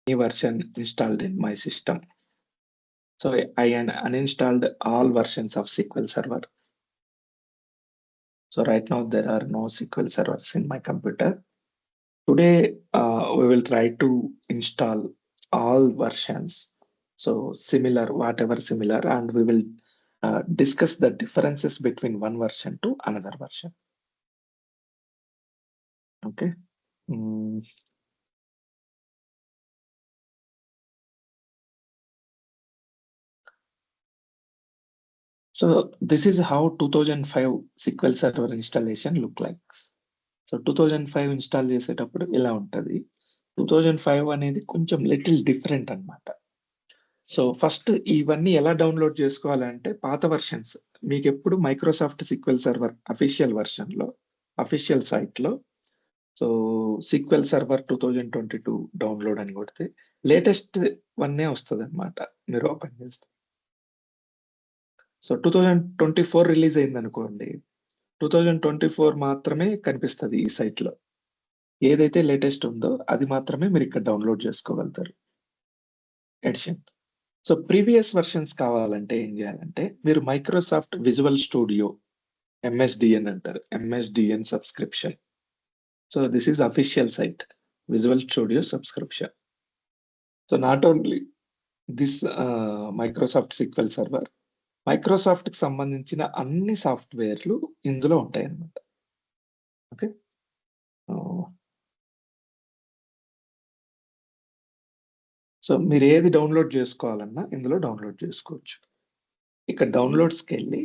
new version installed in my system. So I uninstalled all versions of SQL Server. So right now there are no SQL servers in my computer. Today we will try to install all versions. So similar, whatever similar, and we will discuss the differences between one version to another version. Okay. So this is how 2005 SQL Server installation look like. So 2005 install చేసేటప్పుడు ఇలా ఉంటది. 2005 అనేది కొంచెం little different అన్నమాట. So first ఇవన్నీ ఎలా download చేసుకోవాలంటే పాత వెర్షన్స్ మీకెప్పుడు మైక్రోసాఫ్ట్ సిక్వెల్ సర్వర్ అఫీషియల్ వెర్షన్‌లో అఫీషియల్ సైట్‌లో సో సిక్వెల్ సర్వర్ 2022 డౌన్లోడ్ అని కొడితే లేటెస్ట్ వన్నే వస్తదన్నమాట మీరు ఓపెన్ చేస్తే. సో 2024 రిలీజ్ అయిందనుకోండి. 2024 మాత్రమే కనిపిస్తది ఈ సైట్‌లో. ఏదైతే లేటెస్ట్ ఉందో అది మాత్రమే మీరు ఇక్కడ డౌన్లోడ్ చేసుకోగలుగుతారు. ఎడిషన్. సో ప్రీవియస్ వెర్షన్స్ కావాలంటే ఏం చేయాలంటే మీరు మైక్రోసాఫ్ట్ విజువల్ స్టూడియో ఎంఎస్డిఎన్ అంటారు. MSDN subscription. So this is official site visual studio subscription. So not only this Microsoft SQL server Microsoft కి సంబంధించిన అన్ని సాఫ్ట్వేర్లు ఇందులో ఉంటాయి అన్నమాట. ఓకే. సో మీరు ఏది డౌన్లోడ్ చేసుకోవాలన్నా ఇందులో డౌన్లోడ్ చేసుకోవచ్చు. ఇక్కడ డౌన్లోడ్స్కి వెళ్ళి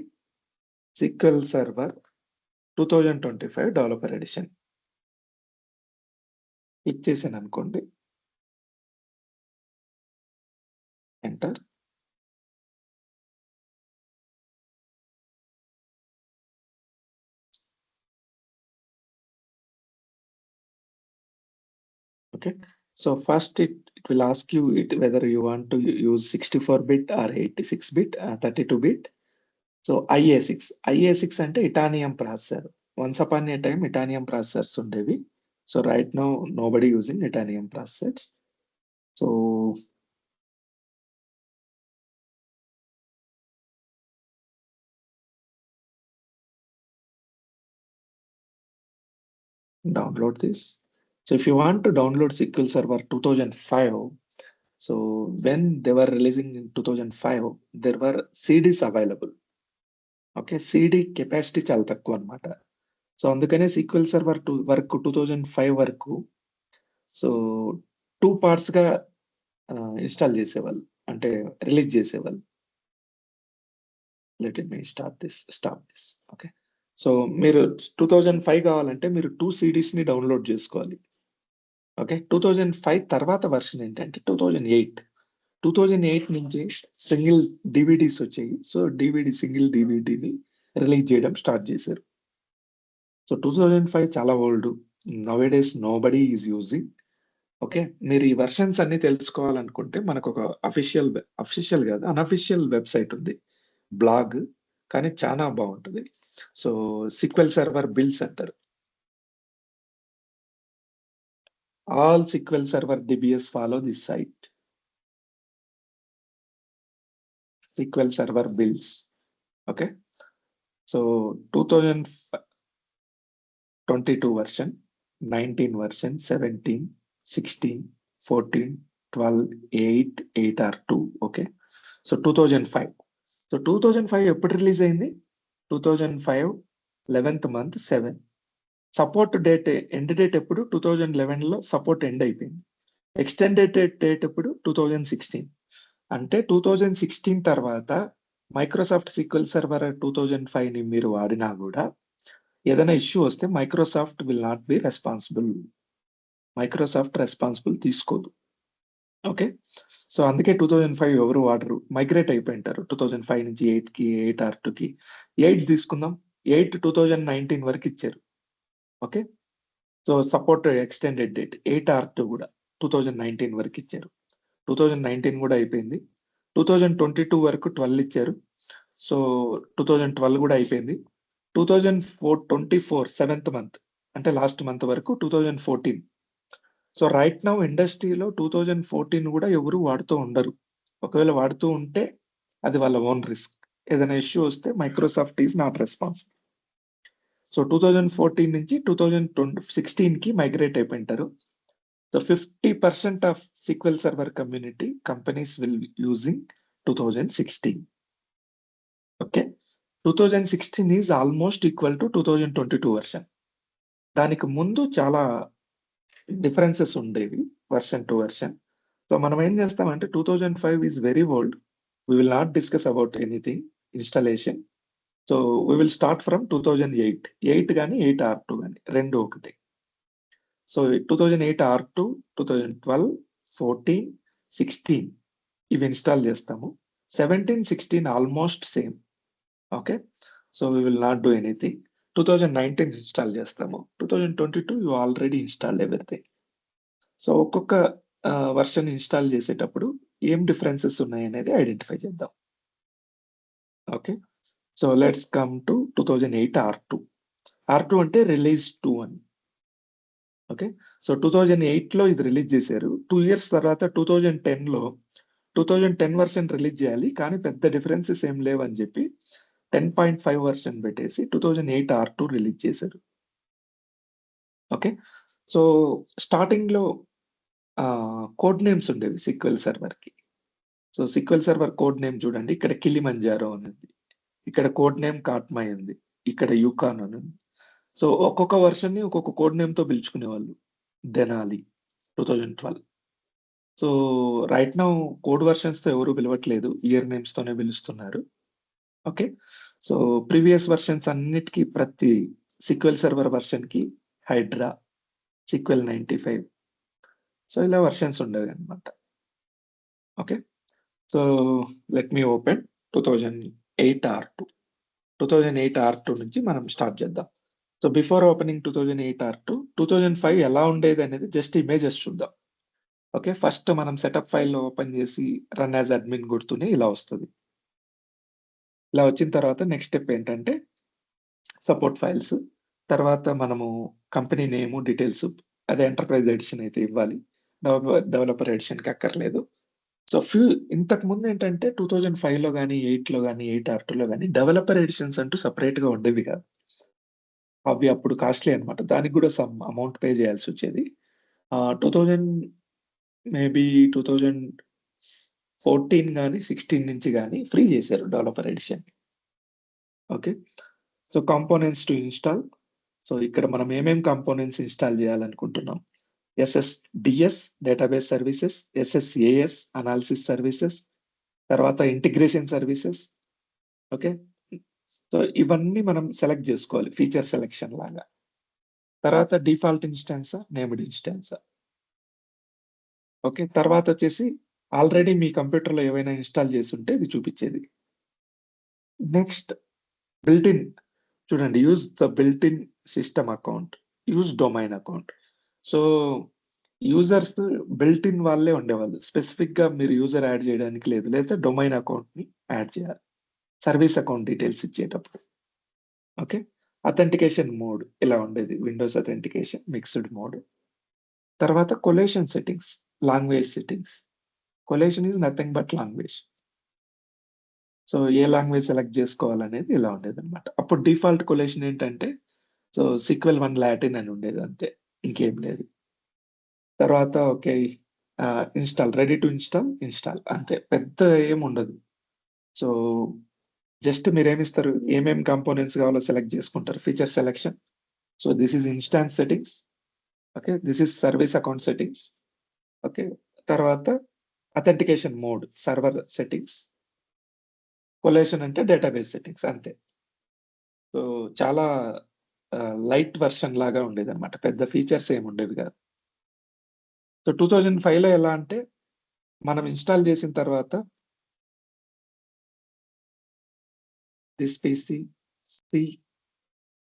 SQL server 2025 developer edition click చేశాను అనుకోండి. Enter. Okay. So first it will ask you whether you want to use 64-bit or 86-bit, 32-bit. So IA6 అంటే Itanium processor. Once upon a time Itanium processors ఉండేవి. So right now nobody using Itanium processors. So download this. So if you want to download SQL Server 2005, so when they were releasing in 2005, there were CDs available. Okay, CD capacity చాలా తక్కువ అన్నమాట. So అందుకనే sequel server వరకు 2005 వరకు so 2 పార్ట్స్‌గా install చేసేవాళ్ళు. అంటే release చేసేవాళ్ళు. Let me stop this. Okay. So మీరు 2005 కావాలంటే మీరు 2 సీడీస్‌ని డౌన్లోడ్ చేసుకోవాలి. ఓకే. 2005 తర్వాత వెర్షన్ ఏంటంటే 2008. 2008 నుంచి సింగిల్ డీవీడీస్ వచ్చాయి. సో సింగిల్ డీవీడీని రిలీజ్ చేయడం స్టార్ట్ చేశారు. సో 2005 చాలా old. Nowadays nobody is using. Okay. మీరు ఈ వెర్షన్స్ అన్ని తెలుసుకోవాలనుకుంటే మనకు ఒక అఫీషియల్ కాదు అన్అఫీషియల్ వెబ్సైట్ ఉంది. బ్లాగ్ కానీ చాలా బాగుంటుంది. సో సిక్వెల్ సర్వర్ బిల్స్ అంటారు. All SQL server DBs follow this site. SQL Server builds. Okay. So 2022 version, 19 version, 17, 16, 14, 12, 8, 8 or 2. Okay. So 2005. So 2005 ఎప్పుడు రిలీజ్ అయింది? 2005 11th month 7. Support date end date ఎప్పుడు? 2011లో support end అయిపోయింది. Extended date ఎప్పుడు? 2016. అంటే 2016 తర్వాత Microsoft SQL server 2005 ని మీరు వాడినా కూడా ఏదైనా ఇష్యూ వస్తే Microsoft will not be responsible. Microsoft responsible తీసుకోదు. ఓకే. సో అందుకే 2005 ఎవరు వాడరు, మైగ్రేట్ అయిపోయింటారు 2005 నుంచి 8కి 8 ఆర్ 2కి. 8 తీసుకుందాం. 8 2019 వరకు ఇచ్చారు. Okay. So support extended date 8 R 2 కూడా 2019 వరకు ఇచ్చారు. 2019 కూడా అయిపోయింది. 2022 వరకు 12 ఇచ్చారు. సో 2012 కూడా అయిపోయింది. 2024 7th మంత్ అంటే లాస్ట్ మంత్ వరకు 2014. సో రైట్ నౌ ఇండస్ట్రీలో 2014 కూడా ఎవరు వాడుతూ ఉండరు. ఒకవేళ వాడుతూ ఉంటే అది వాళ్ళ ఓన్ రిస్క్. ఏదైనా ఇష్యూ వస్తే Microsoft is not responsible. So 2014 నుంచి 2016కి మైగ్రేట్ అయిపోయింటారు. So 50% of SQL server community companies will using 2016. Okay. 2016 is almost equal to 2022 version. దానికి ముందు చాలా డిఫరెన్సెస్ ఉండేవి వెర్షన్ టు వెర్షన్. సో మనం ఏం చేస్తామంటే 2005 is very old. We will not discuss about anything installation. So we will start from 2008. 8 గాని, 8 R2 గాని రెండు ఒకటే. సో 2008 R2, 2012, 14, 16 ఇవి ఇన్‌స్టాల్ చేస్తాము. 17, 16 almost same. Okay. So we will not do anything. 2019 install చేస్తాము. 2022 you already installed everything. So ఒక్కొక్క version install చేసేటప్పుడు ఏం డిఫరెన్సెస్ ఉన్నాయనేది ఐడెంటిఫై చేద్దాం. Okay. So let's come to 2008 R2. R2 అంటే రిలీజ్ 2 అని. ఓకే. సో 2008లో ఇది రిలీజ్ చేశారు. 2 ఇయర్స్ తర్వాత 2010లో 2010 వెర్షన్ రిలీజ్ చేయాలి. కానీ పెద్ద డిఫరెన్సెస్ ఏం లేవని చెప్పి 10.5 వెర్షన్ పెట్టేసి 2008 R2 రిలీజ్ చేశారు. ఓకే. సో స్టార్టింగ్‌లో కోడ్ నేమ్స్ ఉండేవి SQL సర్వర్‌కి. So SQL server code name చూడండి. ఇక్కడ కిలిమంజారో అని ఉంది. ఇక్కడ కోడ్ నేమ్ కాట్మాయ్ ఉంది. ఇక్కడ యూకాన్ అని ఉంది. సో ఒక్కొక్క వెర్షన్‌ని ఒక్కొక్క కోడ్ నేమ్‌తో పిలుచుకునేవాళ్ళు. Denali 2012. So right now code వెర్షన్స్‌తో ఎవరు పిలవట్లేదు. ఇయర్ నేమ్స్‌తోనే పిలుస్తున్నారు. ఓకే. సో ప్రీవియస్ వెర్షన్స్ అన్నిటికి ప్రతి SQL సర్వర్ వెర్షన్‌కి హైడ్రా, SQL 95 సో ఇలా వెర్షన్స్ ఉండేవన్నమాట. Okay. So let me open 2008 R2. 2008 R2 నుంచి మనం స్టార్ట్ చేద్దాం. సో బిఫోర్ ఓపెనింగ్ 2008 R2, 2005 ఎలా ఉండేదనేది జస్ట్ ఇమేజెస్ చూద్దాం. ఓకే. ఫస్ట్ మనం సెటప్ ఫైల్‌లో ఓపెన్ చేసి రన్ యాస్ అడ్మిన్ కొడుతూనే ఇలా వస్తది. ఇలా వచ్చిన తర్వాత నెక్స్ట్ స్టెప్ ఏంటంటే సపోర్ట్ ఫైల్స్. తర్వాత మనము కంపెనీ నేము, డీటెయిల్స్ అదే ఎంటర్‌ప్రైజ్ ఎడిషన్ అయితే ఇవ్వాలి. డెవలపర్ ఎడిషన్‌కి అక్కర్లేదు. సో ఇంతకుముందు ఏంటంటే 2005లో గాని, 8లో గాని, 8 R2లో గాని డెవలపర్ ఎడిషన్స్ అంటూ సెపరేట్‌గా ఉండేవి కాదు. అవి అప్పుడు కాస్ట్‌లీ అన్నమాట. దానికి కూడా సమ్ అమౌంట్ పే చేయాల్సొచ్చేది. 2000 మేబీ 2014 గాని, 16 నుంచి గాని ఫ్రీ చేశారు developer edition. Okay. So components to install. So ఇక్కడ మనం ఏమేం కాంపోనెంట్స్ ఇన్‌స్టాల్ చేయాలనుకుంటున్నాం. SSDS database services, SSAS analysis services, తర్వాత ఇంటిగ్రేషన్ సర్వీసెస్. ఓకే. సో ఇవన్నీ మనం సెలెక్ట్ చేసుకోవాలి ఫీచర్ సెలక్షన్ లాగా. తర్వాత డిఫాల్ట్ ఇన్‌స్టాన్సా, నేమ్డ్ ఇన్‌స్టాన్సా. ఓకే. తర్వాతొచ్చేసి ఆల్రెడీ మీ కంప్యూటర్‌లో ఏవైనా ఇన్‌స్టాల్ చేసుంటే ఇది చూపిచ్చేది. నెక్స్ట్ బిల్ట్ ఇన్ చూడండి. Use the built in system account, use domain account. So users built in వాళ్ళే ఉండేవాళ్ళు. స్పెసిఫిక్‌గా మీరు యూజర్ యాడ్ చేయడానికి లేదు. లేదా డొమైన్ అకౌంట్‌ని యాడ్ చేయాలి. సర్వీస్ అకౌంట్ డీటెయిల్స్ ఇచ్చేటప్పుడు. ఓకే. అథెంటికేషన్ మోడ్ ఇలా ఉండేది. Windows authentication mixed mode. తర్వాత collation settings, language settings. Collation is nothing but language. So ఏ లాంగ్వేజ్ సెలెక్ట్ చేసుకోవాలనేది ఇలా ఉండేదన్నమాట. అప్పుడు డిఫాల్ట్ కొలేషన్ ఏంటంటే సో సీక్వెల్ 1 లాటిన్ అని ఉండేది అంతే. ఇంకేం లేదు. తర్వాత okay. Install ready to install అంతే. పెద్ద ఏముండదు. సో జస్ట్ మీరేమిస్తారు, ఏమేం కాంపోనెంట్స్ కావాలో సెలెక్ట్ చేసుకుంటారు. Feature selection. So this is instance settings. Okay. This is service account settings. Okay. తర్వాత authentication mode, server settings. Collation అంటే డేటాబేస్ సెట్టింగ్స్ అంతే. సో చాలా లైట్ వెర్షన్ లాగా ఉండేదన్నమాట. పెద్ద ఫీచర్స్ ఏమి ఉండేవి కాదు. సో 2005లో ఎలా అంటే మనం ఇన్‌స్టాల్ చేసిన తర్వాత this PC, C,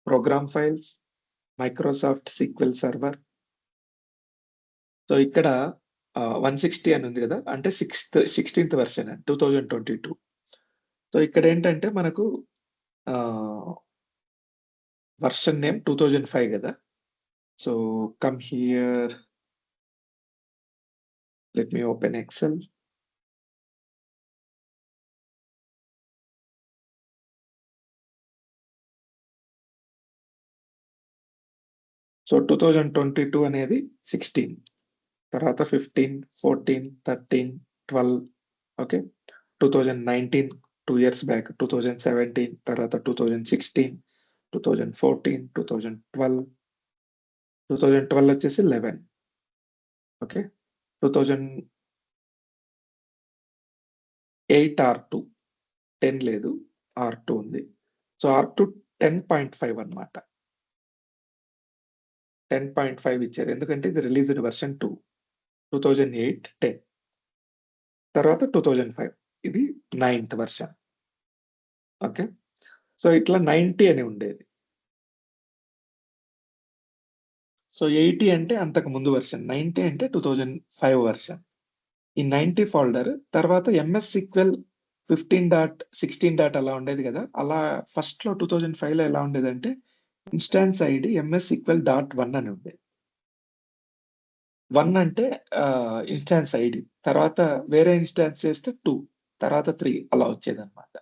program files, Microsoft SQL server. So ఇక్కడ 160 అని ఉంది కదా! అంటే 16థ్ వెర్షన్ 2022. సో ఇక్కడేంటంటే మనకు ఆహ్, వెర్షన్ నేమ్ 2005 కదా! So come here Let me open Excel. So 2022 అనేది 16, తర్వాత 15, 14, 13, 12, ఓకే. 2019 2 years బ్యాక్, 2017, తర్వాత 2016, 2014, 2012 వచ్చేసి 11, ఓకే. 2008 R2 10 లేదు, R2 ఉంది. సో R2 10.5 అన్నమాట. 10.5 ఇచ్చారు. ఎందుకంటే ఇది రిలీజ్డ్ వెర్షన్ 2. 2008 10. తర్వాత 2005 ఇది 9th వెర్షన్. ఓకే. సో ఇట్లా 90 అని ఉండేది. సో 80 అంటే అంతకు ముందు వెర్షన్. 90 అంటే 2005 వెర్షన్. ఈ 90 ఫోల్డర్ తర్వాత ఎంఎస్ సీక్వెల్ 15.16 అలా ఉండేది కదా! అలా ఫస్ట్‌లో 2005లో ఎలా ఉండేదంటే ఇన్‌స్టాన్స్ ఐడీ ఎంఎస్ సీక్వెల్ .1 అని ఉండేది. 1 అంటే ఇన్‌స్టాన్స్ ఐడీ. తర్వాత వేరే ఇన్‌స్టాన్స్ చేస్తే 2, తర్వాత 3 అలా వచ్చేదన్నమాట.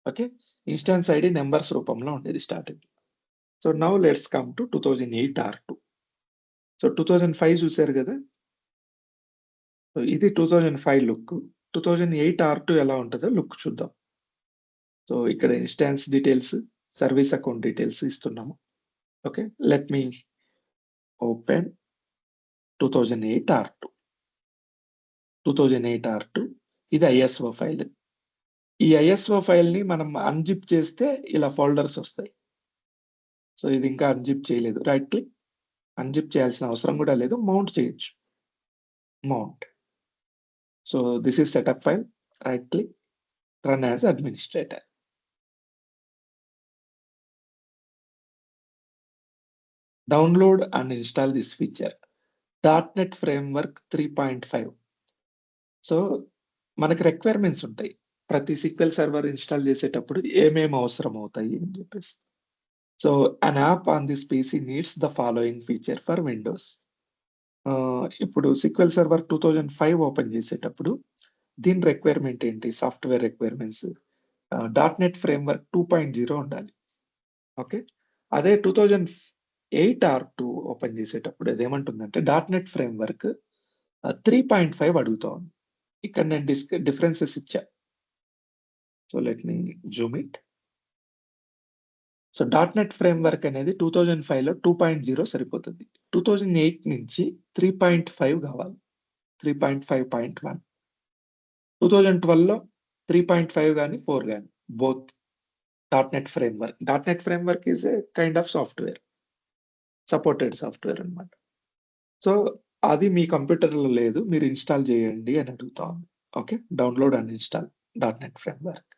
ఓకే. ఇన్‌స్టాన్స్ ఐడీ నంబర్స్ రూపంలో ఉండేది starting. So now let's come to 2008 R2. So 2005 చూసారు కదా! సో ఇది 2005 లుక్. 2008 R2 ఎలా ఉంటదో లుక్ చూద్దాం. సో ఇక్కడ instance details, service account details ఇస్తున్నాము. Okay. Let me open 2008 R2. 2008 R2 ఇది ఐఎస్ఓ ఫైల్. ఈ ఐఎస్ఓ ఫైల్‌ని మనం అన్‌జిప్ చేస్తే ఇలా ఫోల్డర్స్ వస్తాయి. సో ఇది ఇంకా అన్‌జిప్ చేయలేదు. Right click. అన్‌జిప్ చేయాల్సిన అవసరం కూడా లేదు. మౌంట్ చేయొచ్చు. Mount. So this is setup file. Right click. Run as administrator. Download and install this feature. .NET framework 3.5. So మనకి రిక్వైర్మెంట్స్ ఉంటాయి. ప్రతి సీక్వెల్ సర్వర్ ఇన్‌స్టాల్ చేసేటప్పుడు ఏమేమి అవసరం అవుతాయి అని చెప్పేసి. So an app on this PC needs the following feature for Windows. ఇప్పుడు సీక్వెల్ సర్వర్ 2005 ఓపెన్ చేసేటప్పుడు దీని రిక్వైర్మెంట్ ఏంటి? సాఫ్ట్‌వేర్ రిక్వైర్మెంట్స్ .NET ఫ్రేమ్‌వర్క్ 2.0 ఉండాలి. ఓకే. అదే 2008 R2 ఓపెన్ చేసేటప్పుడు అదేమంటుందంటే .NET ఫ్రేమ్‌వర్క్ 3.5 అడుగుతా ఉంది. ఇక్కడ నేను డిఫరెన్సెస్ ఇచ్చా. So let me Zoom it. So .NET framework అనేది 2005లో 2.0 సరిపోతుంది. 2008 నుంచి 3.5 కావాలి. 3.5.1. 2012లో 3.5 గాని, 4 గాని both .NET framework. .NET framework is a kind of software. Supported software అన్నమాట. సో అది మీ కంప్యూటర్‌లో లేదు. మీరు ఇన్‌స్టాల్ చేయండి అని అడుగుతా ఉంది. Okay. Download and install .NET framework.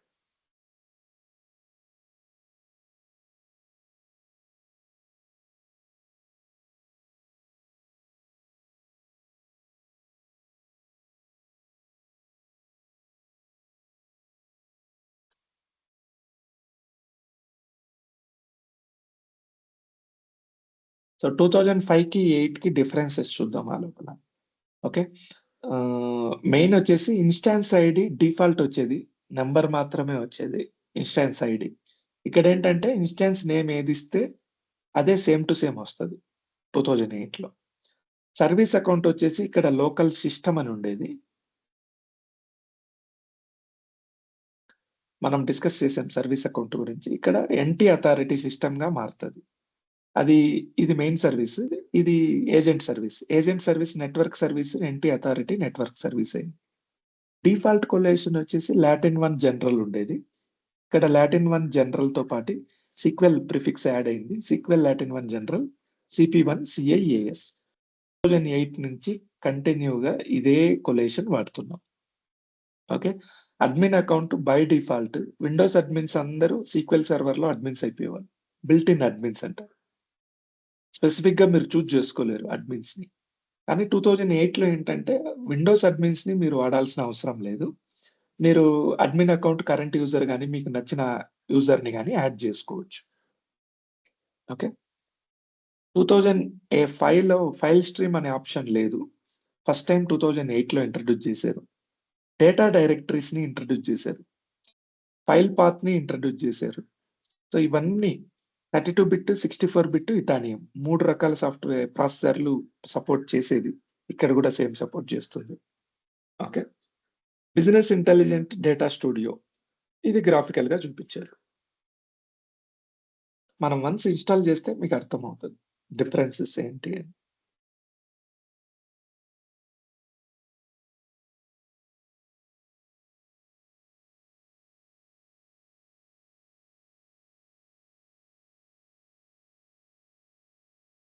So 2005కి 8కి డిఫరెన్సెస్ చూద్దాం ఆ లోపల. ఓకే. మెయిన్ వచ్చేసి ఇన్‌స్టాన్స్ ఐడీ డిఫాల్ట్ వచ్చేది. నంబర్ మాత్రమే వచ్చేది ఇన్‌స్టాన్స్ ఐడీ. ఇక్కడేంటంటే ఇన్‌స్టాన్స్ నేమ్ ఏదిస్తే అదే సేమ్ టు సేమ్ వస్తది 2008లో. సర్వీస్ అకౌంట్ వచ్చేసి ఇక్కడ లోకల్ సిస్టమ్ అని ఉండేది. మనం డిస్కస్ చేసాం సర్వీస్ అకౌంట్ గురించి. ఇక్కడ ఎన్టీ అథారిటీ సిస్టమ్‌గా మారుతది. ఇది మెయిన్ సర్వీస్. ఇది agent service. Agent service network service NT authority network service అయింది. డిఫాల్ట్ కొలేషన్ వచ్చేసి లాటిన్ 1 జనరల్ ఉండేది. ఇక్కడ లాటిన్ 1 జనరల్‌తో పాటు సీక్వెల్ ప్రిఫిక్స్ యాడ్ అయింది. SQL Latin 1 general CP1 CIAS. 2008 నుంచి కంటిన్యూగా ఇదే కొలేషన్ వాడుతున్నాం. Okay. Admin account by default Windows admins అందరూ సీక్వెల్ సర్వర్‌లో అడ్మిన్స్ అయిపోయేవాళ్ళు. బిల్ట్ ఇన్ అడ్మిన్స్ అంటారు. స్పెసిఫిక్‌గా మీరు చూజ్ చేసుకోలేరు అడ్మిన్స్‌ని. కానీ 2008లో ఏంటంటే విండోస్ అడ్మిన్స్‌ని మీరు వాడాల్సిన అవసరం లేదు. మీరు అడ్మిన్ అకౌంట్ కరెంట్ యూజర్ గాని, మీకు నచ్చిన యూజర్‌ని గాని యాడ్ చేసుకోవచ్చు. ఓకే. 2005లో ఫైల్ స్ట్రీమ్ అనే ఆప్షన్ లేదు. ఫస్ట్ టైం 2008లో ఇంట్రడ్యూస్ చేశారు. డేటా డైరెక్టరీస్ ని ఇంట్రడ్యూస్ చేశారు. ఫైల్ పాత్ ని ఇంట్రడ్యూస్ చేశారు. సో ఇవన్నీ 32 బిట్, 64 బిట్, ఇటానియం 3 రకాల సాఫ్ట్వేర్ ప్రాసెసర్లు సపోర్ట్ చేసేది. ఇక్కడ కూడా సేమ్ సపోర్ట్ చేస్తుంది. Okay. Business intelligent data studio ఇది గ్రాఫికల్ గా చూపించారు. మనం వన్స్ ఇన్‌స్టాల్ చేస్తే మీకు అర్థమవుతది. డిఫరెన్సెస్ ఏంటి అని.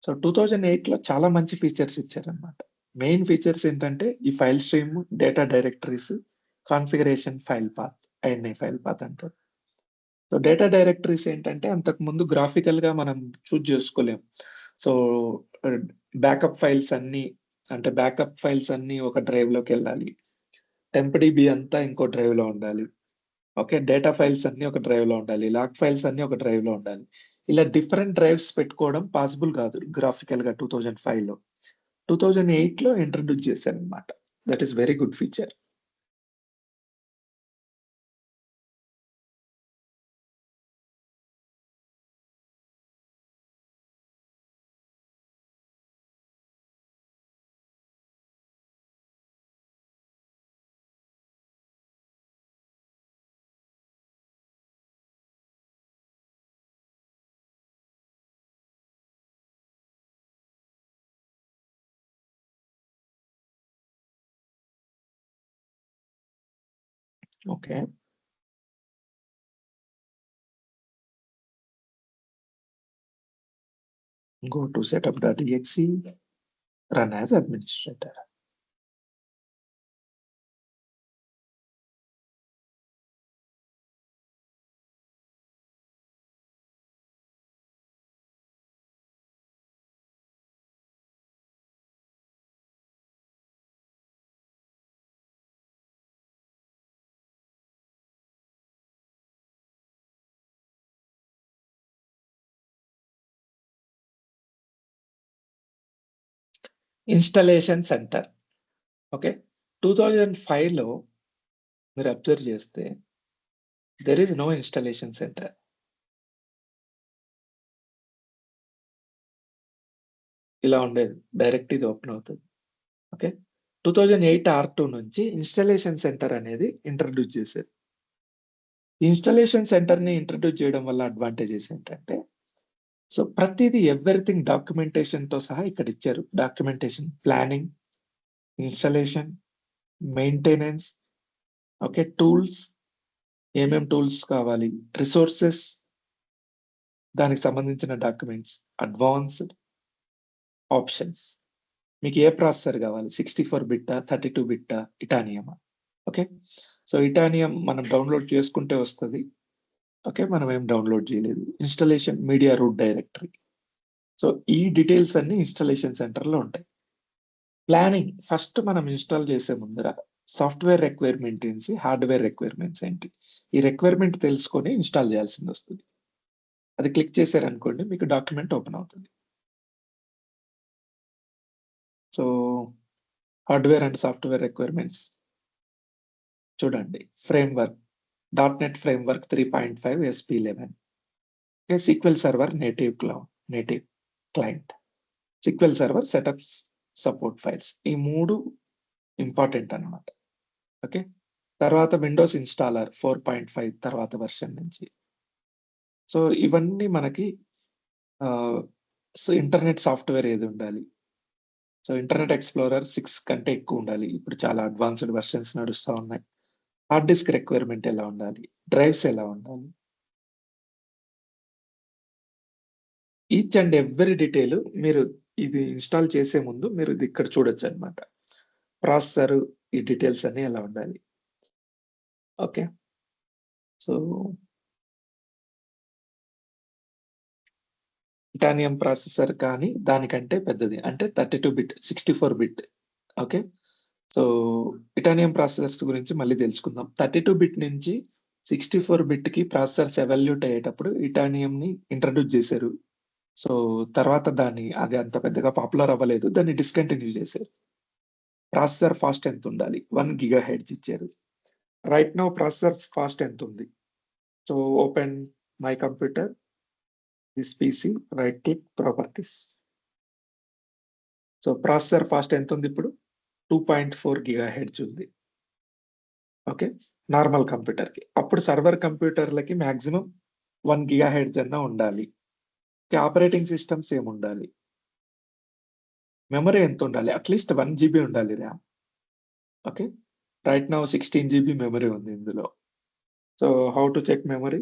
సో 2008లో చాలా మంచి ఫీచర్స్ ఇచ్చారన్నమాట. మెయిన్ ఫీచర్స్ ఏంటంటే ఈ file stream, data directories, configuration file path, INI file path అంటారు. సో డేటా డైరెక్టరీస్ ఏంటంటే అంతకుముందు గ్రాఫికల్‌గా మనం చూజ్ చేసుకోలేం. సో బ్యాకప్ ఫైల్స్ అన్నీ అంటే బ్యాకప్ ఫైల్స్ అన్నీ ఒక డ్రైవ్‌లోకెళ్ళాలి. టెంప్‌డిబి అంతా ఇంకో డ్రైవ్‌లో ఉండాలి. ఓకే. డేటా ఫైల్స్ అన్నీ ఒక డ్రైవ్‌లో ఉండాలి. లాగ్ ఫైల్స్ అన్నీ ఒక డ్రైవ్‌లో ఉండాలి. ఇలా డిఫరెంట్ డ్రైవ్స్ పెట్టుకోవడం పాసిబుల్ కాదు గ్రాఫికల్‌గా 2005లో. 2008లో ఇంట్రొడ్యూస్ చేశారన్నమాట. That is very good feature. Okay. Go to setup.exe, run as administrator. Installation center. Okay. 2005లో మీరు అబ్జర్వ్ చేస్తే there is no installation center. ఇలా ఉండేది. డైరెక్ట్ ఇది ఓపెన్ అవుతది. ఓకే. 2008 R2 నుంచి ఇన్‌స్టాలేషన్ సెంటర్ అనేది ఇంట్రొడ్యూస్ చేశారు. ఇన్‌స్టాలేషన్ సెంటర్‌ని ఇంట్రొడ్యూస్ చేయడం వల్ల అడ్వాంటేజెస్ ఏంటంటే, సో ప్రతీదీ ఎవ్రీథింగ్ డాక్యుమెంటేషన్‌తో సహా ఇక్కడ ఇచ్చారు. Documentation, planning, installation, maintenance, okay. Tools, ఏమేం టూల్స్ కావాలి, రిసోర్సెస్, దానికి సంబంధించిన డాక్యుమెంట్స్, అడ్వాన్స్డ్, ఆప్షన్స్. మీకు ఏ ప్రాసెసర్ కావాలి? 64 బిట్టా? 32 బిట్టా? ఇటానియమా? ఓకే. సో ఇటానియం మనం డౌన్‌లోడ్ చేసుకుంటే వస్తది. ఓకే. మనం ఏం డౌన్‌లోడ్ చేయలేదు. Installation media root directory. So ఈ డీటెయిల్స్ అన్నీ ఇన్‌స్టాలేషన్ సెంటర్‌లో ఉంటాయి. ప్లానింగ్ ఫస్ట్ మనం ఇన్‌స్టాల్ చేసే ముందర సాఫ్ట్‌వేర్ రిక్వైర్మెంట్ ఏంటి? హార్డ్‌వేర్ రిక్వైర్మెంట్స్ ఏంటి? ఈ రిక్వైర్మెంట్ తెలుసుకొని ఇన్‌స్టాల్ చేయాల్సిందొస్తది. అది క్లిక్ చేశారనుకోండి మీకు డాక్యుమెంట్ ఓపెన్ అవుతుంది. So hardware and software requirements చూడండి. Framework .NET framework 3.5 SP11. Okay. SQL server native client. SQL server setups support files. ఈ 3 ఇంపార్టెంట్ అన్నమాట. ఓకే. తర్వాత విండోస్ ఇన్‌స్టాలర్ 4.5 తర్వాత వెర్షన్ నుంచి. సో ఇవన్నీ మనకి ఆహ్, సో ఇంటర్నెట్ సాఫ్ట్‌వేర్ ఏదుండాలి? సో ఇంటర్నెట్ ఎక్స్‌ప్లోరర్ 6 కంటే ఎక్కువుండాలి. ఇప్పుడు చాలా అడ్వాన్స్‌డ్ వెర్షన్స్ నడుస్తా ఉన్నాయి. హార్డ్ డిస్క్ రిక్వైర్మెంట్ ఎలా ఉండాలి? డ్రైవ్స్ ఎలా ఉండాలి? ఈచ్ అండ్ ఎవ్రీ డీటెయిల్ మీరు ఇది ఇన్‌స్టాల్ చేసే ముందు మీరు ఇది ఇక్కడ చూడొచ్చన్నమాట. ప్రాసెసర్ ఈ డీటెయిల్స్ అన్నీ ఎలా ఉండాలి? ఓకే. సో టిటానియం ప్రాసెసర్ కానీ దానికంటే పెద్దది. అంటే 32 bit, 64 bit. Okay. So titanium processors గురించి మళ్ళీ తెలుసుకుందాం. 32 బిట్ నుంచి 64 బిట్‌కి ప్రాసెసర్స్ ఎవల్యూట్ అయ్యేటప్పుడు టిటానియంని ఇంట్రొడ్యూస్ చేశారు. సో తర్వాత అది అంత పెద్దగా పాపులర్ అవ్వలేదు. దాన్ని డిస్కంటిన్యూ చేశారు. ప్రాసెసర్ ఫాస్ట్ ఎంత ఉండాలి? 1 గిగాహెర్ట్జ్ ఇచ్చారు. రైట్ నౌ ప్రాసెసర్ ఫాస్ట్ ఎంత ఉంది? So open my computer, this PC, right click properties. So processor fast ఎంత ఉంది ఇప్పుడు? 2.4 గిగాహెర్ట్జ్ ఉంది. ఓకే, నార్మల్ కంప్యూటర్కి. అప్పుడు సర్వర్ కంప్యూటర్లకి మాక్సిమం 1 గిగాహెర్ట్జ్ అన్నా ఉండాలి. ఆపరేటింగ్ సిస్టమ్ సేమ్ ఉండాలి. మెమరీ ఎంత ఉండాలి? అట్లీస్ట్ 1 జీబీ ఉండాలి RAM. Okay, right now 16 GB memory ఉంది ఇందులో. So how to check memory?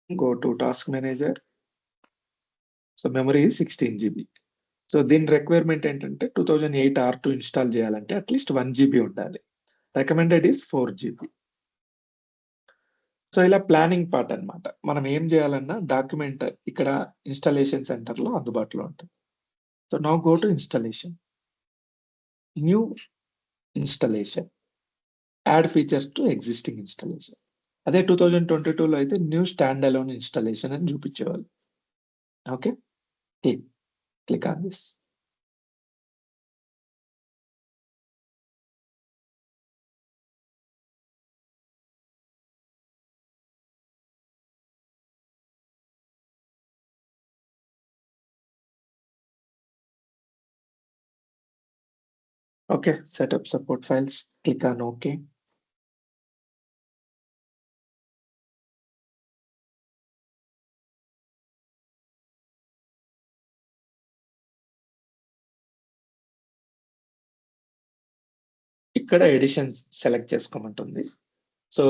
Go to task manager. So memory 16 GB. So దీని రిక్వైర్మెంట్ ఏంటంటే 2008 R2 ఇన్స్టాల్ చేయాలంటే అట్లీస్ట్ 1 జీబీ ఉండాలి. Recommended is 4 GB. సో ఇలా ప్లానింగ్ పార్ట్ అన్నమాట. మనం ఏం చేయాలన్నా డాక్యుమెంట్ ఇక్కడ ఇన్‌స్టాలేషన్ సెంటర్‌లో అందుబాటులో ఉంటుంది. So now go to installation. New installation. Add features to existing installation. అదే 2022లో అయితే న్యూ స్టాండ్ అలోన్ ఇన్‌స్టాలేషన్ అని చూపించేవాళ్ళు. Okay, click on this. Okay, set up support files, click on OK. ఇక్కడ ఎడిషన్స్ సెలెక్ట్ చేసుకోమంటుంది. సో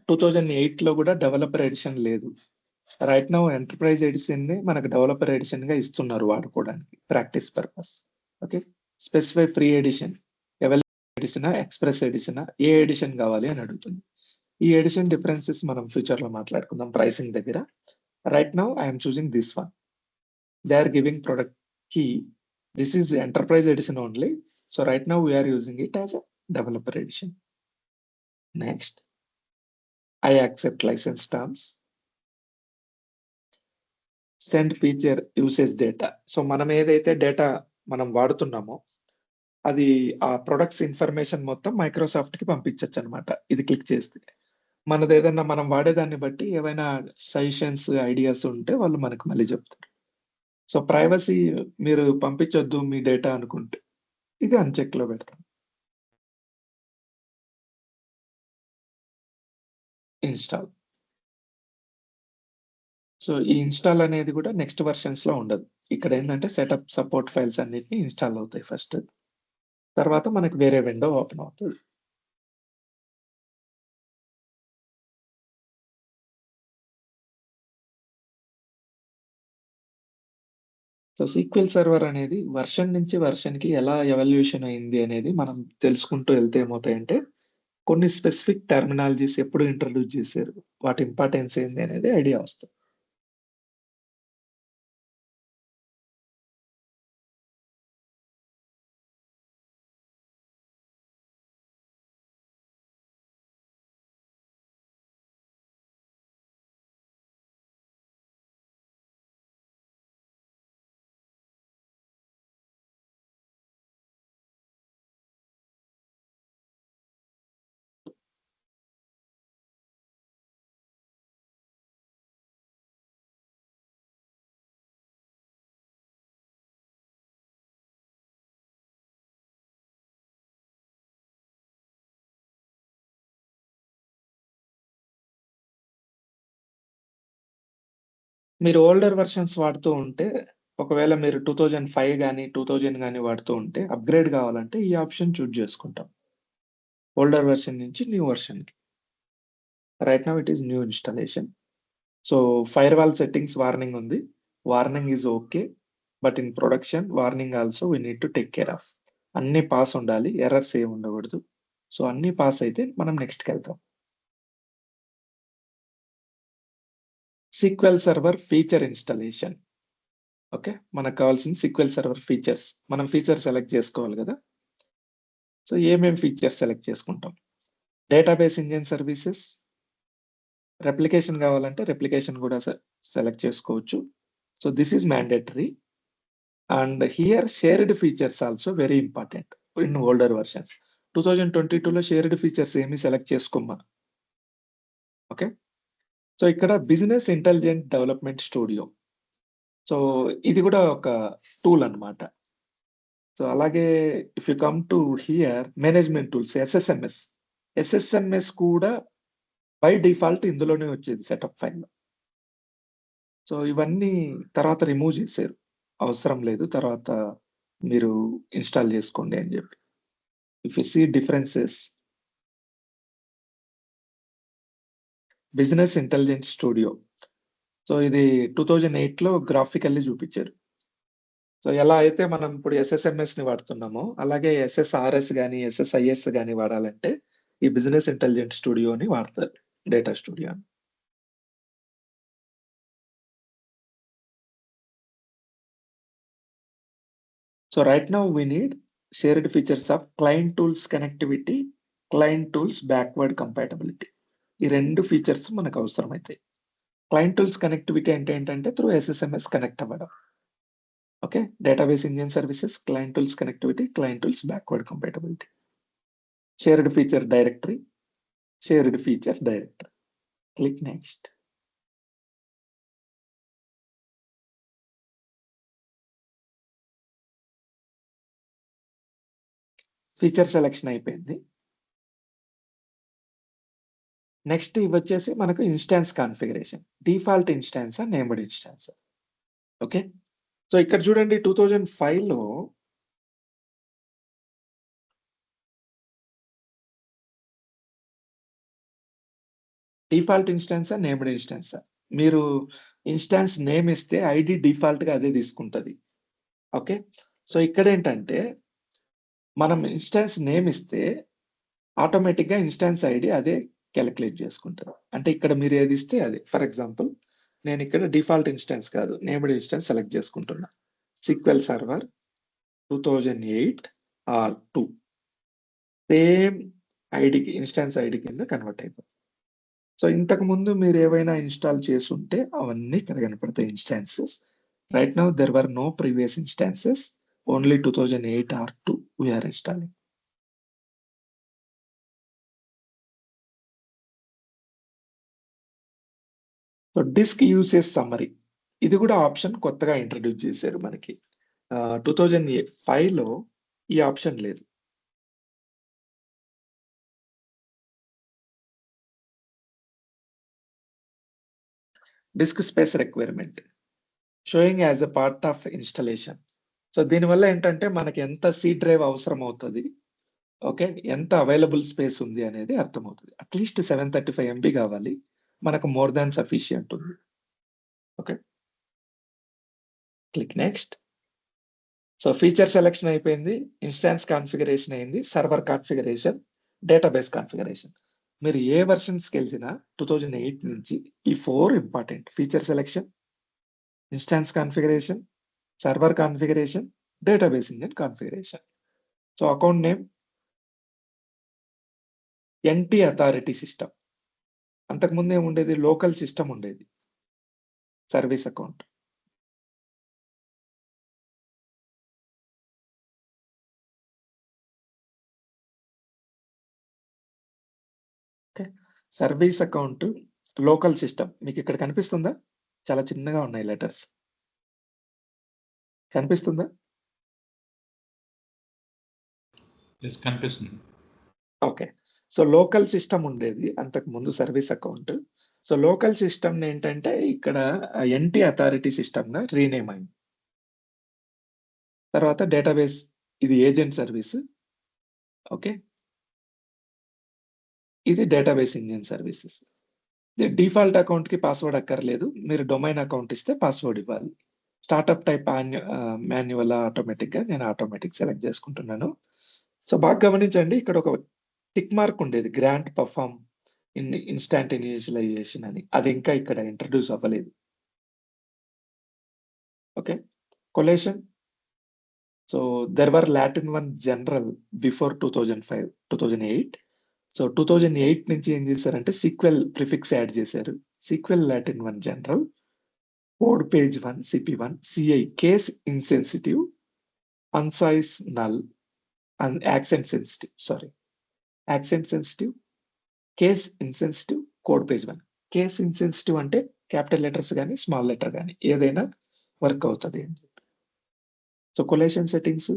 2008లో కూడా developer edition లేదు. రైట్ నౌ ఎంటర్ప్రైజ్ ఎడిషన్ ని మనకు డెవలపర్ ఎడిషన్ గా ఇస్తున్నారు వాడుకోవడానికి, practice purpose. Okay, specify free edition, edition, express edition, ఏ ఎడిషన్ కావాలి అని అడుగుతుంది. ఈ ఎడిషన్ డిఫరెన్సెస్ మనం ఫ్యూచర్ లో మాట్లాడుకుందాం ప్రైసింగ్ దగ్గర. Right now I'm choosing this one. They are giving product key. This is enterprise edition only. So right now we are using it as a developer edition. Next, I accept license terms. Send feature usage data. So మనం ఏదైతే data మనం వాడుతున్నామో అది ఆ products information మొత్తం Microsoft కి పంపించచ్చు అనమాట. ఇది క్లిక్ చేస్తే మనది ఏదన్నా మనం వాడేదాన్ని బట్టి ఏవైనా సజెషన్స్, ఐడియాస్ ఉంటే వాళ్ళు మనకు మళ్ళీ చెప్తారు. సో ప్రైవసీ మీరు పంపించొద్దు మీ డేటా అనుకుంటే ఇది అన్చెక్ లో పెడతాం. ఇన్‌స్టాల్. సో ఈ ఇన్‌స్టాల్ అనేది కూడా నెక్స్ట్ వెర్షన్స్ లో ఉండదు. ఇక్కడ ఏందంటే సెటప్ సపోర్ట్ ఫైల్స్ అన్నిటిని ఇన్‌స్టాల్ అవుతాయి ఫస్ట్. తర్వాత మనకు వేరే విండో ఓపెన్ అవుతది. సో సీక్వెల్ సర్వర్ అనేది వెర్షన్ నుంచి వెర్షన్‌కి ఎలా ఎవల్యూషన్ అయింది అనేది మనం తెలుసుకుంటూ వెళ్తే ఏమవుతాయంటే కొన్ని స్పెసిఫిక్ టెర్మినాలజీస్ ఎప్పుడు ఇంట్రొడ్యూస్ చేశారు, వాటి ఇంపార్టెన్స్ ఏంది అనేది ఐడియా వస్తది. మీరు ఓల్డర్ వెర్షన్స్ వాడుతూ ఉంటే, ఒకవేళ మీరు 2005 గాని, 2000 గాని వాడుతూ ఉంటే అప్‌గ్రేడ్ కావాలంటే ఈ ఆప్షన్ చూజ్ చేసుకుంటాం. ఓల్డర్ వెర్షన్ నుంచి న్యూ వెర్షన్‌కి. Right now it is new installation. So firewall settings warning ఉంది. Warning is okay. But in production warning also we need to take care of. అన్నీ పాస్ ఉండాలి. Errors ఏమి ఉండకూడదు. So అన్నీ pass అయితే మనం నెక్స్ట్‌కెళ్తాం. SQL server feature installation. Okay, మనకు కావాల్సిన సీక్వెల్ సర్వర్ ఫీచర్స్. మనం ఫీచర్ సెలెక్ట్ చేసుకోవాలి కదా! సో ఏమేం ఫీచర్స్ సెలెక్ట్ చేసుకుంటాం? డేటాబేస్ ఇంజిన్ సర్వీసెస్, రెప్లికేషన్ కావాలంటే రెప్లికేషన్ కూడా సెలెక్ట్ చేసుకోవచ్చు. So this is mandatory. And here shared features also very important. In older versions. 2022లో షేర్డ్ ఫీచర్స్ ఏమి సెలెక్ట్ చేసుకోమ్మా. ఓకే. సో ఇక్కడ business intelligent development studio. So ఇది కూడా ఒక టూల్ అన్నమాట. సో అలాగే if you come to here management tools SSMS. SSMS కూడా బై డిఫాల్ట్ ఇందులోనే వచ్చేది సెటప్ ఫైల్‌లో. సో ఇవన్నీ తర్వాత రిమూవ్ చేశారు. అవసరం లేదు. తర్వాత మీరు ఇన్‌స్టాల్ చేసుకోండి అని చెప్పి. If you see differences business intelligence studio. So ఇది 2008లో గ్రాఫికల్లీ చూపించారు. సో ఎలా అయితే మనం ఇప్పుడు ఎస్ఎస్ఎంఎస్‌ని వాడుతున్నామో, అలాగే ఎస్ఎస్ఆర్ఎస్ గాని, ఎస్ఎస్ఐఎస్ గాని వాడాలంటే ఈ బిజినెస్ ఇంటెలిజెన్స్ స్టూడియోని వాడతారు. డేటా స్టూడియో అని. So right now we need shared features of client tools connectivity, client tools backward compatibility. ఈ 2 ఫీచర్స్ మనకు అవసరమైతాయి. క్లయింట్ టూల్స్ కనెక్టివిటీ అంటే ఏంటంటే త్రూ ఎస్ఎస్ఎంఎస్ కనెక్ట్ అవ్వడం. Okay. Database engine services, client tools connectivity, client tools backward compatibility. Shared feature directory, shared feature directory. Click next. Feature selection అయిపోయింది. Next ఇవొచ్చేసి మనకు instance configuration. Default ఇన్‌స్టాన్సా, named ఇన్‌స్టాన్సా. Okay. So ఇక్కడ చూడండి 2005లో default ఇన్‌స్టాన్సా, named ఇన్‌స్టాన్సా. మీరు ఇన్‌స్టాన్స్ నేమ్ ఇస్తే ఐడీ డిఫాల్ట్‌గా అదే తీసుకుంటది. ఓకే. సో ఇక్కడేంటంటే మనం ఇన్‌స్టాన్స్ నేమ్ ఇస్తే ఆటోమేటిక్‌గా ఇన్‌స్టాన్స్ ఐడీ అదే కాలిక్యులేట్ చేసుకుంటది. అంటే ఇక్కడ మీరు ఏది ఇస్తే అది. ఫర్ ఎగ్జాంపుల్ నేనిక్కడ డిఫాల్ట్ ఇన్‌స్టాన్స్ కాదు, నేమ్డ్ ఇన్‌స్టాన్స్ సెలెక్ట్ చేసుకుంటున్నా. సీక్వెల్ సర్వర్ 2008 R2 సేమ్ ఐడీకి ఇన్‌స్టాన్స్ ఐడీ కింద కన్వర్ట్ అయిపోతుంది. సో ఇంతకుముందు మీరు ఏవైనా ఇన్‌స్టాల్ చేసుంటే అవన్నీ ఇక్కడ కనపడతాయి instances. Right now there were no previous instances. Only 2008 R2 we are installing. So disk usage summary. ఇది కూడా ఆప్షన్ కొత్తగా ఇంట్రొడ్యూస్ చేశారు మనకి. 2005లో ఈ ఆప్షన్ లేదు. Disk space requirement showing as a part of installation. So దీనివల్ల ఏంటంటే మనకి ఎంత సి డ్రైవ్ అవసరం అవుతది. ఓకే. ఎంత అవైలబుల్ స్పేస్ ఉంది అనేది అర్థమవుతది. అట్‌లీస్ట్ 735 ఎంబీ కావాలి. మనకు మోర్ థాన్ సఫిషియంట్ ఉంది. Okay. Click next. So feature selection అయిపోయింది. ఇన్‌స్టాన్స్ కాన్ఫిగరేషన్ అయింది. Server configuration, database configuration. మీరు ఏ వెర్షన్స్‌కెళ్ళినా 2008 నుంచి ఈ 4 important. Feature selection, instance configuration, server configuration, database engine configuration. So account name NT authority system. అంతకుముందు ఏముండేది? లోకల్ సిస్టమ్ ఉండేది. Service account. Okay. Service account, local system. మీకిక్కడ కనిపిస్తుందా? చాలా చిన్నగా ఉన్నాయి లెటర్స్. కనిపిస్తుందా? యెస్. కనిపిస్తుంది. ఓకే. సో లోకల్ సిస్టమ్ ఉండేది అంతకుముందు సర్వీస్ అకౌంట్. సో లోకల్ సిస్టమ్‌ని ఏంటంటే ఇక్కడ ఎన్‌టి అథారిటీ సిస్టమ్‌గా రీనేమ్ అయింది. తర్వాత డేటాబేస్ ఇది ఏజెంట్ సర్వీస్. ఓకే. ఇది డేటాబేస్ ఇంజిన్ సర్వీసెస్. డిఫాల్ట్ అకౌంట్‌కి పాస్వర్డ్ అక్కర్లేదు. మీరు డొమైన్ అకౌంట్ ఇస్తే పాస్వర్డ్ ఇవ్వాలి. స్టార్టప్ టైప్ మాన్యువల్ ఆటోమేటిక్‌గా నేను ఆటోమేటిక్ సెలెక్ట్ చేసుకుంటున్నాను. సో బాగా గమనించండి ఇక్కడ ఒక టిక్ మార్క్ ఉండేది. గ్రాంట్ పెర్ఫార్మ్ ఇన్‌స్టాంట్ ఇనీషియలైజేషన్ అని. అది ఇంకా ఇక్కడ ఇంట్రొడ్యూస్ అవ్వలేదు. Okay. Collation. So there were Latin 1 general before 2005, 2008. So 2008 నుంచి ఏం చేశారంటే సీక్వెల్ ప్రిఫిక్స్ యాడ్ చేశారు. SQL Latin 1 general, code page 1, CP1, CI case insensitive, అన్సైజ్ నల్, accent sensitive, sorry, accent sensitive, case insensitive, code page 1. Case insensitive అంటే capital letters కానీ small letter కానీ ఏదైనా వర్క్ అవుతుంది అని చెప్పి. So coalition settings,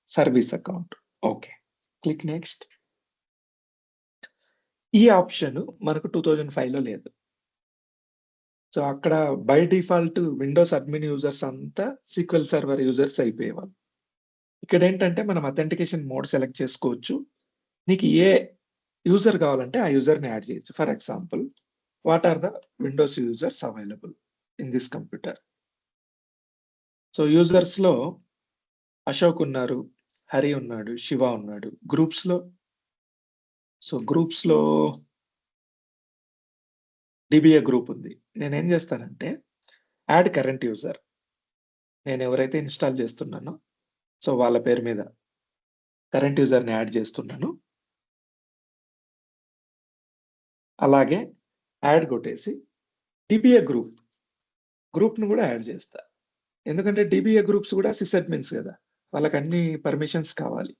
service account. Okay, click next. ఈ ఆప్షన్ మనకు 2005లో లేదు. సో అక్కడ by default Windows admin users అంతా SQL సర్వర్ యూజర్స్ అయిపోయేవాళ్ళు. ఇక్కడ ఏంటంటే మనం అథెంటికేషన్ మోడ్ సెలెక్ట్ చేసుకోవచ్చు. నీకు ఏ యూజర్ కావాలంటే ఆ యూజర్ని యాడ్ చేయొచ్చు. For example, what are the Windows users available in this computer? So users లో అశోక్ ఉన్నారు, హరి ఉన్నాడు, శివ ఉన్నాడు. గ్రూప్స్ లో డిబిఏ గ్రూప్ ఉంది. నేనేం చేస్తానంటే యాడ్ కరెంట్ యూజర్, నేను ఎవరైతే ఇన్స్టాల్ చేస్తున్నానో సో వాళ్ళ పేరు మీద కరెంట్ యూజర్ని యాడ్ చేస్తున్నాను. అలాగే యాడ్ కొట్టేసి డిబిఏ గ్రూప్ను కూడా యాడ్ చేస్తా. ఎందుకంటే డిబిఏ గ్రూప్స్ కూడా సిస్అడ్మిన్స్ కదా, వాళ్ళకి అన్ని పర్మిషన్స్ కావాలి.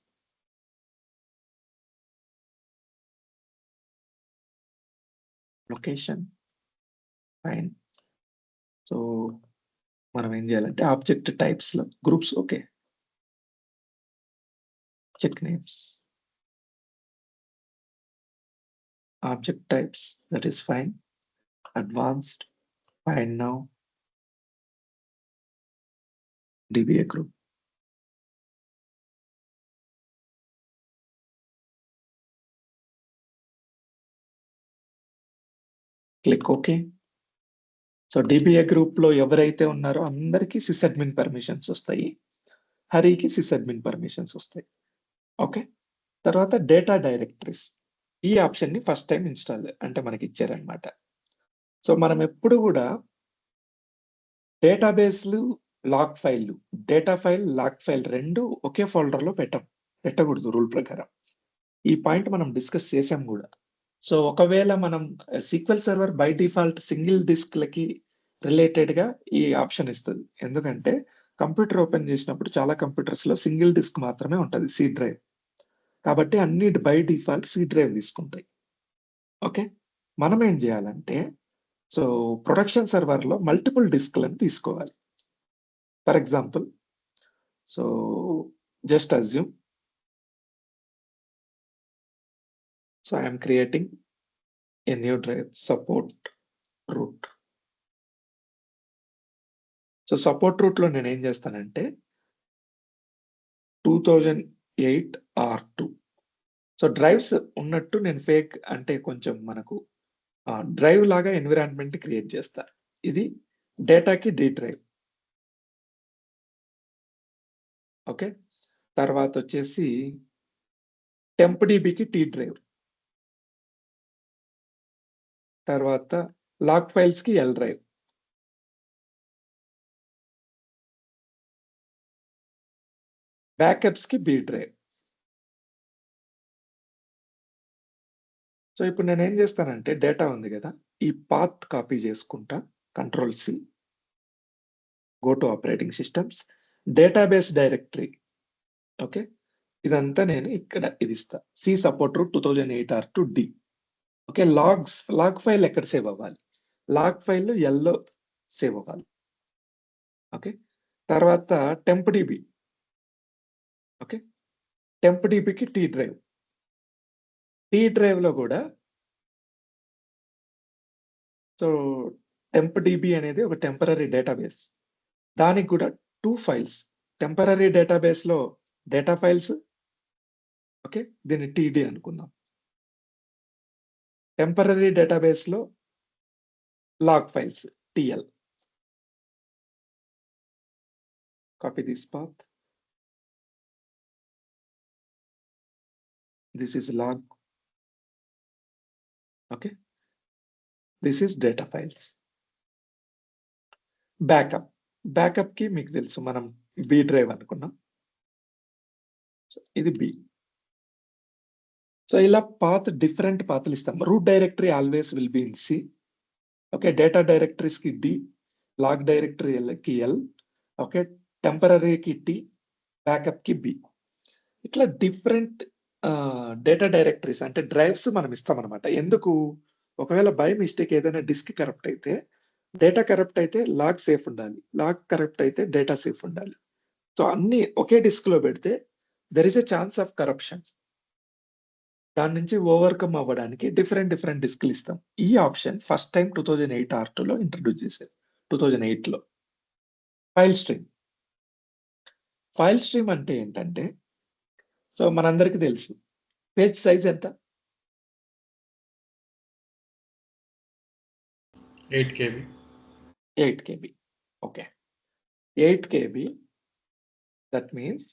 Location fine. సో మనం ఏం చేయాలంటే ఆబ్జెక్ట్ టైప్స్ లో groups, okay, check names, object types, that is fine. Advanced, fine now, DBA group. Click okay. So DBA group లో ఎవరైతే ఉన్నారో అందరికీ సిస్అడ్మిన్ పర్మిషన్స్ వస్తాయి. హరికి సిస్అడ్మిన్ పర్మిషన్స్ వస్తాయి. ఓకే, తర్వాత డేటా డైరెక్టరీస్, ఈ ఆప్షన్ ని ఫస్ట్ టైం ఇన్స్టాల్ అంటే మనకి ఇచ్చారనమాట. సో మనం ఎప్పుడు కూడా డేటాబేస్లు, log file, data file, log file రెండు ఒకే ఫోల్డర్ లో పెట్టకూడదు రూల్ ప్రకారం. ఈ పాయింట్ మనం డిస్కస్ చేసాం కూడా. సో ఒకవేళ మనం SQL server by default single డిస్క్లకి రిలేటెడ్ గా ఈ ఆప్షన్ ఇస్తుంది. ఎందుకంటే కంప్యూటర్ ఓపెన్ చేసినప్పుడు చాలా కంప్యూటర్స్ లో సింగిల్ డిస్క్ మాత్రమే ఉంటుంది, సి డ్రైవ్. కాబట్టి అన్ని బై డిఫాల్ట్ సి డ్రైవ్ తీసుకుంటాయి. ఓకే, మనం ఏం చేయాలంటే సో ప్రొడక్షన్ సర్వర్ లో మల్టిపుల్ డిస్క్లను తీసుకోవాలి. For example, so just assume, so I'm creating a new drive, support root. So support root లో నేను ఏం చేస్తానంటే 2008 R2. సో డ్రైవ్స్ ఉన్నట్టు నేను ఫేక్ అంటే కొంచెం మనకు డ్రైవ్ లాగా ఎన్విరాన్మెంట్ క్రియేట్ చేస్తా. ఇది డేటాకి డి డ్రైవ్. ఓకే, తర్వాత వచ్చేసి టెంప్ డిబికి టీ డ్రైవ్, తర్వాత లాగ్ ఫైల్స్ కి ఎల్ డ్రైవ్, బ్యాకప్స్ కి బి డ్రైవ్. సో ఇప్పుడు నేను ఏం చేస్తానంటే డేటా ఉంది కదా, ఈ పాత్ కాపీ చేసుకుంటా, Ctrl+C, go to operating systems, database directory. Okay, ఇదంతా నేను ఇక్కడ ఇది ఇస్తా, C support root 2008 R2 D. Okay, log file ఎక్కడ సేవ్ అవ్వాలి? లాగ్ ఫైల్ ఎల్లో సేవ్ అవ్వాలి. ఓకే, తర్వాత టెంప్ డిబి, ఓకే, టెంప్ డిబికి టీ డ్రైవ్. టీ డ్రైవ్ లో కూడా సో టెంప్ డిబి అనేది ఒక టెంపరరీ డేటాబేస్, దానికి కూడా 2 ఫైల్స్. టెంపరరీ డేటాబేస్ లో డేటా ఫైల్స్, ఓకే, దీన్ని టీడీ అనుకుందాం. టెంపరరీ డేటాబేస్ లో log files, TL. Copy this path, this is log, okay, this is data files. Backup కి మీకు తెలుసు మనం బి డ్రైవ్ అనుకున్నాం, ఇది బి. సో ఇలా డిఫరెంట్ పాత్లు ఇస్తాం. Root directory always will be in C, okay, data directories కి డి, లాగ్ డైరెక్టరీ కి ఎల్, ఓకే, టెంపరరీకి టి, బ్యాకప్ కి బి. ఇట్లా డిఫరెంట్ డేటా డైరెక్టరీస్ అంటే డ్రైవ్స్ మనం ఇస్తామన్నమాట. ఎందుకు? ఒకవేళ బై మిస్టేక్ ఏదైనా డిస్క్ కరప్ట్ అయితే, డేటా కరప్ట్ అయితే లాగ్ సేఫ్ ఉండాలి. లాగ్ కరప్ట్ అయితే డేటా సేఫ్ ఉండాలి. సో, అన్నీ ఒకే డిస్క్‌లో పెడితే there is a chance of corruption. దాని నుంచి ఓవర్‌కమ్ అవ్వడానికి డిఫరెంట్ డిస్క్‌లు ఇస్తాం. ఈ ఆప్షన్ ఫస్ట్ టైమ్ 2008 R2లో ఇంట్రొడ్యూస్ చేశారు. 2008లో. File stream. ఫైల్ స్ట్రీమ్ అంటే ఏంటంటే, సో మనందరికీ తెలుసు. పేజ్ సైజ్ ఎంత? 8 KB. 8 KB. Okay. 8 KB that means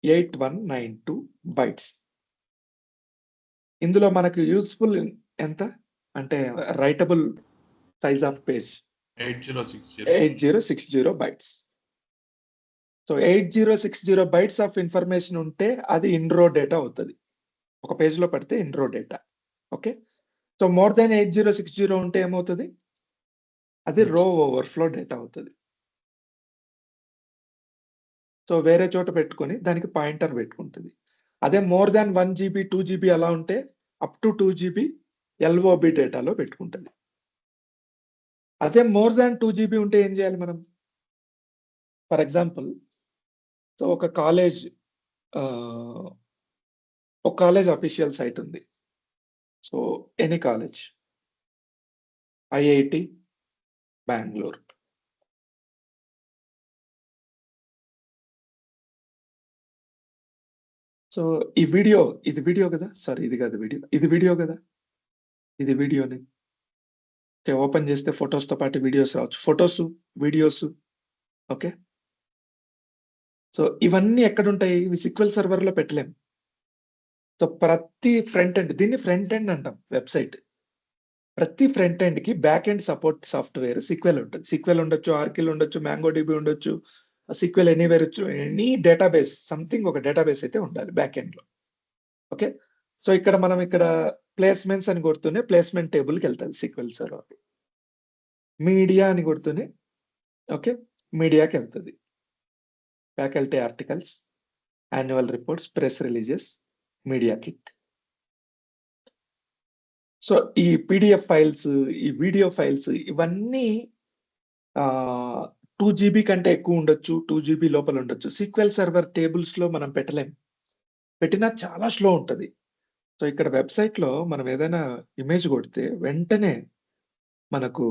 8192 bytes. ఇందులో మనకు యూజ్‌ఫుల్ ఎంత? అంటే writable size of page 8060. 8060 bytes. So 8060 bytes of information ఉంటే అది ఇన్‌రో డేటా అవుతది. ఒక పేజ్‌లో పెడితే in row data. Okay. So more than 8060 ఉంటే ఏమవుతది? అది రో ఓవర్‌ఫ్లో డేటా అవుతది. సో వేరే చోట పెట్టుకొని దానికి పాయింటర్ పెట్టుకుంటది. అదే మోర్ దాన్ 1 జీబీ, 2 జీబీ అలా ఉంటే అప్ టు 2 జీబీ ఎల్ఓబి డేటాలో పెట్టుకుంటది. అదే మోర్ దాన్ 2 జీబీ ఉంటే ఏం చేయాలి మనం? ఫర్ ఎగ్జాంపుల్ సో ఒక కాలేజ్ ఒక కాలేజ్ అఫీషియల్ సైట్ ఉంది. So any college. IIT Bengaluru. So ఈ వీడియో ఇది వీడియో కదా! సారీ ఇది కాదు వీడియో. ఇది వీడియో కదా! ఇది వీడియోనే. ఓకే. ఓపెన్ చేస్తే ఫోటోస్‌తో పాటు వీడియోస్ రావచ్చు. Photos, videos okay. సో ఇవన్నీ ఎక్కడుంటాయి? ఇవి SQL సర్వర్‌లో పెట్టలేం. సో ప్రతి ఫ్రంట్ ఎండ్ దీన్ని ఫ్రంట్ ఎండ్ అంటాం వెబ్‌సైట్. ప్రతి ఫ్రంట్ ఎండ్‌కి back end support software SQL ఉంటది. SQL ఉండొచ్చు, ఆర్కిల్ ఉండొచ్చు, MongoDB ఉండొచ్చు, SQL anywhere any database something ఒక డేటాబేస్ అయితే ఉండాలి బ్యాక్ ఎండ్‌లో. ఓకే. సో ఇక్కడ మనం ఇక్కడ ప్లేస్‌మెంట్స్ అని కొడుతూనే ప్లేస్‌మెంట్ టేబుల్‌కెళ్తది SQL సర్వర్. మీడియా అని కొడుతూనే ఓకే. మీడియాకెళ్తది. Faculty articles, annual reports, press releases, media kit. So ఈ పీడీఎఫ్ ఫైల్స్, ఈ వీడియో ఫైల్స్ ఇవన్నీ 2 జీబీ కంటే ఎక్కువ ఉండొచ్చు. 2 జీబీ లోపల ఉండొచ్చు. SQL సర్వర్ టేబుల్స్‌లో మనం పెట్టలేం. పెట్టినా చాలా స్లో ఉంటది. సో ఇక్కడ వెబ్‌సైట్‌లో మనం ఏదైనా ఇమేజ్ కొడితే వెంటనే మనకు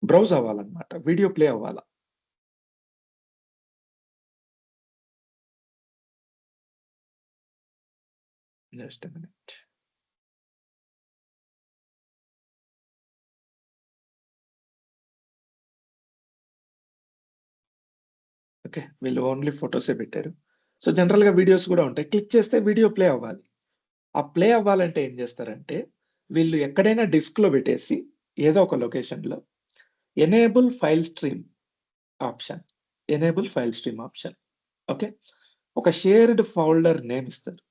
బ్రౌజ్ అవ్వాలన్నమాట. వీడియో ప్లే అవ్వాల. Just a minute. ఓకే. వీళ్ళు ఓన్లీ ఫోటోసే పెట్టారు. సో జనరల్‌గా వీడియోస్ కూడా ఉంటాయి. క్లిక్ చేస్తే వీడియో ప్లే అవ్వాలి. ఆ ప్లే అవ్వాలంటే ఏం చేస్తారంటే, వీళ్ళు ఎక్కడైనా డిస్క్‌లో పెట్టేసి ఏదో ఒక లొకేషన్‌లో enable file stream option. Enable file stream option. Okay. ఒక షేర్డ్ ఫోల్డర్ నేమ్ ఇస్తారు.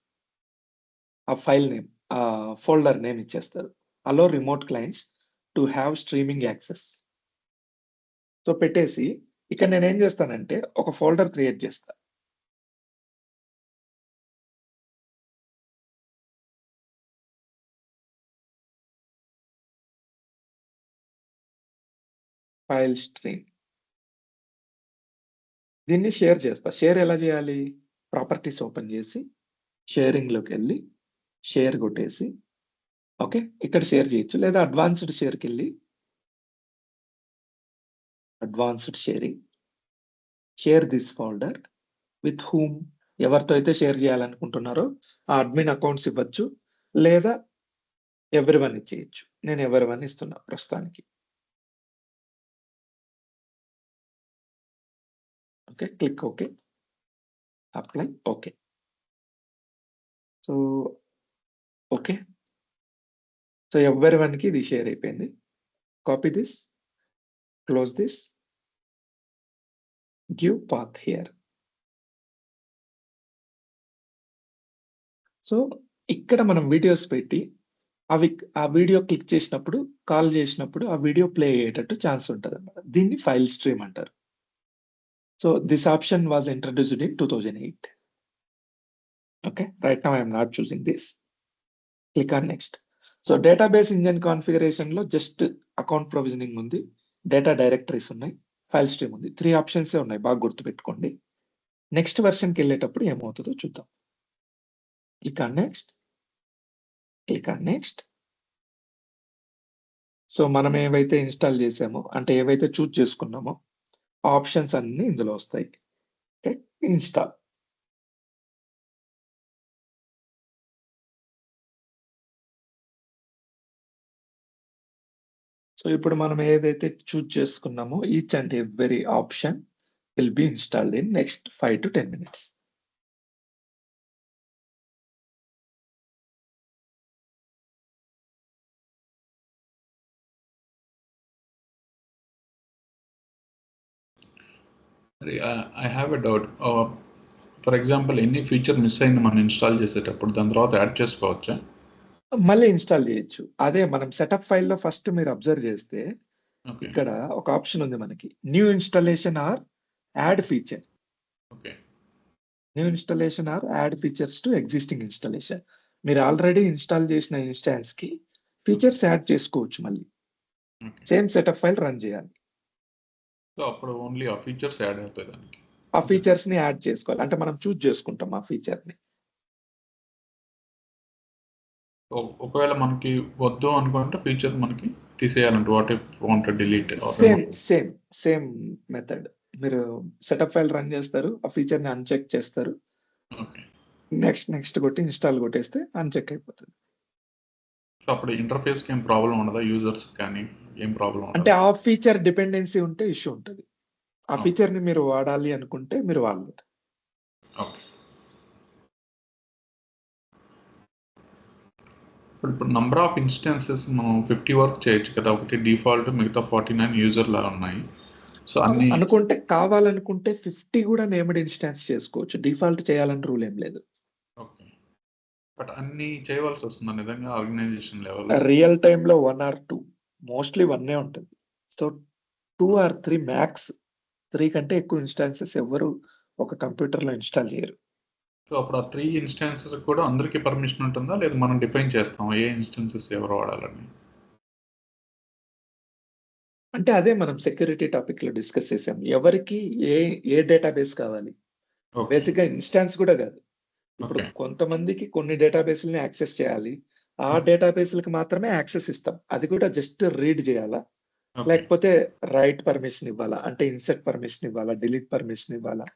ఆ ఫైల్ నేమ్, ఫోల్డర్ నేమ్ ఇచ్చేస్తారు. Allow remote clients to have streaming access. So పెట్టేసి ఇక్కడ నేనేం చేస్తానంటే ఒక ఫోల్డర్ క్రియేట్ చేస్తా. File stream. దీన్ని షేర్ చేస్తా. షేర్ ఎలా చేయాలి? ప్రాపర్టీస్ ఓపెన్ చేసి షేరింగ్‌లోకెళ్ళి షేర్ కొట్టేసి ఓకే. ఇక్కడ షేర్ చేయొచ్చు. లేదా అడ్వాన్స్‌డ్ షేర్‌కెళ్ళి advanced sharing. Share this folder with whom ఎవరితో అయితే షేర్ చేయాలనుకుంటున్నారో ఆ అడ్మిన్ అకౌంట్స్ ఇవ్వచ్చు. లేదా ఎవ్రీవన్ ఇచ్చేయొచ్చు. నేను ఎవ్రీవన్ ఇస్తున్నా ప్రస్తుతానికి. Okay. Click okay. Apply okay. So okay. So ఎవ్రీవన్‌కి ఇది షేర్ అయిపోయింది. Copy this. Close this. Give path here. So ఇక్కడ మనం వీడియోస్ పెట్టి ఆ వీడియో క్లిక్ చేసినప్పుడు, కాల్ చేసినప్పుడు ఆ వీడియో ప్లే అయ్యేటట్టు ఛాన్స్ ఉంటదన్నమాట. దీన్ని ఫైల్ స్ట్రీమ్ అంటారు. So this option was introduced in 2008. Okay, right now I am not choosing this. Click on next. So database engine configuration లో జస్ట్ అకౌంట్ ప్రొవిజనింగ్ ఉంది, data directories ఉన్నాయి, file stream ఉంది. 3 options ఉన్నాయి, బాగా గుర్తుపెట్టుకోండి. Next వెర్షన్కి వెళ్ళేటప్పుడు ఏమవుతుందో చూద్దాం. Click on next. Click on next. So మనం ఏవైతే ఇన్స్టాల్ చేసామో, అంటే ఏవైతే చూజ్ చేసుకున్నామో ఆప్షన్స్ అన్ని ఇందులో వస్తాయి. Okay, install. సో ఇప్పుడు మనం ఏదైతే చూజ్ చేసుకున్నామో each and every option will be installed in next 5 to 10 minutes. I have a doubt. For example, ఎన్ని ఫీచర్ మిస్ అయింది మనం ఇన్స్టాల్ చేసేటప్పుడు దాని తర్వాత యాడ్ చేసుకోవచ్చా? మళ్ళీ ఇన్స్టాల్ చేయొచ్చు. అదే మనం సెటప్ ఫైల్లో ఫస్ట్ మీరు అబ్జర్వ్ చేస్తే ఓకే. ఇక్కడ ఒక ఆప్షన్ ఉంది మనకి, new installation or add feature. Okay. New installation or add features to existing installation. మీరు ఆల్రెడీ ఇన్స్టాల్ చేసిన ఇన్స్టాన్స్ కి ఫీచర్స్ యాడ్ చేసుకోవచ్చు మళ్ళీ. Okay. Same setup file run చేయాలి. సో అప్పుడు ఓన్లీ ఆ ఫీచర్స్ యాడ్ అవుతాయి దానికి. ఆ ఫీచర్స్ ని యాడ్ చేసుకోవాలి, అంటే మనం చూజ్ చేసుకుంటాం ఆ ఫీచర్ ని. ఒకవేళ మనకి వద్దు అనుకుంటే ఫీచర్ మనకి తీసేయాలంటే what if want delete? Same method. మీరు సెటప్ ఫైల్ రన్ చేస్తారు, ఆ ఫీచర్ ని అన్చెక్ చేస్తారు, ఓకే. నెక్స్ట్ కొట్టి ఇన్స్టాల్ కొట్టేస్తే అన్చెక్ అయిపోతుంది. సో అప్పుడు ఇంటర్ఫేస్ కి ఏం ప్రాబ్లం ఉండదా? యూజర్స్ కానీ ఏం ప్రాబ్లం ఉండదా? అంటే ఆ ఫీచర్ డిపెండెన్సీ ఉంటే ఇష్యూ ఉంటుంది. ఆ ఓకే. ఫీచర్ ని మీరు వాడాలి అనుకుంటే మీరు వాడలేదు. ఓకే. ఇప్పుడు నంబర్ ఆఫ్ ఇన్స్టెన్సెస్ మనం 50 వరకు చేయొచ్చు కదా, ఒకటి డిఫాల్ట్, మిగతా 49 యూజర్ లా ఉన్నాయి. సో అన్ని అనుకుంటే కావాలనుకుంటే 50 కూడా నేమ్డ్ ఇన్స్టాన్స్ చేసుకోవచ్చు, డిఫాల్ట్ చేయాలని రూల్ ఏం లేదు. ఓకే. బట్ అన్ని చేయవలసి వస్తుందా నిజంగా ఆర్గనైజేషన్ లెవెల్? రియల్ టైమ్ లో 1 or 2, మోస్ట్లీ 1 ఉంటుంది. So 2 or 3 max. 3 కంటే ఎక్కువ ఇన్స్టాన్సెస్ ఎవరు ఒక కంప్యూటర్ లో ఇన్స్టాల్ చేయరు. సో అప్పుడు ఆ 3 ఇన్స్టాన్సెస్ కూడా అందరికీ పర్మిషన్ ఉంటుందా, లేదా మనం డిఫైన్ చేస్తాం ఏ ఇన్స్టాన్సెస్ ఎవరు వాడాలని? అంటే అదే మనం సెక్యూరిటీ టాపిక్ లో డిస్కస్ చేసాం. ఎవరికి ఏ డేటాబేస్ కావాలి, ఓకే. బేసిక్ గా ఇన్స్టాన్స్ కూడా కాదు. ఇప్పుడు ఓకే. కొంతమందికి కొన్ని డేటాబేస్లని యాక్సెస్ చేయాలి, ఆ డేటాబేస్లకు మాత్రమే యాక్సెస్ ఇస్తాం. అది కూడా జస్ట్ రీడ్ చేయాలా, ఓకే. లేకపోతే రైట్ పర్మిషన్ ఇవ్వాలా, అంటే ఇన్సర్ట్ పర్మిషన్ ఇవ్వాలా, డిలీట్ పర్మిషన్ ఇవ్వాలా.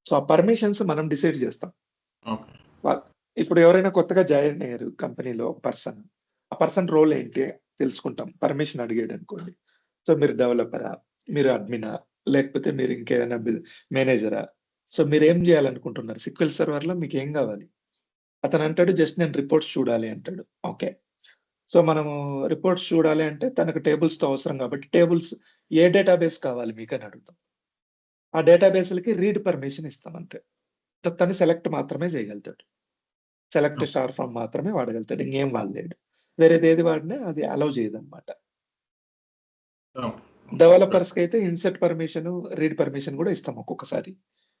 సో ఆ పర్మిషన్స్ మనం డిసైడ్ చేస్తాం. ఓకే. ఇప్పుడు ఎవరైనా కొత్తగా జాయిన్ అయ్యారు కంపెనీలో పర్సన్, ఆ పర్సన్ రోల్ ఏంటి తెలుసుకుంటాం. పర్మిషన్ అడిగాడు అనుకోండి, సో మీరు డెవలపరా, మీరు అడ్మినా, లేకపోతే మీరు ఇంకేమైనా మేనేజరా, సో మీరు ఏం చేయాలనుకుంటున్నారు, సిక్వెల్ సర్వర్ లో మీకు ఏం కావాలి. అతను అంటాడు జస్ట్ నేను రిపోర్ట్స్ చూడాలి అంటాడు. ఓకే, సో మనము రిపోర్ట్స్ చూడాలి అంటే తనకు టేబుల్స్ తో అవసరం కాబట్టి టేబుల్స్ ఏ డేటాబేస్ కావాలి మీకు అని అడుగుతాం. ఆ డేటాబేస్లకి రీడ్ పర్మిషన్ ఇస్తాం అంతే. తను సెలెక్ట్ మాత్రమే చేయగలుగుతాడు, సెలెక్ట్ స్టార్ ఫామ్ మాత్రమే వాడగలుగుతాడు, ఇంకేం వాడలేడు. వేరేది ఏది వాడినా అది అలౌ చేయదు అనమాట. డెవలపర్స్ కి అయితే ఇన్సర్ట్ పర్మిషన్, రీడ్ పర్మిషన్ కూడా ఇస్తాం. ఒక్కొక్కసారి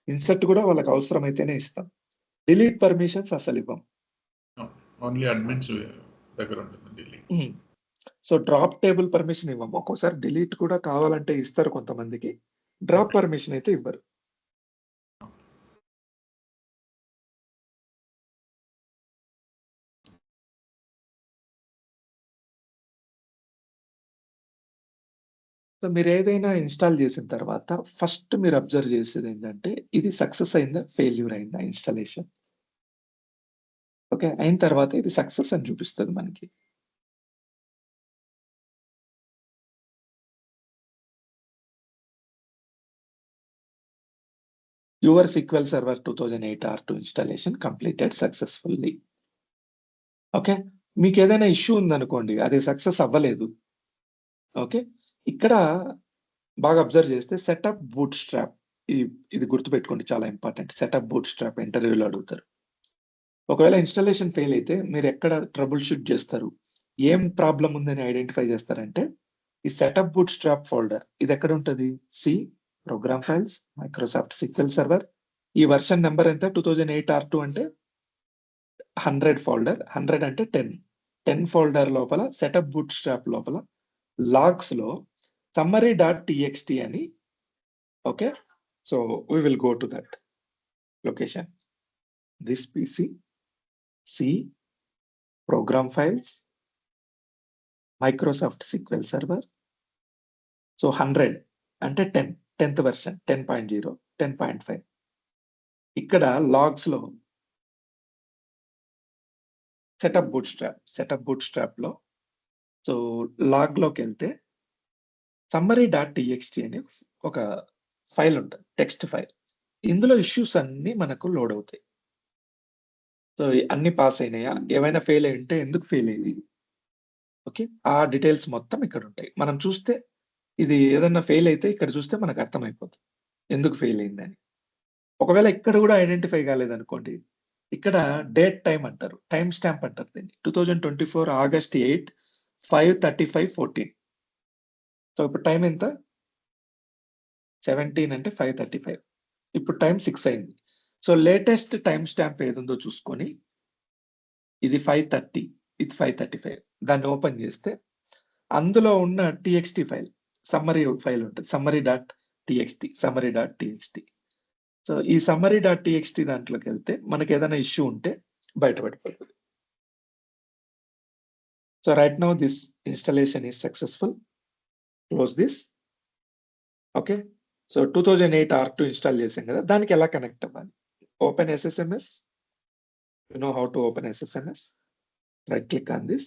ఇన్సర్ట్ కూడా వాళ్ళకి అవసరం అయితేనే ఇస్తాం. డిలీట్ పర్మిషన్స్ అసలు ఇవ్వం. ఓన్లీ అడ్మిన్స్ దగ్గర ఉంటుంది delete. So drop table permission ఇవ్వం. ఒక్కోసారి డిలీట్ కూడా కావాలంటే ఇస్తారు కొంతమందికి, డ్రాప్ పర్మిషన్ అయితే ఇవ్వరు. సో మీరు ఏదైనా ఇన్స్టాల్ చేసిన తర్వాత ఫస్ట్ మీరు అబ్జర్వ్ చేసేది ఏంటంటే ఇది సక్సెస్ అయిందా, ఫెయిల్యూర్ అయిందా ఇన్స్టాలేషన్. ఓకే, అయిన తర్వాత ఇది సక్సెస్ అని చూపిస్తుంది మనకి. Your SQL Server 2008 R2 installation completed successfully. Okay, మీకు ఏదైనా ఇష్యూ ఉందనుకోండి, అది సక్సెస్ అవ్వలేదు. ఓకే, ఇక్కడ బాగా అబ్జర్వ్ చేస్తే సెటప్ బూట్ స్ట్రాప్, ఇది గుర్తుపెట్టుకోండి, చాలా ఇంపార్టెంట్. సెటప్ బూట్ స్ట్రాప్ ఇంటర్వ్యూలో అడుగుతారు. ఒకవేళ ఇన్స్టాలేషన్ ఫెయిల్ అయితే మీరు ఎక్కడ ట్రబుల్ షూట్ చేస్తారు, ఏం ప్రాబ్లం ఉందని ఐడెంటిఫై చేస్తారంటే ఈ సెటప్ బూట్ స్ట్రాప్ ఫోల్డర్. ఇది ఎక్కడ ఉంటుంది, C program files, Microsoft SQL server. ఈ వర్షన్ నెంబర్ ఎంత, 2008 R2 అంటే 100 ఫోల్డర్, 100 అంటే 10 ఫోల్డర్ లోపల సెటప్ బూట్ స్ట్రాప్ లోపల లాగ్స్ లో summary.txt అని. Okay, so we will go to that location. This PC, C, program files, Microsoft SQL Server. So 100 అంటే 10th version 10.0, 10.5. ఇక్కడ లాగ్స్ లో సెటప్ బూట్ స్ట్రాప్ లో సో లాగ్ లోకి వెళ్తే summary.txt అని ఒక ఫైల్ ఉంటుంది, టెక్స్ట్ ఫైల్. ఇందులో ఇష్యూస్ అన్ని మనకు లోడ్ అవుతాయి. సో అన్ని పాస్ అయినాయా, ఏమైనా ఫెయిల్ అయి ఉంటే ఎందుకు ఫెయిల్ అయ్యింది, ఓకే, ఆ డీటెయిల్స్ మొత్తం ఇక్కడ ఉంటాయి. మనం చూస్తే ఇది ఏదన్నా ఫెయిల్ అయితే ఇక్కడ చూస్తే మనకు అర్థమైపోతుంది ఎందుకు ఫెయిల్ అయిందని. ఒకవేళ ఇక్కడ కూడా ఐడెంటిఫై కాలేదనుకోండి, ఇక్కడ డేట్ టైం అంటారు, టైం స్టాంప్ అంటారు దీన్ని. 2024 August 8, 5:35:14. సో ఇప్పుడు టైం ఎంత, 17 అంటే 5:35. ఇప్పుడు టైం 6 అయింది. సో లేటెస్ట్ టైం స్టాంప్ ఏదుందో చూసుకొని, ఇది 5:30, ఇది 5:35, దాన్ని ఓపెన్ చేస్తే అందులో ఉన్న టీఎక్స్టీ ఫైల్, సమ్మరీ ఫైల్ ఉంటుంది, summary.txt. సో ఈ summary.txt దాంట్లోకి వెళ్తే మనకి ఏదైనా ఇష్యూ ఉంటే బయటపడిపోతుంది. So right now this installation is successful. Close this. Okay, so 2008 R2 install చేసాం కదా, దానికి ఎలా కనెక్ట్ అవ్వాలి? Open SSMS. You know how to open SSMS. Right click on this.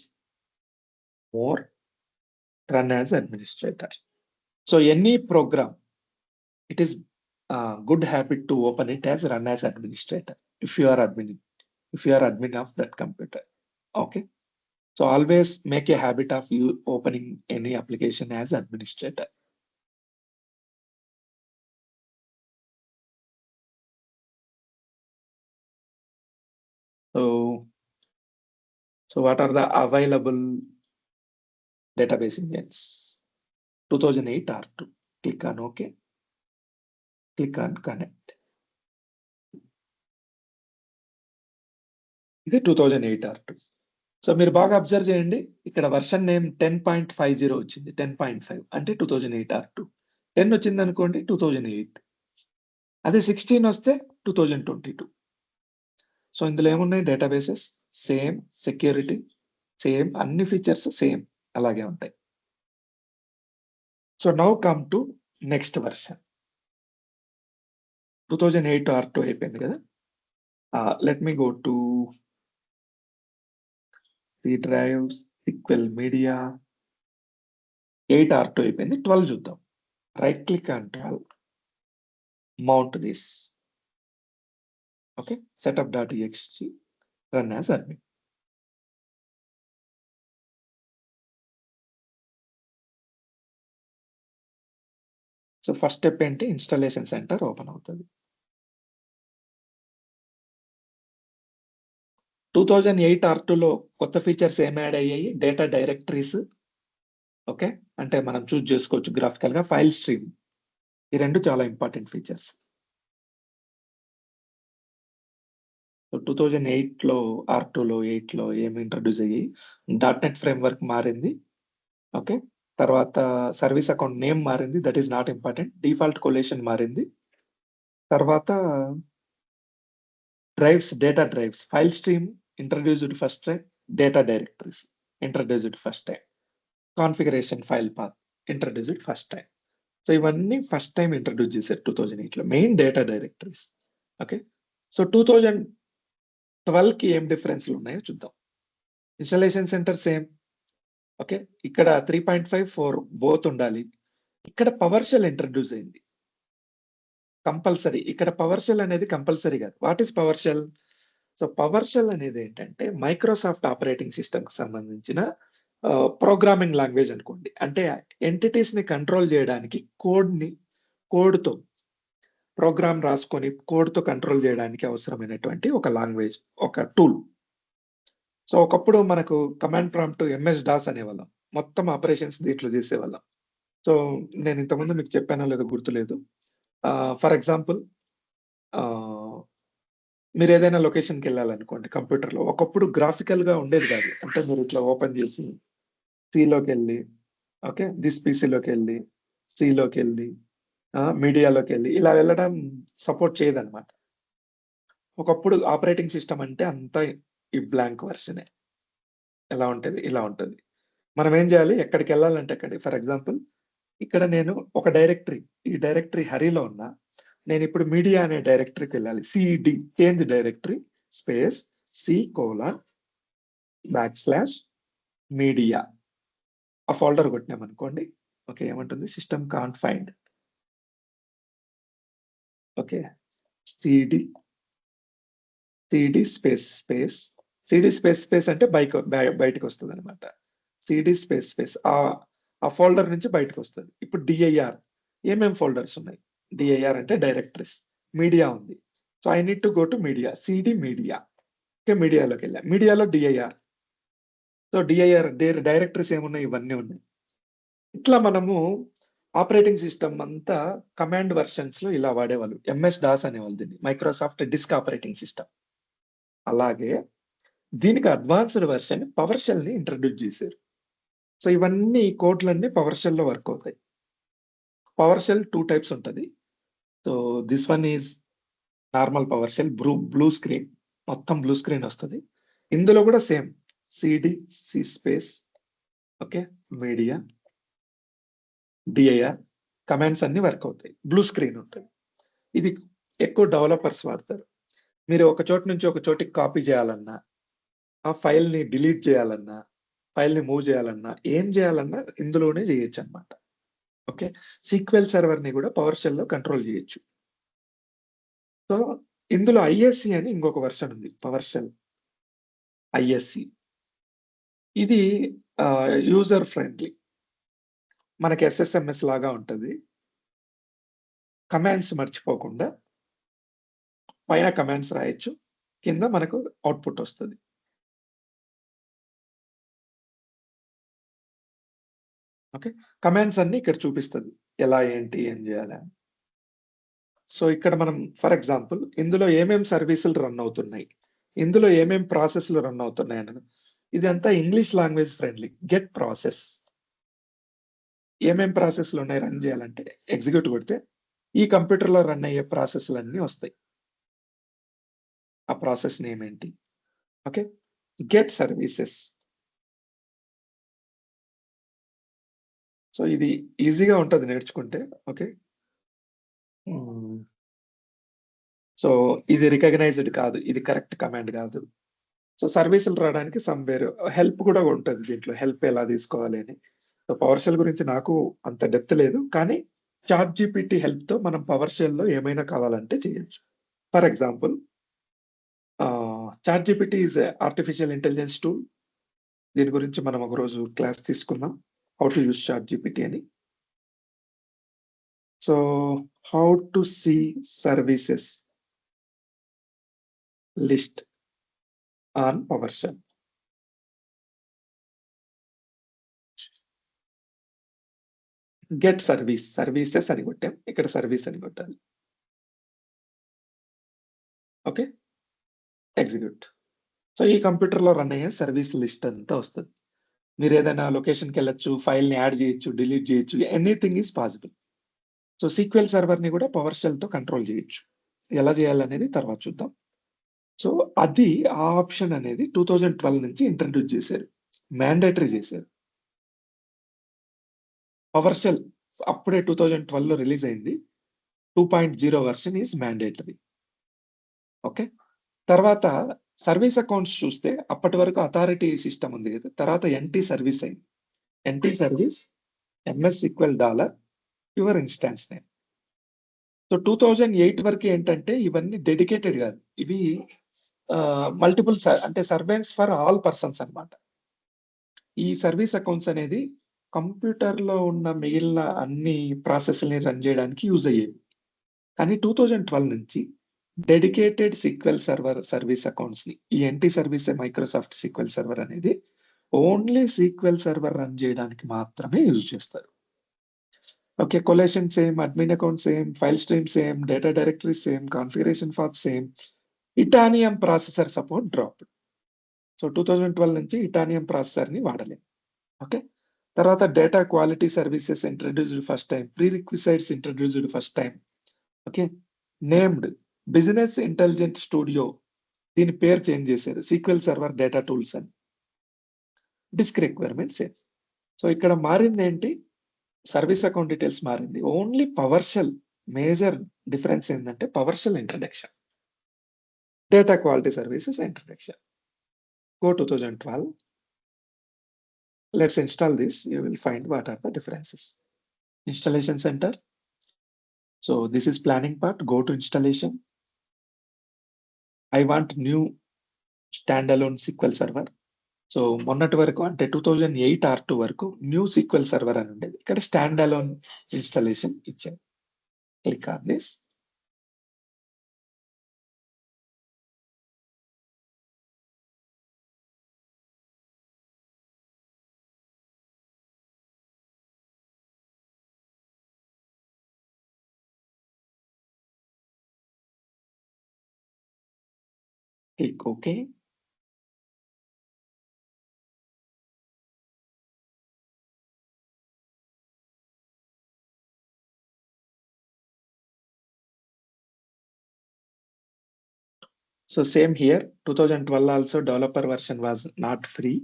More. Run as administrator. So any program, it is a good habit to open it as run as administrator if you are admin of that computer. Okay, so always make a habit of you opening any application as administrator. So what are the available database engines? 2008 R2. Click on OK. Click on connect. ఇది 2008 R2. So మీరు బాగా observe చేయండి, ఇక్కడ version name 10.50 వచ్చింది, 10.5 అంటే 2008 R2. 10 వచ్చింది అనుకోండి 2008, అదే 16 వస్తే 2022. సో ఇందులో ఏమున్నాయి, డేటాబేసెస్ సేమ్, సెక్యూరిటీ సేమ్, అన్ని ఫీచర్స్ సేమ్ అలాగే ఉంటాయి. So now come to next version. 2008 R2 అయిపోయింది కదా. Let me go to C drives, SQL media. 8 R2 అయిపోయింది, 12 చూద్దాం. Right click on 12, mount this. Okay, setup.txt, run as admin. So first step ఏంటి, installation centre open అవుతుంది. 2008 R2లో కొత్త features ఏం add అయ్యాయి, data directories. Okay, అంటే మనం చూస్ చేసుకోవచ్చు గ్రాఫికల్ గా, ఫైల్ స్ట్రీమ్, ఈ రెండు చాలా ఇంపార్టెంట్ ఫీచర్స్. సో 2008లో R2లో 8లో ఏమి ఇంట్రడ్యూస్ అయ్యి, .NET ఫ్రేమ్వర్క్ మారింది. ఓకే, తర్వాత సర్వీస్ అకౌంట్ నేమ్ మారింది, that is not important. Default collation మారింది. తర్వాత drives, data drives, file stream introduced first time, data directories introduced first time, configuration file path introduced first time. So ఇవన్నీ first time introduce చేశారు 2008లో, main data directories. Okay, so 2012కి ఏం డిఫరెన్స్లు ఉన్నాయో చూద్దాం. Installation centre same. ఓకే, ఇక్కడ 3.5, 4 both ఉండాలి. ఇక్కడ పవర్ షెల్ ఇంట్రడ్యూస్ అయింది కంపల్సరీ. ఇక్కడ పవర్ షెల్ అనేది కంపల్సరీ కాదు. What is PowerShell? So PowerShell అనేది ఏంటంటే మైక్రోసాఫ్ట్ ఆపరేటింగ్ సిస్టమ్ కి సంబంధించిన ప్రోగ్రామింగ్ లాంగ్వేజ్ అనుకోండి. అంటే ఎంటిటీస్ ని కంట్రోల్ చేయడానికి కోడ్తో ప్రోగ్రామ్ రాసుకొని కోడ్తో కంట్రోల్ చేయడానికి అవసరమైనటువంటి ఒక లాంగ్వేజ్, ఒక టూల్. సో ఒకప్పుడు మనకు కమాండ్ ప్రాంప్ట్ MS-DOS అనేవాళ్ళం, మొత్తం ఆపరేషన్స్ దీంట్లో చేసేవాళ్ళం. సో నేను ఇంతకుముందు మీకు చెప్పానో లేదో గుర్తులేదు. ఫర్ ఎగ్జాంపుల్ మీరు ఏదైనా లొకేషన్కి వెళ్ళాలనుకోండి కంప్యూటర్లో, ఒకప్పుడు గ్రాఫికల్ గా ఉండేది కాదు. అంటే మీరు ఇట్లా ఓపెన్ చేసి సిలోకి వెళ్ళి, ఓకే, దిస్ పీసీలోకి వెళ్ళి, సిలోకి వెళ్ళి, మీడియాలోకి వెళ్ళి ఇలా వెళ్ళడం సపోర్ట్ చేయదన్నమాట. ఒకప్పుడు ఆపరేటింగ్ సిస్టమ్ అంటే అంతా ఈ బ్లాంక్ వర్షనే. ఎలా ఉంటది? ఇలా ఉంటది. మనం ఏం చేయాలి? ఎక్కడికి వెళ్ళాలంటే అక్కడికి. ఫర్ ఎగ్జాంపుల్ ఇక్కడ నేను ఒక డైరెక్టరీ, ఈ డైరెక్టరీ హరిలో ఉన్నా. నేను ఇప్పుడు మీడియా అనే డైరెక్టరీకి వెళ్ళాలి. CD change directory space C:\\media ఆ ఫోల్డర్ కొట్టినామనుకోండి. ఓకే, ఏమంటుంది? System can't find. Okay, CD space అంటే బయటకు వస్తుంది అనమాట. సిడి స్పేస్ ఆ ఫోల్డర్ నుంచి బయటకు వస్తుంది. ఇప్పుడు డిఐఆర్ ఏమేం ఫోల్డర్స్ ఉన్నాయి? డిఐఆర్ అంటే డైరెక్టరీస్, మీడియా ఉంది. So I need to go to media, CD media. Okay, మీడియాలోకి వెళ్ళా. మీడియాలో డిఐఆర్. సో డిఐఆర్ డైరెక్టరీస్ ఏమున్నాయి? ఇవన్నీ ఉన్నాయి. ఇట్లా మనము ఆపరేటింగ్ సిస్టమ్ అంతా కమాండ్ వర్షన్స్ లో ఇలా వాడేవాళ్ళు. ఎంఎస్ డాస్ అనేవాళ్ళు దీన్ని, మైక్రోసాఫ్ట్ డిస్క్ ఆపరేటింగ్ సిస్టమ్. అలాగే దీనికి అడ్వాన్స్డ్ వర్షన్ పవర్ షెల్ ని ఇంట్రడ్యూస్ చేశారు. సో ఇవన్నీ కోడ్లన్నీ పవర్ షెల్ లో వర్క్ అవుతాయి. పవర్ షెల్ 2 టైప్స్ ఉంటది. So this one is normal PowerShell, blue screen, మొత్తం బ్లూ స్క్రీన్ వస్తుంది. ఇందులో కూడా same CD space, okay, media, DIR commands అన్ని వర్క్ అవుతాయి. బ్లూ స్క్రీన్ ఉంటుంది. ఇది ఎక్కువ డెవలపర్స్ వాడతారు. మీరు ఒక చోటు నుంచి ఒక చోటికి కాపీ చేయాలన్నా, ఆ ఫైల్ ని డిలీట్ చేయాలన్నా, ఫైల్ ని మూవ్ చేయాలన్నా, ఏం చేయాలన్నా ఇందులోనే చేయొచ్చు అన్నమాట. ఓకే, సీక్వెల్ సర్వర్ ని కూడా పవర్ షెల్ లో కంట్రోల్ చేయొచ్చు. సో ఇందులో ఐఎస్సి అని ఇంకొక వర్షన్ ఉంది, పవర్ షెల్ ఐఎస్సి. ఇది యూజర్ ఫ్రెండ్లీ, మనకి ఎస్ఎస్ఎంఎస్ లాగా ఉంటది. కమాండ్స్ మర్చిపోకుండా పైన కమాండ్స్ రాయొచ్చు, కింద మనకు అవుట్పుట్ వస్తుంది. ఓకే, కమాండ్స్ అన్ని ఇక్కడ చూపిస్తుంది, ఎలా ఏంటి ఏం చేయాలి. సో ఇక్కడ మనం ఫర్ ఎగ్జాంపుల్ ఇందులో ఏమేం సర్వీసులు రన్ అవుతున్నాయి, ఇందులో ఏమేం ప్రాసెస్లు రన్ అవుతున్నాయి అన్న, ఇదంతా English language friendly. Get process, ఏమేం ప్రాసెస్లు ఉన్నాయి రన్ చేయాలంటే ఎగ్జిక్యూట్ కొడితే ఈ కంప్యూటర్ లో రన్ అయ్యే ప్రాసెస్లు అన్ని వస్తాయి. ఆ ప్రాసెస్ నేమ్ ఏంటి? Okay, get services. సో ఇది ఈజీగా ఉంటుంది నేర్చుకుంటే. ఓకే, సో ఇది రికగ్నైజ్డ్ కాదు, ఇది కరెక్ట్ కమాండ్ కాదు. సో సర్వీసులు రావడానికి సమ్ వేరే హెల్ప్ కూడా ఉంటుంది దీంట్లో, హెల్ప్ ఎలా తీసుకోవాలి అని. సో పవర్ షెల్ గురించి నాకు అంత డెప్త్ లేదు, కానీ చాట్ జీపీటీ హెల్ప్ తో మనం పవర్ షెల్ లో ఏమైనా కావాలంటే చేయొచ్చు. For example ChatGPT is artificial intelligence tool. దీని గురించి మనం ఒక రోజు క్లాస్ తీసుకున్నాం, how to use ChatGPT అని. So how to see services list on PowerShell. Get services అని కొట్టాం, ఇక్కడ సర్వీస్ అని కొట్టాలి. Okay, execute. సో ఈ కంప్యూటర్ లో రన్ అయ్యే సర్వీస్ లిస్ట్ అంతా వస్తుంది. మీరు ఏదైనా లొకేషన్కి వెళ్ళొచ్చు, ఫైల్ ని యాడ్ చేయొచ్చు, డిలీట్ చేయొచ్చు, anything is possible. So sequel server ని కూడా పవర్ షెల్ తో కంట్రోల్ చేయొచ్చు. ఎలా చేయాలనేది తర్వాత చూద్దాం. సో అది ఆ ఆప్షన్ అనేది 2012 నుంచి ఇంట్రడ్యూస్ చేశారు, మ్యాండేటరీ చేశారు. పవర్ షెల్ అప్పుడే 2012 లో రిలీజ్ అయింది. 2.0 వర్షన్ ఈజ్ మ్యాండేటరీ. ఓకే, తర్వాత సర్వీస్ అకౌంట్స్ చూస్తే అప్పటి వరకు అథారిటీ సిస్టమ్ ఉంది కదా, తర్వాత ఎన్టీ సర్వీస్ అయింది. NT service MS sequel dollar your instance name. So 2008 వరకు ఏంటంటే ఇవన్నీ డెడికేటెడ్ కాదు, ఇవి మల్టిపుల్ అంటే సర్వెంట్స్ ఫర్ ఆల్ పర్సన్స్ అన్నమాట. ఈ సర్వీస్ అకౌంట్స్ అనేది కంప్యూటర్ లో ఉన్న మిగిలిన అన్ని ప్రాసెస్ని రన్ చేయడానికి యూజ్ అయ్యేవి. కానీ 2012 నుంచి dedicated SQL server service accounts ని, ఈ NT service Microsoft SQL server అనేది ఓన్లీ సీక్వెల్ సర్వర్ రన్ చేయడానికి మాత్రమే యూజ్ చేస్తారు. Okay, collation same, admin account same, file stream same, data directory same, configuration path same, Itanium processor support drop. So 2012 నుంచి Itanium processor ని వాడలేదు. Okay. తర్వాత data quality services introduced first time, prerequisites introduced first time. Okay. Named business intelligent studio, దీని పేరు change చేశారు, SQL server data tools అని. Disk requirements. So ఇక్కడ మారింది ఏంటి, సర్వీస్ అకౌంట్ డీటెయిల్స్ మారింది. Only PowerShell major difference ఏంటంటే PowerShell introduction, data quality services introduction. Go 2012. Let's install this. You will find what are the differences. Installation center. So this is planning part. Go to installation. I want new standalone SQL server. So మొన్నటి వరకు అంటే 2008 R2 వరకు new sequel server అని ఉండేది. ఇక్కడ stand alone installation ఇచ్చాను. Click on this. Click okay. So same here, 2012 also developer version was not free.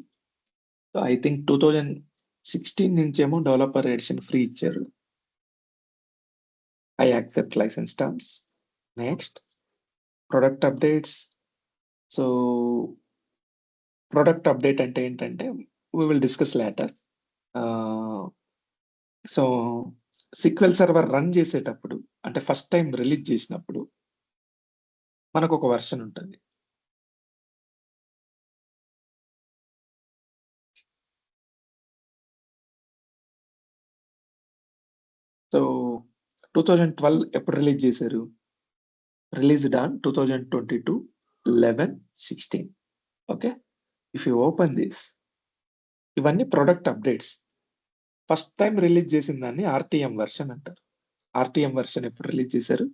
So I think 2016 నుంచేమో developer edition free ఇచ్చారు. I accept license terms. Next, product updates. So product update అంటే ఏంటంటే we will discuss later. So sequel server run చేసేటప్పుడు అంటే first time release చేసినప్పుడు మనకు ఒక version ఉంటుంది. సో 2012 ఎప్పుడు రిలీజ్ చేశారు, released on 2022 11/16. Okay. If you open this, ఇవన్నీ product updates. First time release చేసిన దాన్ని ఆర్టీఎం వర్షన్ అంటారు. ఆర్టీఎం వర్షన్ ఎప్పుడు రిలీజ్ చేశారు,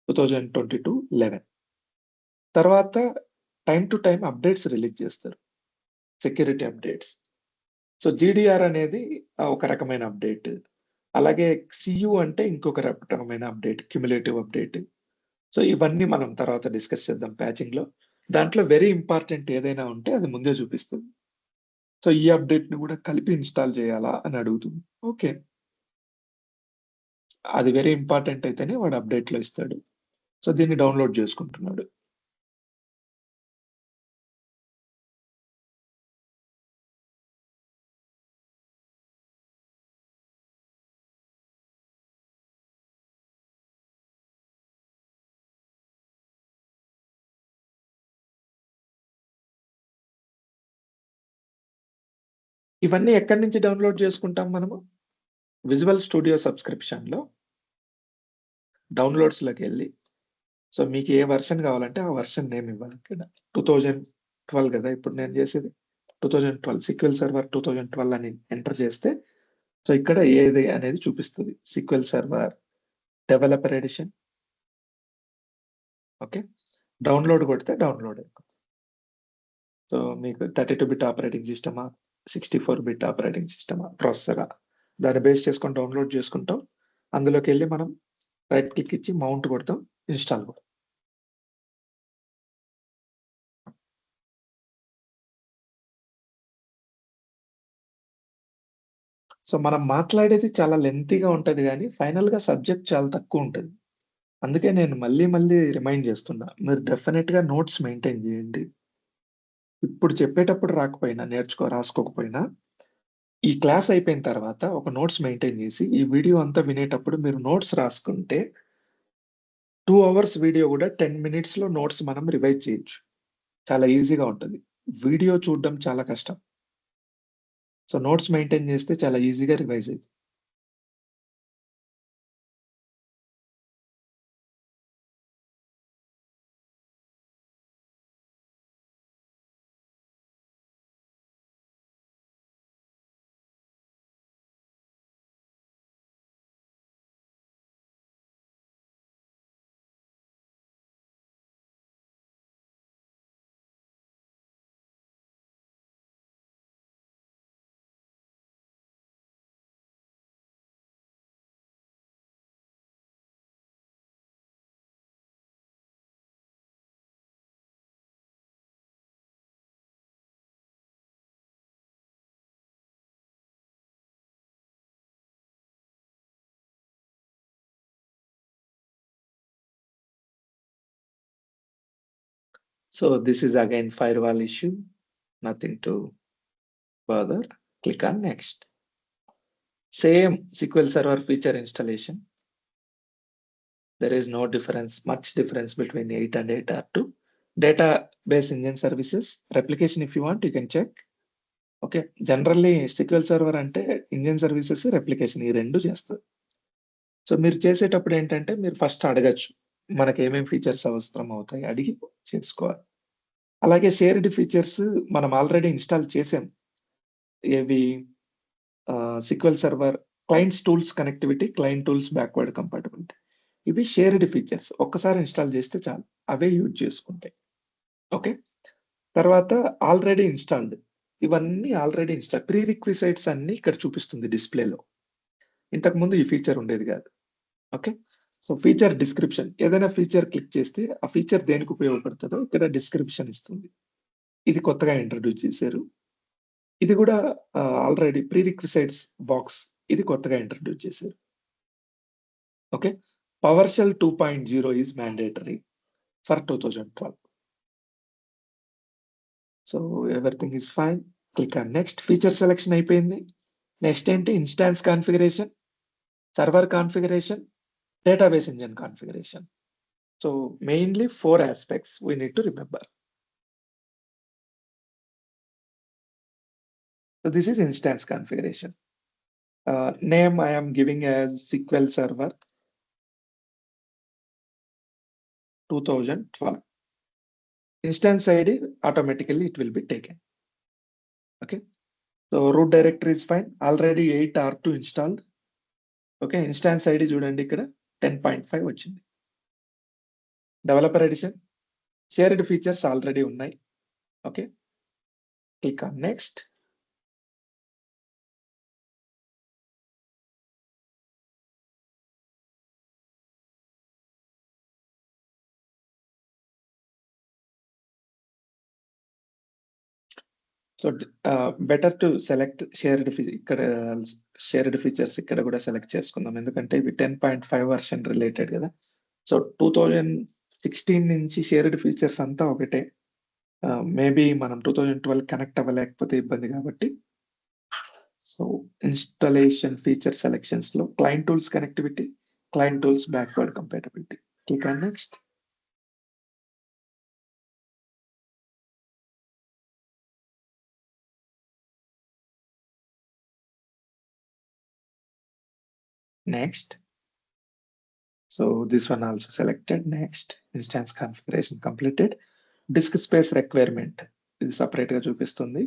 2022 11. తర్వాత time to time updates release చేస్తారు, సెక్యూరిటీ అప్డేట్స్. సో జీడిఆర్ అనేది ఒక రకమైన అప్డేట్, అలాగే సియు అంటే ఇంకొక రకమైన అప్డేట్, క్యుములేటివ్ అప్డేట్. సో ఇవన్నీ మనం తర్వాత డిస్కస్ చేద్దాం ప్యాచింగ్ లో. దాంట్లో వెరీ ఇంపార్టెంట్ ఏదైనా ఉంటే అది ముందే చూపిస్తుంది. సో ఈ అప్డేట్ ని కూడా కలిపి ఇన్స్టాల్ చేయాలా అని అడుగుతుంది. ఓకే, అది వెరీ ఇంపార్టెంట్ అయితేనే వాడు అప్డేట్ లో ఇస్తాడు. సో దీన్ని డౌన్లోడ్ చేసుకుంటున్నాడు. ఇవన్నీ ఎక్కడి నుంచి డౌన్లోడ్ చేసుకుంటాం మనము, విజువల్ స్టూడియో సబ్స్క్రిప్షన్ లో డౌన్లోడ్స్ లోకి వెళ్ళి, సో మీకు ఏ వర్షన్ కావాలంటే ఆ వర్షన్ నేమ్ ఇవ్వాలి. ఇక్కడ 2012 కదా ఇప్పుడు నేను చేసేది, 2012 సీక్వెల్ సర్వర్ 2012 అని ఎంటర్ చేస్తే సో ఇక్కడ ఏది అనేది చూపిస్తుంది, SQL server developer edition. Okay, download కొడితే డౌన్లోడ్ అయిపోతుంది. సో మీకు 32 బిట్ ఆపరేటింగ్ సిస్టమా, 64 బిట్ ఆపరేటింగ్ సిస్టమా, ప్రాసెసరా, దాన్ని బేస్ చేసుకొని డౌన్లోడ్ చేసుకుంటాం. అందులోకి వెళ్ళి మనం రైట్ క్లిక్ ఇచ్చి మౌంట్ కొడతాం, ఇన్స్టాల్ కొడతాం. సో మనం మాట్లాడేది చాలా లెంతీగా ఉంటది కానీ ఫైనల్ గా సబ్జెక్ట్ చాలా తక్కువ ఉంటుంది. అందుకే నేను మళ్ళీ మళ్ళీ రిమైండ్ చేస్తున్నా, మీరు డెఫినెట్ గా నోట్స్ మెయింటైన్ చేయండి. ఇప్పుడు చెప్పేటప్పుడు రాకపోయినా, రాసుకోకపోయినా, ఈ క్లాస్ అయిపోయిన తర్వాత ఒక నోట్స్ మెయింటైన్ చేసి ఈ వీడియో అంతా వినేటప్పుడు మీరు నోట్స్ రాసుకుంటే 2 అవర్స్ వీడియో కూడా 10 మినిట్స్ లో నోట్స్ మనం రివైజ్ చేయొచ్చు. చాలా ఈజీగా ఉంటుంది. వీడియో చూడడం చాలా కష్టం. సో నోట్స్ మెయింటైన్ చేస్తే చాలా ఈజీగా రివైజ్ అవుతుంది. So this is again firewall issue, nothing to bother. Click on next. Same SQL Server feature installation. There is no difference, much difference between 8 and 8R2. Database engine services, replication if you want, you can check. Okay, generally SQL Server అంటే engine services replication ఈ రెండు చేస్తారు. So మీరు చేసేటప్పుడు ఏంటంటే మీరు first అడగచ్చు మనకి ఏమేమి ఫీచర్స్ అవసరం అవుతాయి అడిగి చేసుకోవాలి. అలాగే షేర్డ్ ఫీచర్స్ మనం ఆల్రెడీ ఇన్స్టాల్ చేసాం. ఏవి SQL server clients tools connectivity, client tools backward compatibility. ఇవి షేర్డ్ ఫీచర్స్. ఒక్కసారి ఇన్స్టాల్ చేస్తే చాలు. అవే యూజ్ చేసుకుంటాయి. ఓకే. తర్వాత ఆల్రెడీ ఇన్స్టాల్డ్. ఇవన్నీ ఆల్రెడీ ఇన్స్టాల్. ప్రీ రిక్విసైట్స్ అన్నీ ఇక్కడ చూపిస్తుంది డిస్‌ప్లేలో. ఇంతకుముందు ఈ ఫీచర్ ఉండేది కాదు. ఓకే. So feature description. ఏదైనా ఫీచర్ క్లిక్ చేస్తే ఆ ఫీచర్ దేనికి ఉపయోగపడుతుందో ఇక్కడ డిస్క్రిప్షన్ ఇస్తుంది. ఇది కొత్తగా ఇంట్రొడ్యూస్ చేశారు. ఇది కూడా ఆల్రెడీ ప్రీ రిక్విసైట్స్ బాక్స్ ఇది కొత్తగా ఇంట్రొడ్యూస్ చేశారు. Okay. PowerShell 2.0 is mandatory for 2012. So everything is fine. Click on next. Feature selection అయిపోయింది. నెక్స్ట్ ఏంటి instance configuration, server configuration, database engine configuration. So mainly 4 aspects we need to remember. So this is instance configuration. Name I am giving as SQL Server 2012. Instance ID automatically it will be taken. Okay. So root directory is fine. Already 8R2 installed. Okay. Instance ID చూడండి ఇక్కడ 10.5 వచ్చింది. Developer edition, shared features already ఉన్నాయి. Okay. Click on next. So better to select shared ఇక్కడ shared features ఇక్కడ కూడా select చేసుకుందాం. ఎందుకంటే ఇవి 10.5 వర్షన్ రిలేటెడ్ కదా. సో 2016 నుంచి షేర్డ్ ఫీచర్స్ అంతా ఒకటే. మేబీ మనం 2012 కనెక్ట్ అవ్వలేకపోతే ఇబ్బంది కాబట్టి. సో ఇన్స్టాలేషన్ ఫీచర్ సెలెక్షన్స్ లో client tools connectivity, client tools backward compatibility. Click on next. Next. So this one also selected. Next. Instance configuration completed. Disk space requirement ఇది separate గా చూపిస్తుంది.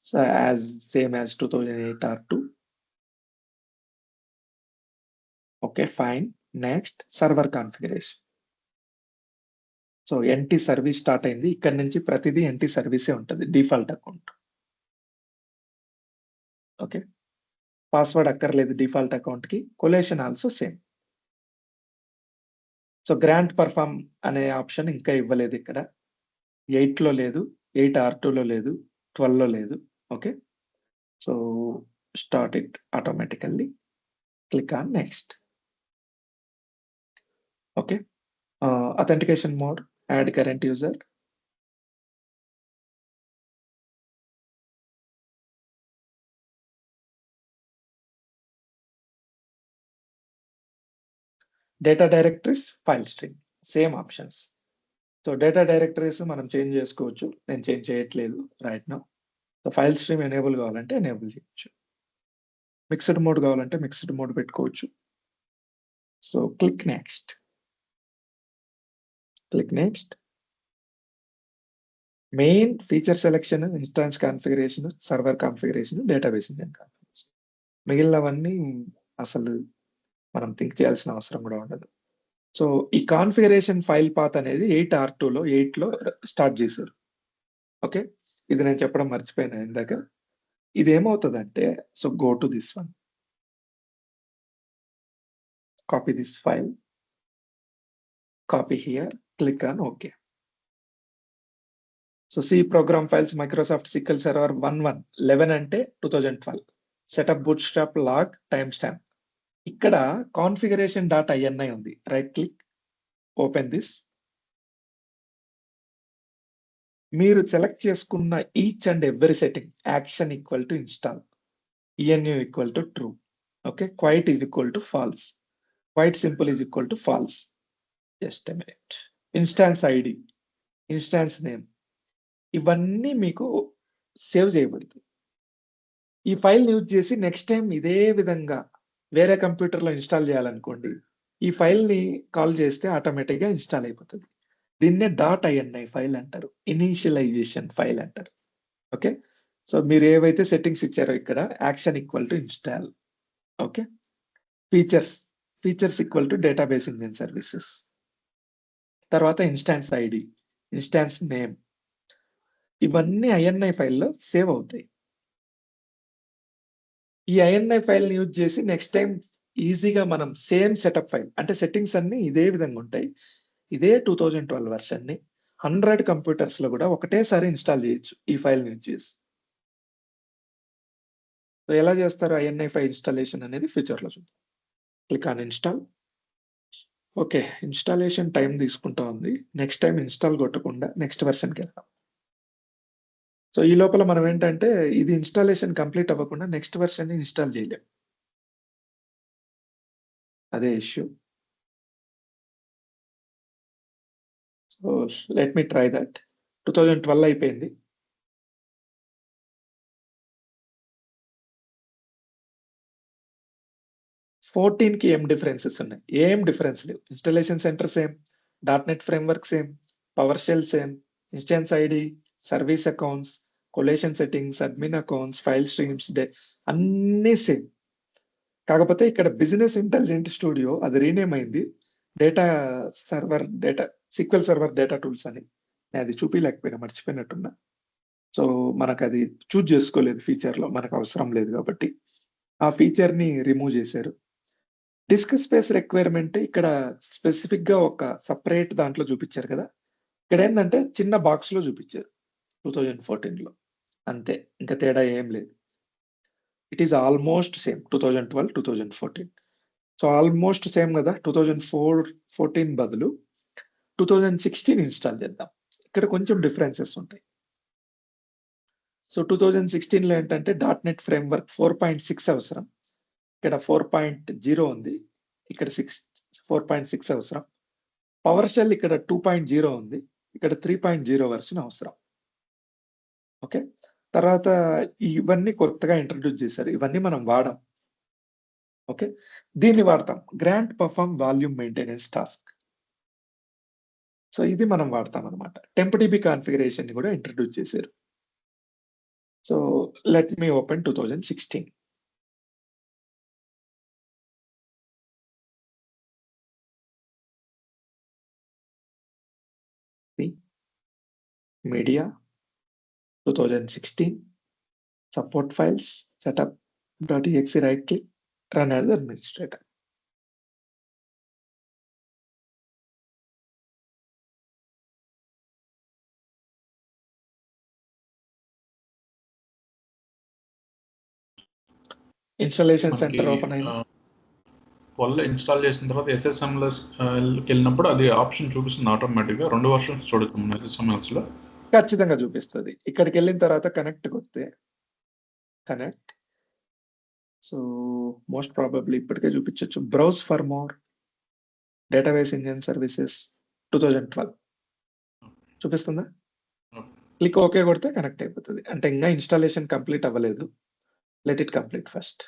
So as same as 2008 R2. Okay, fine. Next, server configuration. So NT service start అయింది. ఇక్కడ నుంచి ప్రతిదీ NT సర్వీసే ఉంటుంది default account. Okay. Password అక్కర్లేదు డిఫాల్ట్ అకౌంట్ కి. Coalition also same. So grant perform అనే ఆప్షన్ ఇంకా ఇవ్వలేదు ఇక్కడ. 8 లో లేదు, 8R2 లో లేదు, 12 లో లేదు. Okay. So start it automatically. Click on next. Okay. Authentication mode, add current user. Data directories, file stream, same options. So data directories మనం చేంజ్ చేసుకోవచ్చు. నేను చేంజ్ చేయట్లేదు right now. So file stream enable కావాలంటే enable చేయొచ్చు. Mixed mode కావాలంటే mixed mode పెట్టుకోవచ్చు. So click next. Click next. Main feature selection, instance configuration, server configuration, database engine configuration. మిగిలినవన్నీ అసలు మనం థింక్ చేయాల్సిన అవసరం కూడా ఉండదు. సో ఈ కాన్ఫిగరేషన్ ఫైల్ పాత్ అనేది 8R2లో 8లో స్టార్ట్ చేశారు. ఓకే. ఇది నేను చెప్పడం మర్చిపోయినా ఇందాక. ఇది ఏమవుతుందంటే so go to this one. Copy this file. Copy here. Click on okay. So C program files Microsoft SQL server 11 అంటే 2012. Setup bootstrap log time stamp. ఇక్కడ కాన్ఫిగరేషన్ డాట్ INI ఉంది. Right click, open this. మీరు select చేసుకున్న each and every setting action equal to install, ENU equal to true, okay. Quiet is equal to false, quiet simple is equal to false. Just a minute. Instance ID, instance name ఇవన్నీ మీకు save చేయబడతాయి. ఈ ఫైల్‌ని use చేసి next time ఇదే విధంగా వేరే కంప్యూటర్‌లో ఇన్‌స్టాల్ చేయాలనుకోండి, ఈ ఫైల్‌ని కాల్ చేస్తే ఆటోమేటిక్‌గా ఇన్‌స్టాల్ అయిపోతది. దీన్నే .ini ఫైల్ అంటారు. ఇనీషియలైజేషన్ ఫైల్ అంటారు. ఓకే. సో మీరు ఏవైతే సెట్టింగ్స్ ఇచ్చారో ఇక్కడ action equal to install, okay. Features, features equal to database engine services. తర్వాత ఇన్‌స్టాన్స్ ఐడీ, ఇన్‌స్టాన్స్ నేమ్ ఇవన్నీ INI ఫైల్‌లో సేవ్ అవుతాయి. ఈ INI ఫైల్‌ని యూజ్ చేసి నెక్స్ట్ టైమ్ ఈజీగా మనం సేమ్ సెటప్ ఫైల్ అంటే సెట్టింగ్స్ అన్నీ ఇదే విధంగా ఉంటాయి. ఇదే 2012 వెర్షన్‌ని 100 కంప్యూటర్స్‌లో కూడా ఒకటేసారి ఇన్‌స్టాల్ చేయొచ్చు ఈ ఫైల్‌ని యూజ్ చేసి. సో ఎలా చేస్తారు INI ఫైల్ ఇన్‌స్టాలేషన్ అనేది ఫ్యూచర్‌లో చూద్దాం. Click on install. Okay. Installation time తీసుకుంటా ఉంది. నెక్స్ట్ టైమ్ ఇన్‌స్టాల్ కొట్టకుండా నెక్స్ట్ వెర్షన్‌కెళ్దాం. సో ఈ లోపల మనం ఏంటంటే ఇది ఇన్‌స్టాలేషన్ కంప్లీట్ అవ్వకుండా నెక్స్ట్ వెర్షన్‌ని ఇన్‌స్టాల్ చేయలేం. అదే issue. So let me try that. 2012 అయిపోయింది. 14కి ఏం డిఫరెన్సెస్ ఉన్నాయి? ఏం డిఫరెన్స్ లేవు. Installation center same, dot net framework same, PowerShell same, instance ID, service accounts, collation settings, admin accounts, file streams అన్నీ సేమ్. కాకపోతే ఇక్కడ బిజినెస్ ఇంటెలిజెంట్ స్టూడియో అది రీనేమ్ అయింది. సీక్వెల్ సర్వర్ డేటా టూల్స్ అని. నేను అది చూపియలేకపోయినా మర్చిపోయినట్టున్నా. సో మనకది చూజ్ చేసుకోలేదు ఫీచర్‌లో. మనకు అవసరం లేదు కాబట్టి. ఆ ఫీచర్‌ని రిమూవ్ చేశారు. డిస్క్ స్పేస్ రిక్వైర్మెంట్ ఇక్కడ స్పెసిఫిక్‌గా ఒక సెపరేట్ దాంట్లో చూపిచ్చారు కదా! ఇక్కడేందంటే చిన్న బాక్స్‌లో చూపిచ్చారు 2014లో. అంతే. ఇంక తేడా ఏం లేదు. It is almost same 2012, 2014. So almost same గదా! 14 బదులు 2016 ఇన్‌స్టాల్ చేద్దాం. ఇక్కడ కొంచెం డిఫరెన్సెస్ ఉంటాయి. సో 2016లో ఏంటంటే డాట్‌నెట్ ఫ్రేమ్‌వర్క్ 4.6 అవసరం. ఇక్కడ 4.0 ఉంది. ఇక్కడ 4.6 అవసరం. పవర్ షెల్ ఇక్కడ 2.0 ఉంది. ఇక్కడ 3.0 వెర్షన్ అవసరం. ఓకే. తర్వాత ఇవన్నీ కొత్తగా ఇంట్రొడ్యూస్ చేశారు. ఇవన్నీ మనం వాడం. ఓకే. దీన్ని వాడతాం. Grant perform volume maintenance task. So ఇది మనం వాడతామనమాట. టెంప్‌డిబి కాన్ఫిగరేషన్‌ని కూడా ఇంట్రొడ్యూస్ చేశారు. So let me open 2016. Media 2016 support files setup.exe right click run as administrator. Installation మనకి సెంటర్ ఓపెన్ అయింది. 12 ఇన్‌స్టాల్ చేసిన తర్వాత ఎల్‌కెళ్ళినప్పుడు అది ఆప్షన్ చూపిస్తుంది ఆటోమేటిక్‌గా. 2 వెర్షన్స్ చూడొచ్చు మనం SSMLస్‌లో. ఖచ్చితంగా చూపిస్తది. ఇక్కడికెళ్ళిన తర్వాత కనెక్ట్ కొడితే కనెక్ట్. సో మోస్ట్ ప్రాబబ్లీ ఇప్పటికే చూపించొచ్చు. Browse for more database engine services 2012 చూపిస్తుందా? క్లిక్ ఓకే కొడితే కనెక్ట్ అయిపోతది. అంటే ఇంగా ఇన్‌స్టాలేషన్ కంప్లీట్ అవ్వలేదు. Let it complete first.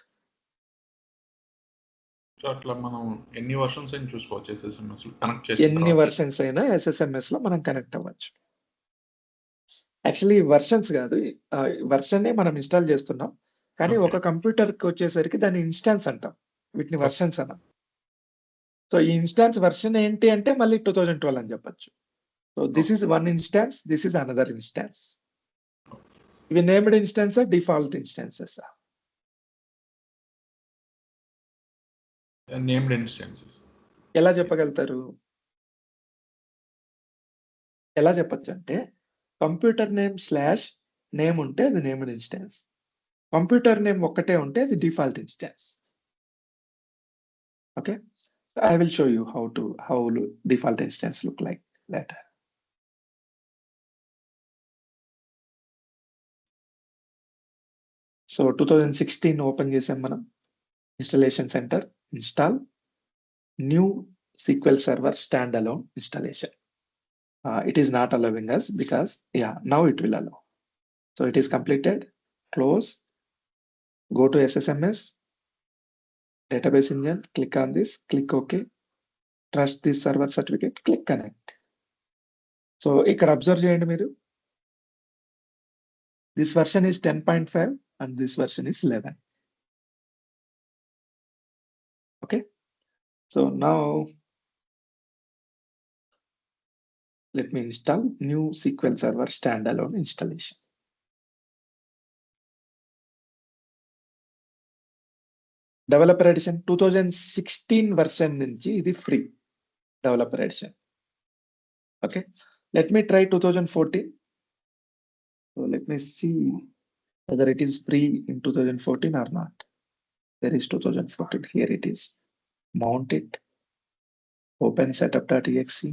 So అట్లా మనం ఎన్ని వెర్షన్స్ అయినా చూసుకోవచ్చు SSMSలో కనెక్ట్ చేసిన ఎన్ని తర్వాత. వెర్షన్స్ అయినా SSMSలో మనం కనెక్ట్ అవ్వచ్చు. యాక్చువల్లీ వెర్షన్స్ గాదు. వెర్షన్‌నే మనం ఇన్‌స్టాల్ చేస్తున్నాం. కానీ ఓకే. ఒక కంప్యూటర్‌కొచ్చేసరికి దాన్ని ఇన్‌స్టాన్స్ అంటాం. వీటిని ఓకే. వెర్షన్స్ అనం. సో ఈ ఇన్‌స్టాన్స్ వెర్షన్ ఏంటి అంటే మళ్ళీ 2012 అని చెప్పొచ్చు. So this okay. Is one instance, this is another instance. ఇవి నేమ్డ్ ఇన్‌స్టాన్సా? డిఫాల్ట్ ఇన్‌స్టాన్సెసా? Named instances. ఎలా చెప్పగలుగుతారు? ఎలా చెప్పొచ్చంటే కంప్యూటర్ నేమ్ స్లాష్ నేమ్ ఉంటే అది నేమ్డ్ ఇన్‌స్టాన్స్. కంప్యూటర్ నేమ్ ఒక్కటే ఉంటే అది default instance. Okay. So I will show you how default instance look like later. So 2016 open చేసాం మనం. Installation centre, install new SQL Server standalone installation. It is not allowing us because now it will allow. So it is completed. Close. Go to SSMS database engine. Click on this. Click OK. Trust this server certificate. Click connect. So ఇక్కడ observe చేయండి మీరు. This version is 10.5 and this version is 11. Okay. So now let me install new SQL Server standalone installation. Developer Edition 2016 version నుంచి ఇది free Developer Edition. Okay. Let me try 2014. So let me see whether it is free in 2014 or not. There is 2014. Here it is. Mount it. Open setup.exe.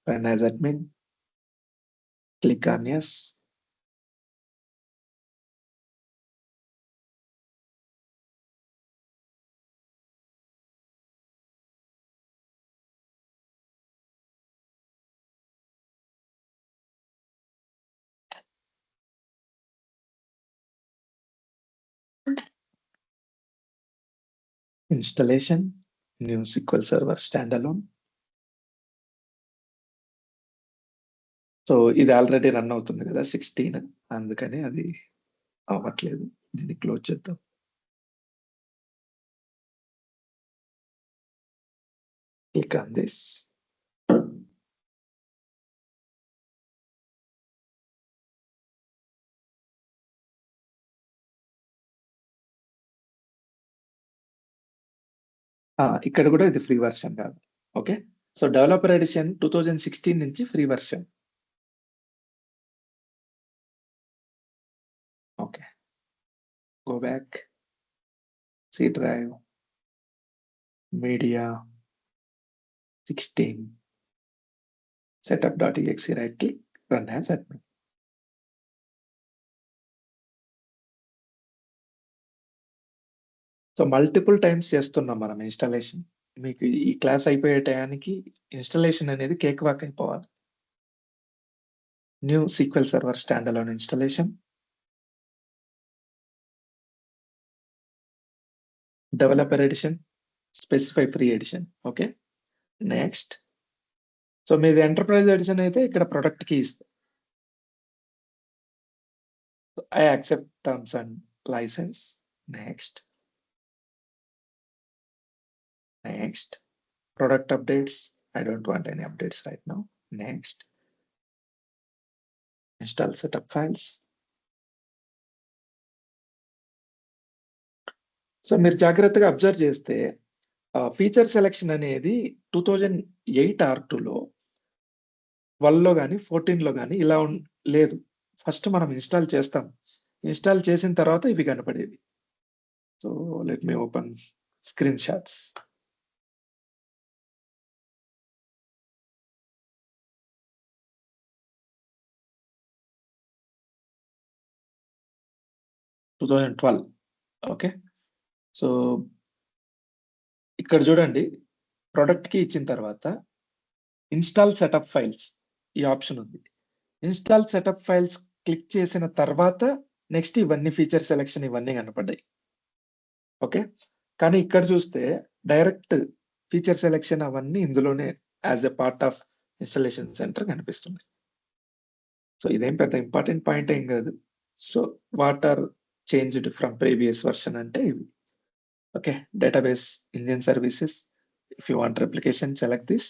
Run as admin. Click on yes. Installation, new SQL Server standalone. So ఇది already run అవుతుంది కదా 16, అందుకని అది అవ్వట్లేదు. దీన్ని close చేద్దాం. Click on this. ఇక్కడ కూడా ఇది ఫ్రీ వర్షన్ కాదు. ఓకే. సో డెవలపర్ ఎడిషన్ 2016 నుంచి free version. Okay. Go back. C drive. Media. 16. Setup.exe, right click, run as admin. So multiple times చేస్తున్నాం మనం ఇన్స్టాలేషన్. మీకు ఈ క్లాస్ అయిపోయే టయానికి ఇన్స్టాలేషన్ అనేది కేక్ వాక్ అయిపోవాలి. New SQL Server standalone installation. Developer edition. Specify free edition. Okay. Next. So మీది enterprise edition అయితే ఇక్కడ ప్రొడక్ట్ కి ఇస్తా. I accept terms and license. Next. Product updates. I don't want any updates right now. Next. Install setup files. So మీరు జాగ్రత్తగా observe చేస్తే feature selection అనేది 2008 R2లో 12లో కానీ 14లో కానీ ఇలా లేదు. ఫస్ట్ మనం ఇన్స్టాల్ చేస్తాం. ఇన్స్టాల్ చేసిన తర్వాత ఇవి కనపడేవి. So let me open screenshots. Okay. So ఇక్కడ చూడండి, ప్రొడక్ట్ కి ఇచ్చిన తర్వాత ఇన్స్టాల్ సెటప్ ఫైల్స్ ఈ ఆప్షన్ ఉంది. ఇన్స్టాల్ సెటప్ ఫైల్స్ క్లిక్ చేసిన తర్వాత నెక్స్ట్ ఇవన్నీ ఫీచర్ సెలెక్షన్ ఇవన్నీ కనపడ్డాయి. ఓకే. కానీ ఇక్కడ చూస్తే డైరెక్ట్ ఫీచర్ సెలెక్షన్ అవన్నీ ఇందులోనే as a part of installation centre కనిపిస్తుంది. సో ఇదేం పెద్ద ఇంపార్టెంట్ పాయింట్ ఏం కాదు. So what are changed from previous version అంటే ఇవి. Okay. Database engine services. If you want replication select this.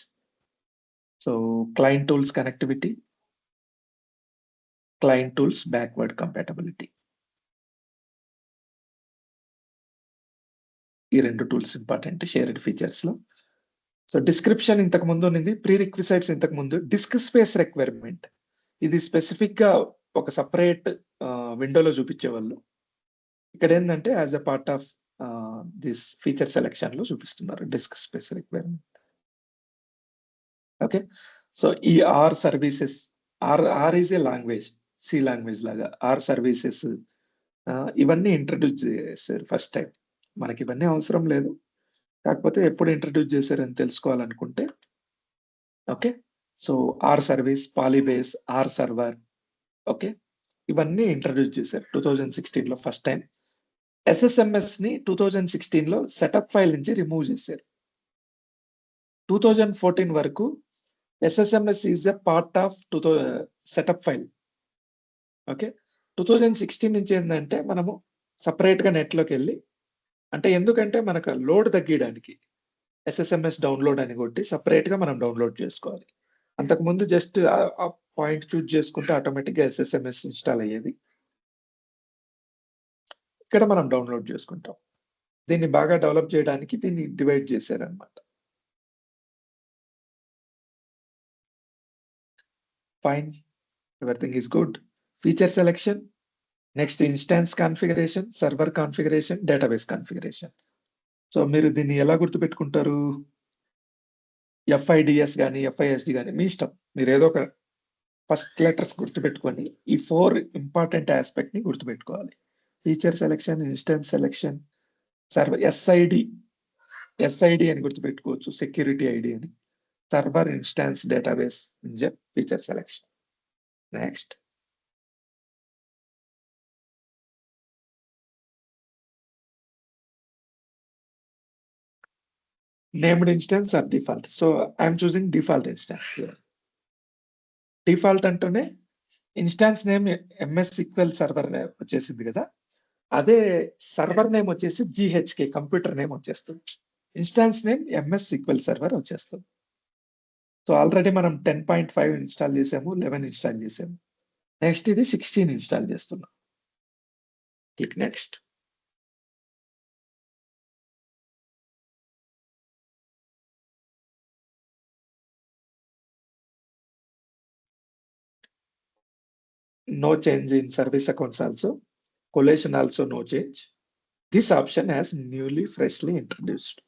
So client tools connectivity, client tools backward compatibility. ఈ రెండు tools important shared features లో. So description ఇంతకు ముందు ఉంది, prerequisites ఇంతకు ముందు, డిస్క్ స్పేస్ రిక్వైర్మెంట్ ఇది స్పెసిఫిక్ గా ఒక సపరేట్ విండోలో చూపించేవాళ్ళు. ఇక్కడ ఏంటంటే as a part of this feature selection లో చూపిస్తున్నారు disk space requirement. Okay. So ఈ R services, R is a language, C language లాగా ఆర్ సర్వీసెస్ ఇవన్నీ ఇంట్రడ్యూస్ చేశారు ఫస్ట్ టైం. మనకి ఇవన్నీ అవసరం లేదు. కాకపోతే ఎప్పుడు ఇంట్రడ్యూస్ చేశారని తెలుసుకోవాలనుకుంటే okay. So, R service, PolyBase, R server okay. ఇవన్నీ ఇంట్రడ్యూస్ చేశారు 2016లో ఫస్ట్ టైం. ఎస్ఎస్ఎంఎస్‌ని 2016లో సెటప్ ఫైల్ నుంచి రిమూవ్ చేశారు. 2014 వరకు SSMS is a part of setup file. Okay. 2016 నుంచి ఏందంటే మనము సెపరేట్‌గా నెట్‌లోకెళ్ళి అంటే ఎందుకంటే మనకు లోడ్ తగ్గియడానికి ఎస్ఎస్ఎంఎస్ డౌన్‌లోడ్ అని కొట్టి సెపరేట్‌గా మనం డౌన్‌లోడ్ చేసుకోవాలి. అంతకుముందు జస్ట్ ఆ పాయింట్ చూజ్ చేసుకుంటే ఆటోమేటిక్‌గా ఎస్ఎస్ఎంఎస్ ఇన్‌స్టాల్ అయ్యేది. ఇక్కడ మనం డౌన్‌లోడ్ చేసుకుంటాం. దీన్ని బాగా డెవలప్ చేయడానికి దీన్ని డివైడ్ చేశారన్నమాట. Fine. Everything is good. Feature selection, next instance configuration, server configuration, database configuration. So, మీరు దీన్ని ఎలా గుర్తుపెట్టుకుంటారు? ఎఫ్ఐడిఎస్ గాని, ఎఫ్ఐఎస్‌డి గాని మీ ఇష్టం. మీరేదో ఒక ఫస్ట్ లెటర్స్ గుర్తుపెట్టుకొని ఈ 4 ఇంపార్టెంట్ యాస్పెక్ట్‌ని గుర్తుపెట్టుకోవాలి. Feature selection, instance selection, SID అని గుర్తుపెట్టుకోవచ్చు. సెక్యూరిటీ ఐడి అని. Server, instance, database, feature selection. Next. Named instance or default. So I'm choosing default instance here. Default అంటేనే instance name MS sequel server వచ్చేసింది కదా! అదే సర్వర్ నేమ్ వచ్చేసి జీహెచ్కే computer name వచ్చేస్తుంది. Instance name MS sequel server వచ్చేస్తుంది. So already మనం 10.5 install చేసాము. 11 install చేసాము. నెక్స్ట్ ఇది 16 ఇన్‌స్టాల్ చేస్తున్నాం. Click next. No change in service accounts also. Collation also no change. This option has newly freshly introduced.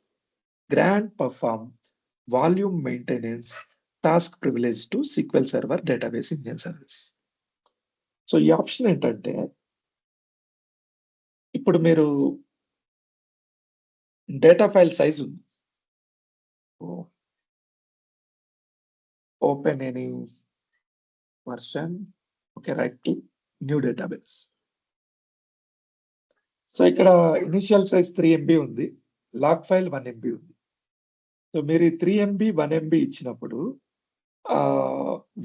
Grant perform volume maintenance task privilege to SQL Server database engine service. So ఈ option ఏంటంటే ఇప్పుడు మీరు data file size ఉంది. Open any version. Okay. Right click new database. So ఇక్కడ initial size 3 MB ఉంది. Log file 1 MB ఉంది. So మీరు ఈ 3 MB, 1 MB ఇచ్చినప్పుడు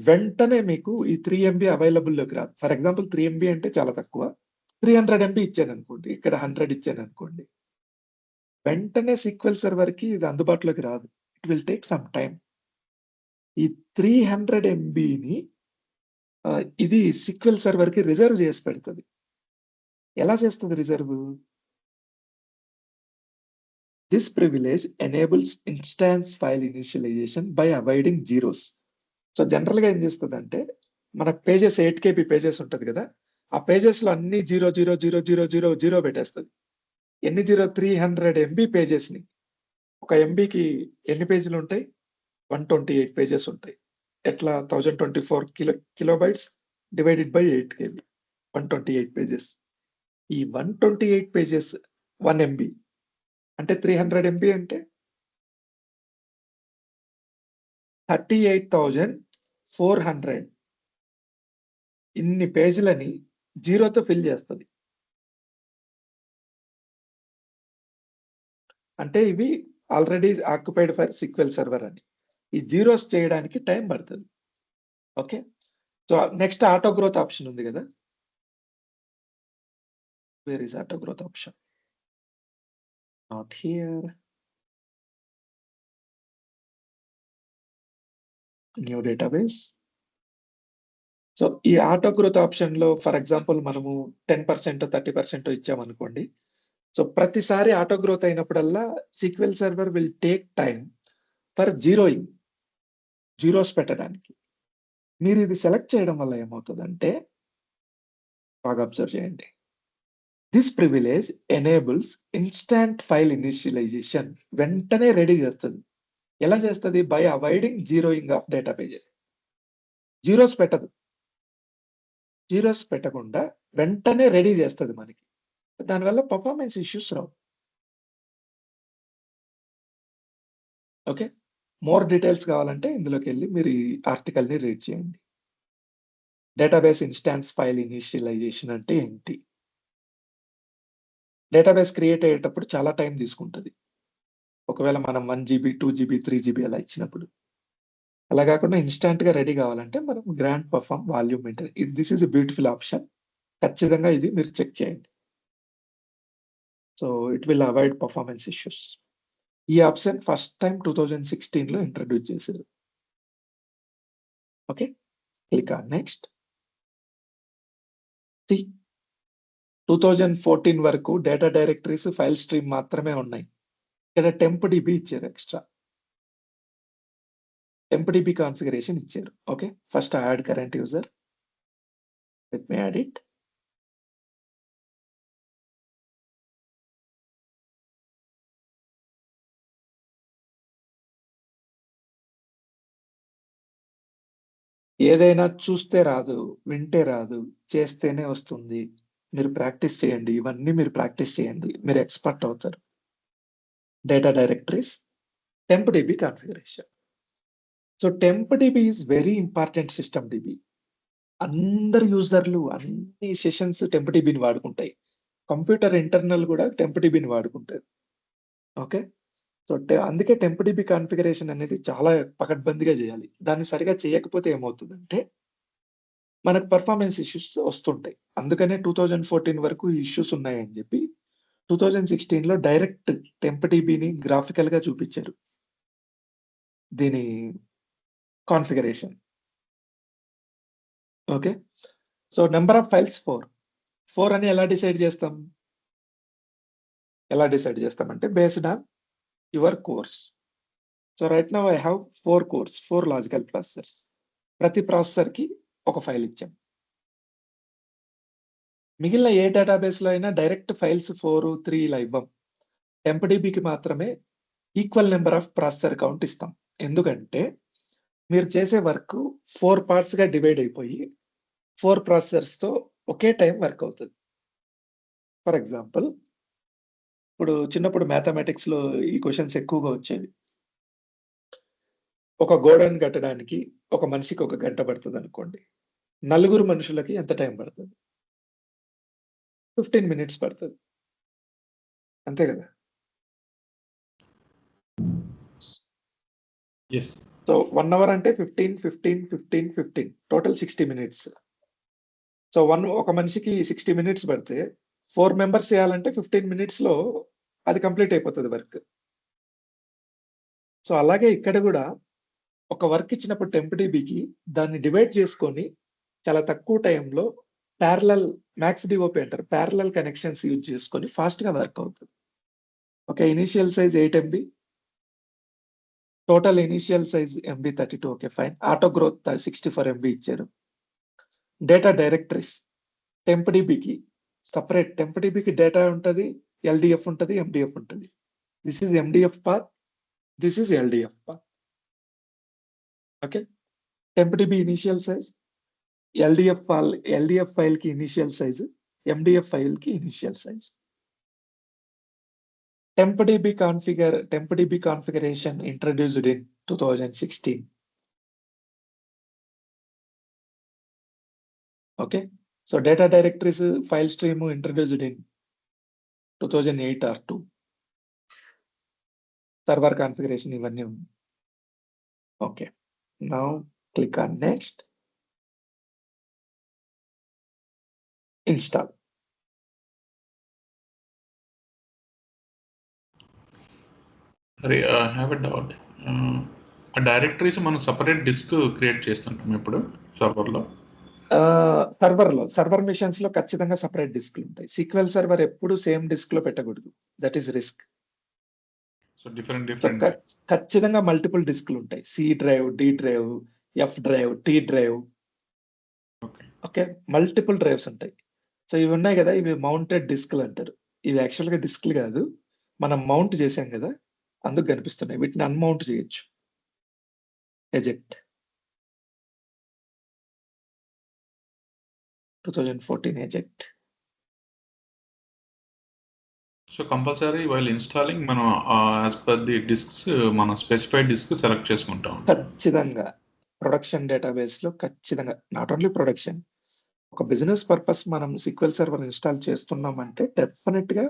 వెంటనే మీకు ఈ 3 MB అవైలబుల్‌లోకి రాదు. ఫర్ ఎగ్జాంపుల్ 3 MB అంటే చాలా తక్కువ. 300 MB ఇచ్చాననుకోండి. ఇక్కడ 100 ఇచ్చాననుకోండి. వెంటనే సీక్వెల్ సర్వర్‌కి ఇది అందుబాటులోకి రాదు. It will take some time. ఈ 300 MBని ఇది సీక్వెల్ సర్వర్‌కి రిజర్వ్ చేసి పెడతది. ఎలా చేస్తది reserve? This privilege enables instance file initialization by avoiding zeros. So జనరల్‌గా ఏం చేస్తదంటే మనకు పేజెస్ 8 KB పేజెస్ ఉంటది కదా! ఆ పేజెస్‌లో అన్ని 0 పెట్టేస్తది. ఎన్ని 300 MB పేజెస్‌ని. ఒక MBకి ఎన్ని పేజీలుంటాయి? 128 పేజెస్ ఉంటాయి. ఎట్లా 1024 kilobytes divided by 8 KB. 128 pages. ఈ 128 పేజెస్ 1 MB. అంటే 300 MB అంటే 38,400 ఇన్ని పేజీలని జీరోతో ఫిల్ చేస్తది. అంటే ఇవి already occupied for SQL server అని. ఈ జీరోస్ చేయడానికి టైం పడతది. Okay. So next auto growth option ఉంది కదా! Where is auto growth option? Not here. New database. So ఈ ఆటో గ్రోత్ ఆప్షన్‌లో ఫర్ ఎగ్జాంపుల్ మనము 10% 30% ఇచ్చామనుకోండి. సో ప్రతిసారి ఆటో గ్రోత్ అయినప్పుడల్లా SQL server will take time for zeros పెట్టడానికి. మీరు ఇది సెలెక్ట్ చేయడం వల్ల ఏమవుతదంటే బాగా అబ్జర్వ్ చేయండి. This privilege enables instant file initialization. వెంటనే రెడీ చేస్తది. ఎలా చేస్తది? By avoiding zeroing of data pages. Zeros పెట్టదు. జీరోస్ పెట్టకుండా వెంటనే రెడీ చేస్తది మనకి. దానివల్ల పర్ఫార్మెన్స్ ఇష్యూస్ రావు. ఓకే. మోర్ డీటెయిల్స్ కావాలంటే ఇందులోకెళ్ళి మీరు ఈ ఆర్టికల్‌ని రీడ్ చేయండి. డేటాబేస్ ఇన్‌స్టాన్స్ ఫైల్ ఇనీషియలైజేషన్ అంటే ఏంటి? డేటాబేస్ క్రియేట్ అయ్యేటప్పుడు చాలా టైం తీసుకుంటది. ఒకవేళ మనం 1 జీబీ, 2 జీబీ, 3 జీబీ అలా ఇచ్చినప్పుడు. అలా కాకుండా ఇన్‌స్టాంట్‌గా రెడీ కావాలంటే మనం grand perform volume maintain this is a beautiful option. ఖచ్చితంగా ఇది మీరు చెక్ చేయండి. So, it will avoid performance issues. ఈ ఆప్షన్ ఫస్ట్ టైమ్ 2016లో ఇంట్రొడ్యూస్ చేశారు. ఓకే. Click on next. 2014 వరకు డేటా డైరెక్టరీస్, ఫైల్ స్ట్రీమ్ మాత్రమే ఉన్నాయి. ఇక్కడ టెంప్-డిబి ఇచ్చారు ఎక్స్‌ట్రా. టెంప్-డిబి కాన్ఫిగరేషన్ ఇచ్చారు. Okay. First add current user. Let me add it. ఏదైనా చూస్తే రాదు, వింటే రాదు, చేస్తేనే వస్తుంది. మీరు ప్రాక్టీస్ చేయండి. ఇవన్నీ మీరు ప్రాక్టీస్ చేయండి. మీరు ఎక్స్‌పర్ట్ అవుతారు. Data directories, temp-dB configuration. So, temp-dB is very important system dB. అందరు యూజర్‌లు అన్ని సెషన్స్ టెంప్-డిబిని వాడుకుంటాయి. కంప్యూటర్ ఇంటర్నల్ కూడా టెంప్-డిబిని వాడుకుంటది. ఓకే. సో, అందుకే టెంప్-డిబి కాన్ఫిగరేషన్ అనేది చాలా పకడ్బందీగా చేయాలి. దాన్ని సరిగ్గా చేయకపోతే ఏమవుతుందంటే మనకు పర్ఫార్మెన్స్ ఇష్యూస్ వస్తుంటాయి. అందుకనే 2014 వరకు ఈ ఇష్యూస్ ఉన్నాయని చెప్పి 2016లో డైరెక్ట్ టెంప్-డిబిని గ్రాఫికల్‌గా చూపించారు. దీని configuration. Okay. So, number of files 4. 4 అని ఎలా డిసైడ్ చేస్తాం? ఎలా డిసైడ్ చేస్తామంటే based on your course. So, right now I have 4 course, 4 logical processors. ప్రతి ప్రాసెసర్‌కి ఒక ఫైల్ ఇచ్చాం. మిగిలిన ఏ డేటాబేస్‌లో అయినా డైరెక్ట్ ఫైల్స్ 4, 3 ఇలా ఇవ్వం. టెంప్-డిబికి మాత్రమే equal number of processor count ఇస్తాం. ఎందుకంటే మీరు చేసే వర్క్ 4 పార్ట్స్‌గా డివైడ్ అయిపోయి 4 ప్రాసెసర్స్‌తో ఒకే టైం వర్క్ అవుతది. ఫర్ ఎగ్జాంపుల్ ఇప్పుడు చిన్నప్పుడు మ్యాథమెటిక్స్‌లో ఈ క్వెషన్స్ ఎక్కువగా వచ్చేవి. ఒక గోడను కట్టడానికి ఒక మనిషికి ఒక గంట పడతదనుకోండి. నలుగురు మనుషులకి ఎంత టైం పడతది? 15 మినిట్స్ పడతది. అంతే గదా! యెస్. సో, 1 అవర్ అంటే 15, 15, 15, 15 టోటల్ 60 మినిట్స్. సో, ఒక మనిషికి 60 మినిట్స్ పడితే 4 మెంబర్స్ చేయాలంటే 15 మినిట్స్‌లో అది కంప్లీట్ అయిపోతది వర్క్. సో, అలాగే ఇక్కడ గూడా ఒక వర్క్ ఇచ్చినప్పుడు టెంప్-డిబికి దాన్ని డివైడ్ చేసుకొని చాలా తక్కువ టైంలో మాక్స్ డిఓపి అంటారు. పారలెల్ కనెక్షన్స్ యూజ్ చేసుకొని ఫాస్ట్‌గా వర్క్ అవుతది. Okay. Initial size 8 MB. Total initial size MB 32 okay fine. Auto growth 64 MB ఇచ్చారు. డేటా డైరెక్టరీస్ టెంప్-డిబికి సెపరేట్ టెంప్-డిబికి డేటా ఉంటది, ఎల్‌డిఎఫ్ ఉంటది, ఎండిఎఫ్ ఉంటది. This is MDF path. This is LDF path. Okay. Tempdb initial size, LDF ఫైల్‌కి initial size, MDF ఫైల్‌కి initial size. Tempdb configuration introduced in 2016. Okay. So, data directories, file stream introduced in 2008 R 2. Server configuration ఇవన్నీ ఉన్నాయి. Okay. Now click on next. Install. అరే I have a doubt. ఆ directories మనం separate disk create చేస్తుంటాం ఇప్పుడు సర్వర్‌లో. Server మిషన్స్‌లో ఖచ్చితంగా సెపరేట్ డిస్క్‌లుంటాయి. సీక్వెల్ సర్వర్ ఎప్పుడు సేమ్ డిస్క్‌లో పెట్టకూడదు. That is risk. So, different so, different. ఖచ్చితంగా మల్టిపుల్ డిస్క్‌లుంటాయి. C drive, D drive, F drive, T drive. Okay. Okay. Multiple drives ఉంటాయి. సో, ఇవి ఉన్నాయి గదా! ఇవి మౌంటెడ్ డిస్క్‌లు అంటారు. ఇవి యాక్చువల్‌గా డిస్క్‌లు గాదు. మనం మౌంట్ చేసాం గదా! అందుకు కనిపిస్తున్నాయి. వీటిని అన్‌మౌంట్ చేయొచ్చు. Eject. 2014 eject. So compulsory while installing మనం యాజ్ పర్ ది డిస్క్స్ మన స్పెసిఫైడ్ డిస్క్ సెలెక్ట్ చేసుకుంటాం. ఖచ్చితంగా ప్రొడక్షన్ డేటాబేస్ లో ఖచ్చితంగా నాట్ ఓన్లీ ప్రొడక్షన్, ఒక బిజినెస్ పర్పస్ మనం SQL సర్వర్ ఇన్స్టాల్ చేస్తున్నామంటే డెఫినెట్ గా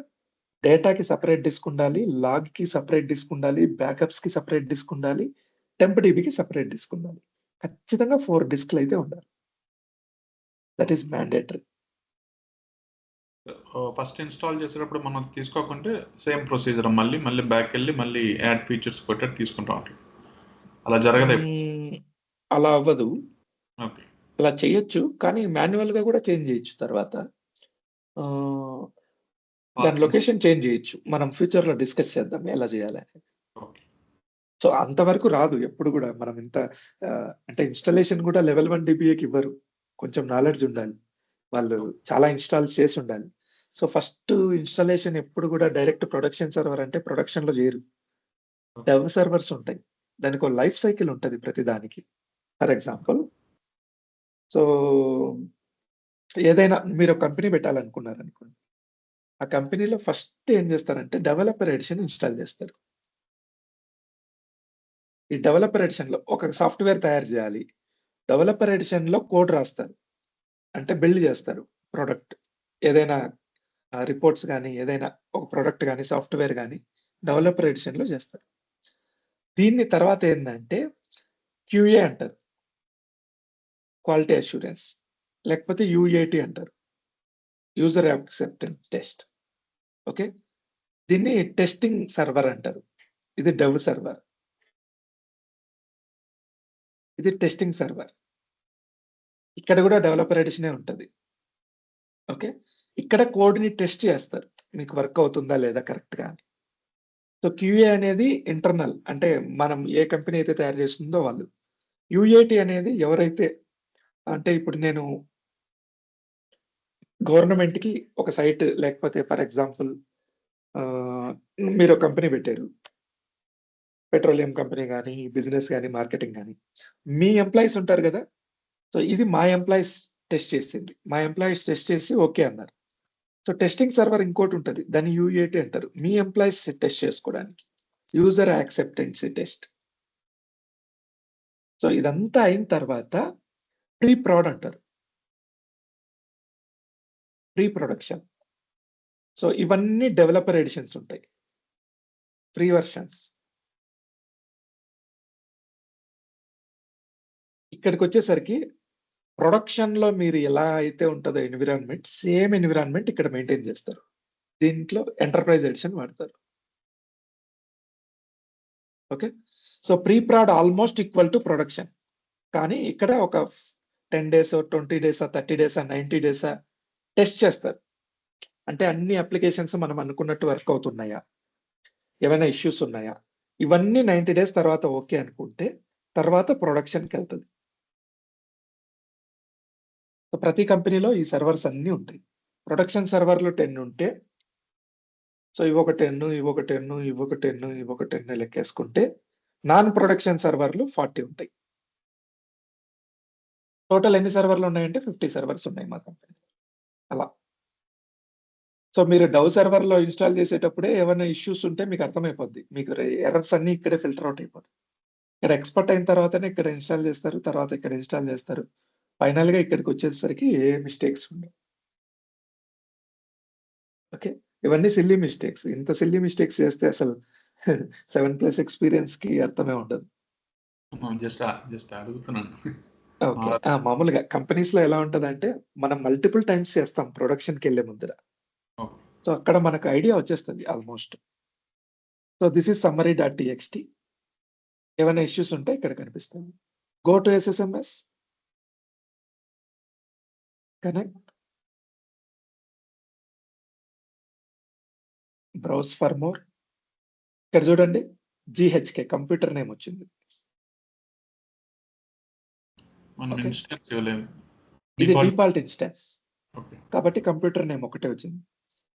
డేటాకి సపరేట్ డిస్క్ ఉండాలి, లాగ్ కి సపరేట్ డిస్క్ ఉండాలి, బ్యాకప్స్ కి సపరేట్ డిస్క్ ఉండాలి, టెంప్ డీబీకి సపరేట్ డిస్క్ ఉండాలి. ఖచ్చితంగా 4 డిస్క్లు అయితే ఉండాలి. That is mandatory. First install చేసేటప్పుడు మనం తీసుకోకుంటే సేమ్ ప్రొసీజర్ మళ్ళీ బ్యాక్ వెళ్ళి మళ్ళీ యాడ్ ఫీచర్స్ కొట్టేది తీసుకుంటాం అట్లా. అలా జరగదు. అలా అవ్వదు. ఓకే. అలా చేయొచ్చు, కానీ మాన్యువల్ గా కూడా చేంజ్ చేయొచ్చు తర్వాత. దాని లొకేషన్ చేంజ్ చేయొచ్చు. మనం ఫ్యూచర్ లో డిస్కస్ చేద్దాం ఎలా చేయాలని. ఓకే. సో అంతవరకు రాదు ఎప్పుడు కూడా. మనం ఇంత అంటే ఇన్‌స్టాలేషన్ కూడా లెవెల్ 1 డీబీఏకి ఇవ్వరు. కొంచెం నాలెడ్జ్ ఉండాలి. వాళ్ళు చాలా ఇన్‌స్టాల్ చేసి ఉండాలి. సో ఫస్ట్ ఇన్‌స్టాలేషన్ ఎప్పుడు కూడా డైరెక్ట్ ప్రొడక్షన్ సర్వర్ అంటే ప్రొడక్షన్‌లో చేయరు. డెవ్ సర్వర్స్ ఉంటాయి. దానికో లైఫ్ సైకిల్ ఉంటది ప్రతి దానికి. ఫర్ ఎగ్జాంపుల్, సో ఏదైనా మీరు ఒక కంపెనీ పెట్టాలనుకున్నారనుకోండి. ఆ కంపెనీలో ఫస్ట్ ఏం చేస్తారంటే డెవలపర్ ఎడిషన్ ఇన్‌స్టాల్ చేస్తారు. ఈ డెవలపర్ ఎడిషన్‌లో ఒక సాఫ్ట్‌వేర్ తయారు చేయాలి. డెవలపర్ ఎడిషన్‌లో కోడ్ రాస్తారు. అంటే బిల్డ్ చేస్తారు ప్రొడక్ట్. ఏదైనా రిపోర్ట్స్ గాని, ఏదైనా ఒక ప్రొడక్ట్ గాని, సాఫ్ట్‌వేర్ గాని డెవలపర్ ఎడిషన్‌లో చేస్తారు. దీన్ని తర్వాత ఏందంటే క్యూఏ అంటారు. Quality assurance. లేకపోతే యూఏటీ అంటారు. User acceptance test. ఓకే. దీన్ని టెస్టింగ్ సర్వర్ అంటారు. ఇది డెవ్ సర్వర్. ఇది టెస్టింగ్ సర్వర్. ఇక్కడ కూడా డెవలపర్ ఎడిషనే ఉంటది. ఓకే. ఇక్కడ కోడ్‌ని టెస్ట్ చేస్తారు. మీకు వర్క్ అవుతుందా లేదా కరెక్ట్‌గా అని. సో క్యూఏ అనేది ఇంటర్నల్, అంటే మనం ఏ కంపెనీ అయితే తయారు చేస్తుందో వాళ్ళు. యూఏటీ అనేది ఎవరైతే, అంటే ఇప్పుడు నేను గవర్నమెంట్‌కి ఒక సైట్ లేకపోతే ఫర్ ఎగ్జాంపుల్ మీరు ఒక కంపెనీ పెట్టారు. పెట్రోలియం కంపెనీ గాని, బిజినెస్ గాని, మార్కెటింగ్ గాని. మీ ఎంప్లాయీస్ ఉంటారు గదా! సో ఇది మా ఎంప్లాయీస్ టెస్ట్ చేసింది. మా ఎంప్లాయీస్ టెస్ట్ చేసి ఓకే అన్నారు. సో టెస్టింగ్ సర్వర్ ఇంకోటుంటది. దాన్ని యూఏటీ అంటారు. మీ ఎంప్లాయీస్ టెస్ట్ చేసుకోవడానికి. User acceptancy test. సో ఇదంతా అయిన తర్వాత ప్రీ ప్రొడ్ అంటారు. Pre production. సో ఇవన్నీ డెవలపర్ ఎడిషన్స్ ఉంటాయి. Free versions. ఇక్కడికొచ్చేసరికి ప్రొడక్షన్‌లో మీరు ఎలా అయితే ఉంటదో ఎన్విరాన్మెంట్, సేమ్ ఎన్విరాన్మెంట్ ఇక్కడ మెయింటైన్ చేస్తారు. దీంట్లో ఎంటర్‌ప్రైజ్ ఎడిషన్ వాడతారు. Okay. So pre prod almost equal to production. కానీ ఇక్కడ ఒక 10 డేసో, 20 డేసా, 30 డేసా, 90 డేసా టెస్ట్ చేస్తారు. అంటే అన్ని అప్లికేషన్స్ మనం అనుకున్నట్టు వర్క్ అవుతున్నాయా? ఏమైనా ఇష్యూస్ ఉన్నాయా? ఇవన్నీ 90 డేస్ తర్వాత ఓకే అనుకుంటే, తర్వాత ప్రొడక్షన్‌కెళ్తది. సో ప్రతి కంపెనీలో ఈ సర్వర్స్ అన్నీ ఉంటాయి. ప్రొడక్షన్ సర్వర్‌లు 10 ఉంటే, సో ఇవొక 10, ఇవొక 10, ఇవొక 10, ఇవొక 10 లెక్కేసుకుంటే నాన్ ప్రొడక్షన్ సర్వర్‌లు 40 ఉంటాయి. టోటల్ ఎన్ని సర్వర్‌లు ఉన్నాయంటే 50 సర్వర్స్ ఉన్నాయి మా కంపెనీలో. అలా. సో మీరు డవ్ సర్వర్‌లో ఇన్‌స్టాల్ చేసేటప్పుడే ఏవన్నా ఇష్యూస్ ఉంటే మీకు అర్థమైపోద్ది. మీకు ఎర్రర్స్ అన్నీ ఇక్కడే ఫిల్టర్ ఔట్ అయిపోతాయి. ఇక్కడ ఎక్స్‌పర్ట్ అయిన తర్వాతనే ఇక్కడ ఇన్‌స్టాల్ చేస్తారు. తర్వాత ఇక్కడ ఇన్‌స్టాల్ చేస్తారు. ఫైనల్‌గా ఇక్కడికొచ్చేసరికి ఏ మిస్టేక్స్ ఉండవు. ఓకే. ఇవన్నీ సిల్లీ మిస్టేక్స్. ఇంత సిల్లీ మిస్టేక్స్ చేస్తే అసలు 7+ ఎక్స్‌పీరియన్స్‌కి అర్థమే ఉండదు. జస్ట్ అడుగుతున్నాను. ఓకే. మామూలుగా కంపెనీస్‌లో ఎలా ఉంటదంటే, మనం మల్టిపుల్ టైమ్స్ చేస్తాం ప్రొడక్షన్‌కెళ్ళే ముందర. ఓకే. సో అక్కడ మనకు ఐడియా వచ్చేస్తది almost. So this is summary dot txt. ఏవైనా ఇష్యూస్ ఉంటే ఇక్కడ కనిపిస్తుంది. Go to SSMS. Connect. Browse for more. ఇక్కడ చూడండి జీహెచ్‌కే కంప్యూటర్ నేమ్ వచ్చింది. మనం ఓకే. ఇన్స్టాన్స్ చేయలేము. ఇది డిఫాల్ట్ ఇన్‌స్టాన్స్. ఓకే. కాబట్టి కంప్యూటర్ నేమ్ ఒకటే వచ్చింది.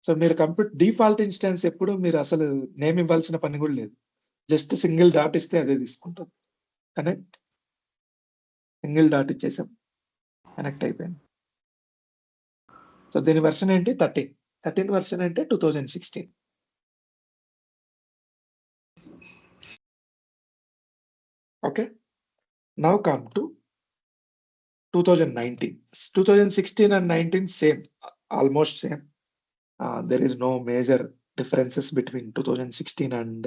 సో మీరు డిఫాల్ట్ ఇన్‌స్టాన్స్ ఎప్పుడు మీరు అసలు నేమ్ ఇవ్వాల్సిన పని కూడా లేదు. జస్ట్ సింగిల్ డాట్ ఇస్తే అదే తీసుకుంటది. కనెక్ట్. సింగిల్ డాట్ ఇచ్చేసాం. కనెక్ట్ అయిపోయింది. సో దీని వెర్షన్ ఏంటి 13. 13 వెర్షన్ అంటే 2016. Okay. Now come to 2019. 2016 and 19 same, almost same. There is no major differences between 2016 and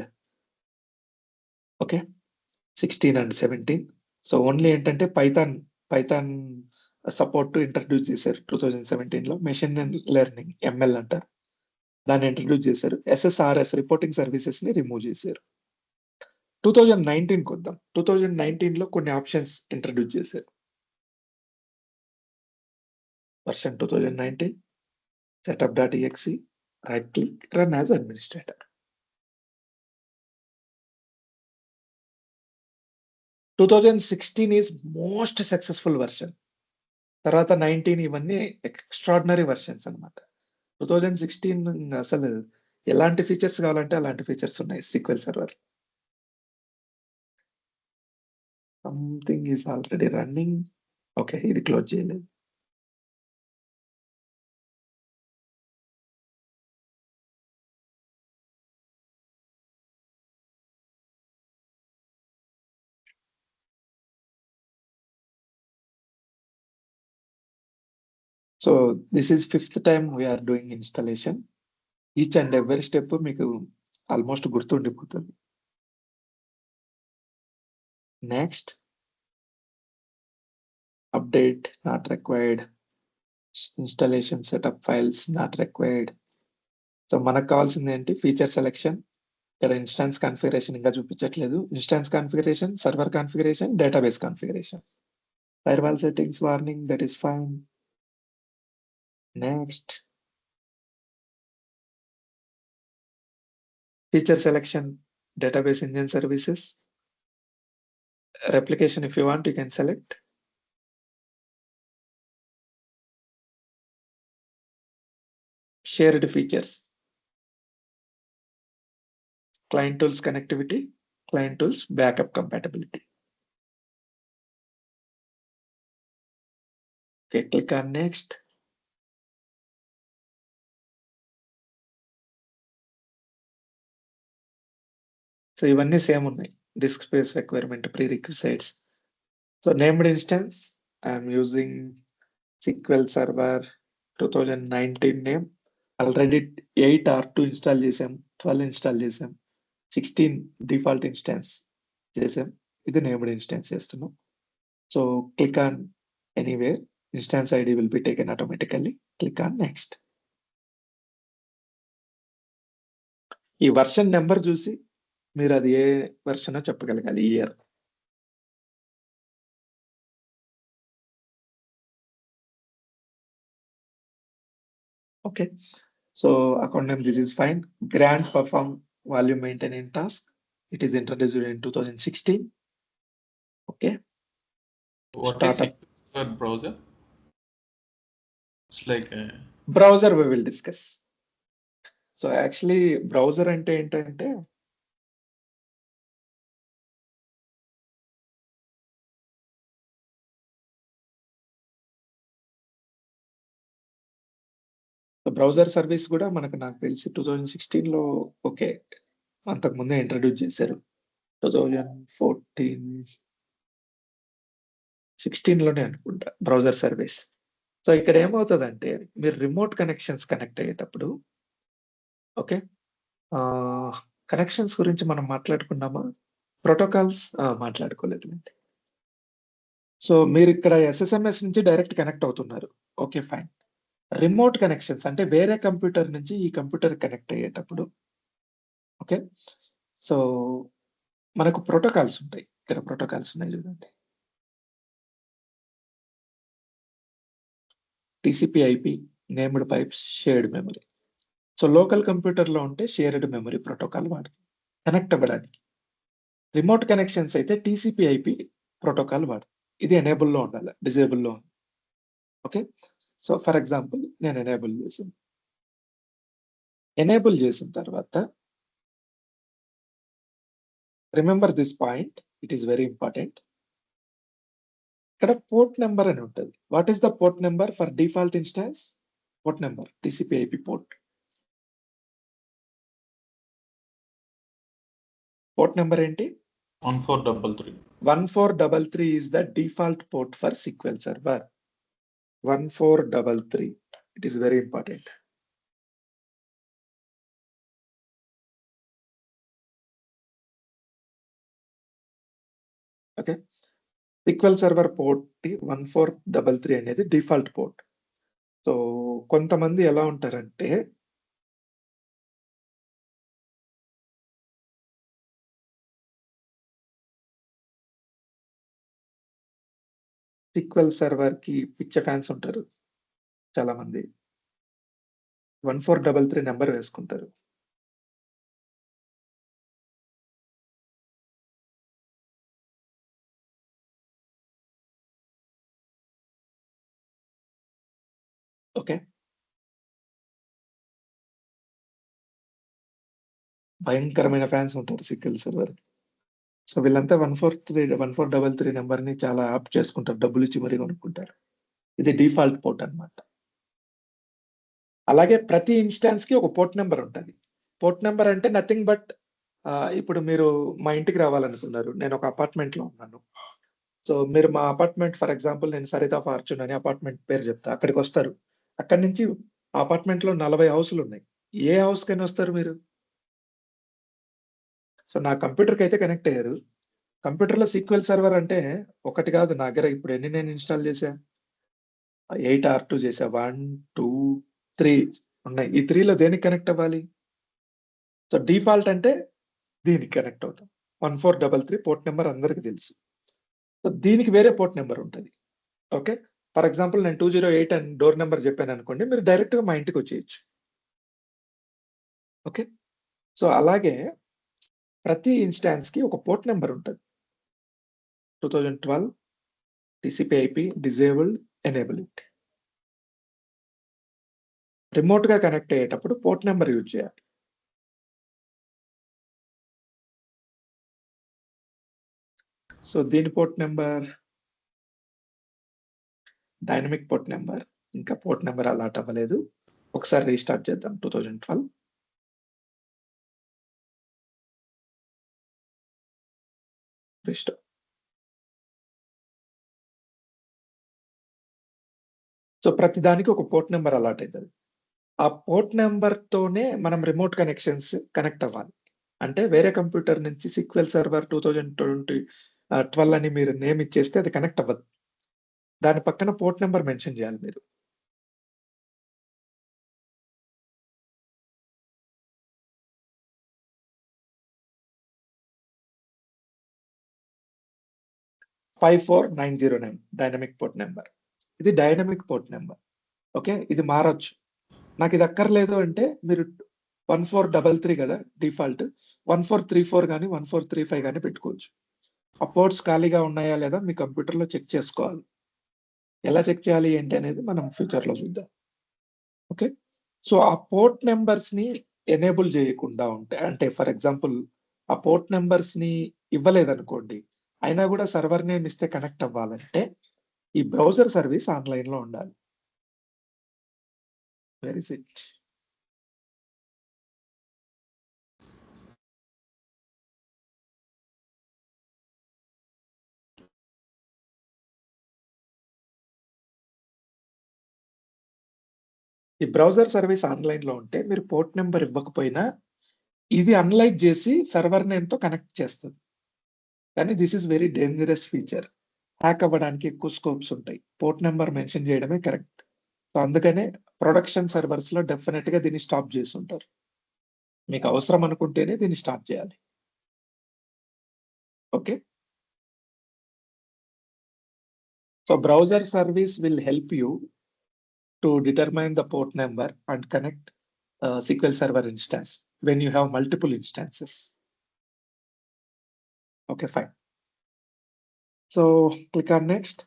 16 and 17. So only ఏంటంటే పైథాన్ సపోర్ట్ ఇంట్రడ్యూస్ చేశారు 2017 లో. మెషిన్ లెర్నింగ్ ఎంఎల్ అంటారు, దాన్ని ఇంట్రడ్యూస్ చేశారు. ఎస్ఎస్ఆర్ఎస్ రిపోర్టింగ్ సర్వీసెస్ ని రిమూవ్ చేశారు. 2019 కొద్దాం. 2019 లో కొన్ని ఆప్షన్స్ ఇంట్రడ్యూస్ చేశారు. Version 2019 setup.exe, right click, run as administrator. 2016 is most successful version. తర్వాత 19 ఇవన్నీ ఎక్స్ట్రాడినరీ వర్షన్స్ అన్నమాట. 2016 అసలు ఎలాంటి ఫీచర్స్ కావాలంటే అలాంటి ఫీచర్స్ ఉన్నాయి SQL server. Something is already running. Okay, ఇది క్లోజ్ చేయలేదు. So this is 5th time we are doing installation. Each and every step మీకు ఆల్మోస్ట్ గుర్తుండిపోతుంది. Next, update not required, installation setup files not required. So మనకు కావాల్సింది ఏంటి? Feature selection. ఇక్కడ instance configuration ఇంకా చూపించట్లేదు. Instance configuration, server configuration, database configuration. Firewall settings warning, that is fine. Next, feature selection, database engine services, replication if you want you can select. Shared features, client tools connectivity, client tools backup compatibility. Okay, click on next. So ఇవన్నీ same ఉన్నాయి. Disk space requirement, prerequisites. So named instance I'm using SQL server 2019 name. Already 8 R2 install చేసాం, 12 install చేసాం, 16 default instance చేసాం. ఇది named instance చేస్తున్నాం. So click on anywhere, instance ID will be taken automatically. Click on next. ఈ version number చూసి మీరు అది ఏ వర్షన్ చెప్పగలగాలి, year. Okay, so account name this is fine. Grant perform volume maintenance task, it is introduced in 2016. Okay, What is your browser? It's like a browser we will discuss. So actually browser అంటే ఏంటంటే browser service కూడా మనకు నాకు తెలిసి 2016 లో okay, అంతకు ముందే introduce చేశారు. 2014-16 లోనే అనుకుంటా బ్రౌజర్ సర్వీస్. సో ఇక్కడ ఏమవుతుందంటే మీరు రిమోట్ కనెక్షన్స్ కనెక్ట్ అయ్యేటప్పుడు, ఓకే, కనెక్షన్స్ గురించి మనం మాట్లాడుకున్నామా? ప్రోటోకాల్స్ మాట్లాడుకోలేదులేండి. సో మీరు ఇక్కడ SSMS నుంచి డైరెక్ట్ కనెక్ట్ అవుతున్నారు. Okay fine. రిమోట్ కనెక్షన్స్ అంటే వేరే కంప్యూటర్ నుంచి ఈ కంప్యూటర్ కనెక్ట్ అయ్యేటప్పుడు, ఓకే, సో మనకు ప్రోటోకాల్స్ ఉంటాయి. ఇక్కడ ప్రోటోకాల్స్ ఉన్నాయి చూడండి. TCP/IP, named pipes, shared memory. So local computer లో ఉంటే షేర్డ్ మెమరీ ప్రోటోకాల్ వాడుతుంది కనెక్ట్ అవ్వడానికి. రిమోట్ కనెక్షన్స్ అయితే TCP/IP ప్రోటోకాల్ వాడుతుంది. ఇది ఎనేబుల్ లో ఉండాలి, డిజేబుల్ లో ఉంది. ఓకే, సో ఫర్ ఎగ్జాంపుల్ నేను ఎనేబుల్ చేసిన తర్వాత remember this point, it is very important. ఇక్కడ పోర్ట్ నెంబర్ అని ఉంటుంది. What is the port number for default instance? Port number, TCP/IP port. Port number ఏంటి? 1433. 1433 is the default port for SQL Server. 1433. It is very important. Okay. SQL Server port 1433 అనేది default port. So కొంతమంది ఎలా ఉంటారంటే SQL server కి పిచ్చ fans ఉంటారు చాలా మంది. 1433 నెంబర్ వేసుకుంటారు. ఓకే. భయంకరమైన ఫ్యాన్స్ ఉంటారు SQL సర్వర్. సో వీళ్ళంతా 1433 నెంబర్‌ని చాలా యాప్ట్ చేసుకుంటారు. డబ్బులిచ్చి మరీ కొనుక్కుంటారు. ఇది డిఫాల్ట్ పోర్ట్ అన్నమాట. అలాగే ప్రతి ఇన్‌స్టాన్స్‌కి ఒక పోర్ట్ నంబర్ ఉంటది. పోర్ట్ నంబర్ అంటే నథింగ్ బట్ ఇప్పుడు మీరు మా ఇంటికి రావాలనుకున్నారు. నేను ఒక అపార్ట్మెంట్‌లో ఉన్నాను. సో మీరు మా అపార్ట్మెంట్ ఫర్ ఎగ్జాంపుల్ నేను సరిత ఫార్చ్యూన్ అని అపార్ట్మెంట్ పేరు చెప్తా. అక్కడికొస్తారు. అక్కడి నుంచి ఆ అపార్ట్మెంట్‌లో 40 హౌసులున్నాయి. ఏ హౌస్‌కైనా వస్తారు మీరు? సో నా కంప్యూటర్‌కైతే కనెక్ట్ అయ్యారు. కంప్యూటర్‌లో SQL సర్వర్ అంటే ఒకటి కాదు. నా దగ్గర ఇప్పుడు ఎన్ని నేను ఇన్‌స్టాల్ చేశా? 8 R2 చేశా. 1, 2, 3 ఉన్నాయి. ఈ 3లో దేనికి కనెక్ట్ అవ్వాలి? సో డిఫాల్ట్ అంటే దీనికి కనెక్ట్ అవుతాం. 1433 పోర్ట్ నంబర్ అందరికి తెలుసు. సో దీనికి వేరే పోర్ట్ నంబర్ ఉంటది. ఓకే. ఫర్ ఎగ్జాంపుల్ నేను 208 అని డోర్ నంబర్ చెప్పాననుకోండి. మీరు డైరెక్ట్‌గా మా ఇంటికొచ్చేయొచ్చు. ఓకే. సో అలాగే ప్రతి ఇన్‌స్టాన్స్‌కి ఒక పోర్ట్ నంబర్ ఉంటది. 2012 TCP/IP డిజేబుల్డ్, ఎనేబుల్డ్. రిమోట్‌గా కనెక్ట్ అయ్యేటప్పుడు పోర్ట్ నంబర్ యూజ్ చేయాలి. సో దీని port number dynamic port number. ఇంకా పోర్ట్ నంబర్ అలాట్ అవ్వలేదు. ఒకసారి రీస్టార్ట్ చేద్దాం 2012. రీస్టార్ట్. సో ప్రతి దానికి ఒక పోర్ట్ నంబర్ అలాట్ అయితది. ఆ పోర్ట్ నంబర్‌తోనే మనం రిమోట్ కనెక్షన్స్ కనెక్ట్ అవ్వాలి. అంటే వేరే కంప్యూటర్ నుంచి SQL సర్వర్ 12 అని మీరు నేమ్ ఇచ్చేస్తే అది కనెక్ట్ అవ్వదు. దాని పక్కన పోర్ట్ నంబర్ మెన్షన్ చేయాలి మీరు. $54909 డైనమిక్ పోర్ట్ నంబర్. ఇది డైనమిక్ పోర్ట్ నంబర్. ఓకే. ఇది మారొచ్చు. నాకిది అక్కర్లేదు అంటే మీరు 1433 కదా డిఫాల్ట్. 1434 గాని, 1435 గాని పెట్టుకోవచ్చు. ఆ పోర్ట్స్ ఖాళీగా ఉన్నాయా లేదా మీ కంప్యూటర్‌లో చెక్ చేసుకోవాలి. ఎలా చెక్ చేయాలి ఏంటి అనేది మనం ఫ్యూచర్‌లో చూద్దాం. ఓకే. సో ఆ పోర్ట్ నంబర్స్‌ని ఎనేబుల్ చేయకుండా ఉంటే అంటే ఫర్ ఎగ్జాంపుల్ ఆ పోర్ట్ నంబర్స్‌ని ఇవ్వలేదనుకోండి. అయినా కూడా సర్వర్ నేమ్ ఇస్తే కనెక్ట్ అవ్వాలంటే ఈ బ్రౌజర్ సర్వీస్ ఆన్‌లైన్‌లో ఉండాలి. Where is it? ఈ బ్రౌజర్ సర్వీస్ ఆన్‌లైన్‌లో ఉంటే మీరు పోర్ట్ నంబర్ ఇవ్వకపోయినా ఇది అనలైజ్ చేసి సర్వర్ నేమ్‌తో కనెక్ట్ చేస్తది. కానీ this is very dangerous feature. Hack అవ్వడానికి ఎక్కువ స్కోప్స్ ఉంటాయి. పోర్ట్ నంబర్ మెన్షన్ చేయడమే కరెక్ట్. సో అందుకనే ప్రొడక్షన్ సర్వర్స్‌లో డెఫినిట్‌గా దీన్ని స్టాప్ చేసుంటారు. మీకు అవసరం అనుకుంటేనే దీన్ని స్టాప్ చేయాలి. Okay. So browser service will help you to determine the port number and connect SQL server instance when you have multiple instances. Okay fine. So click on next.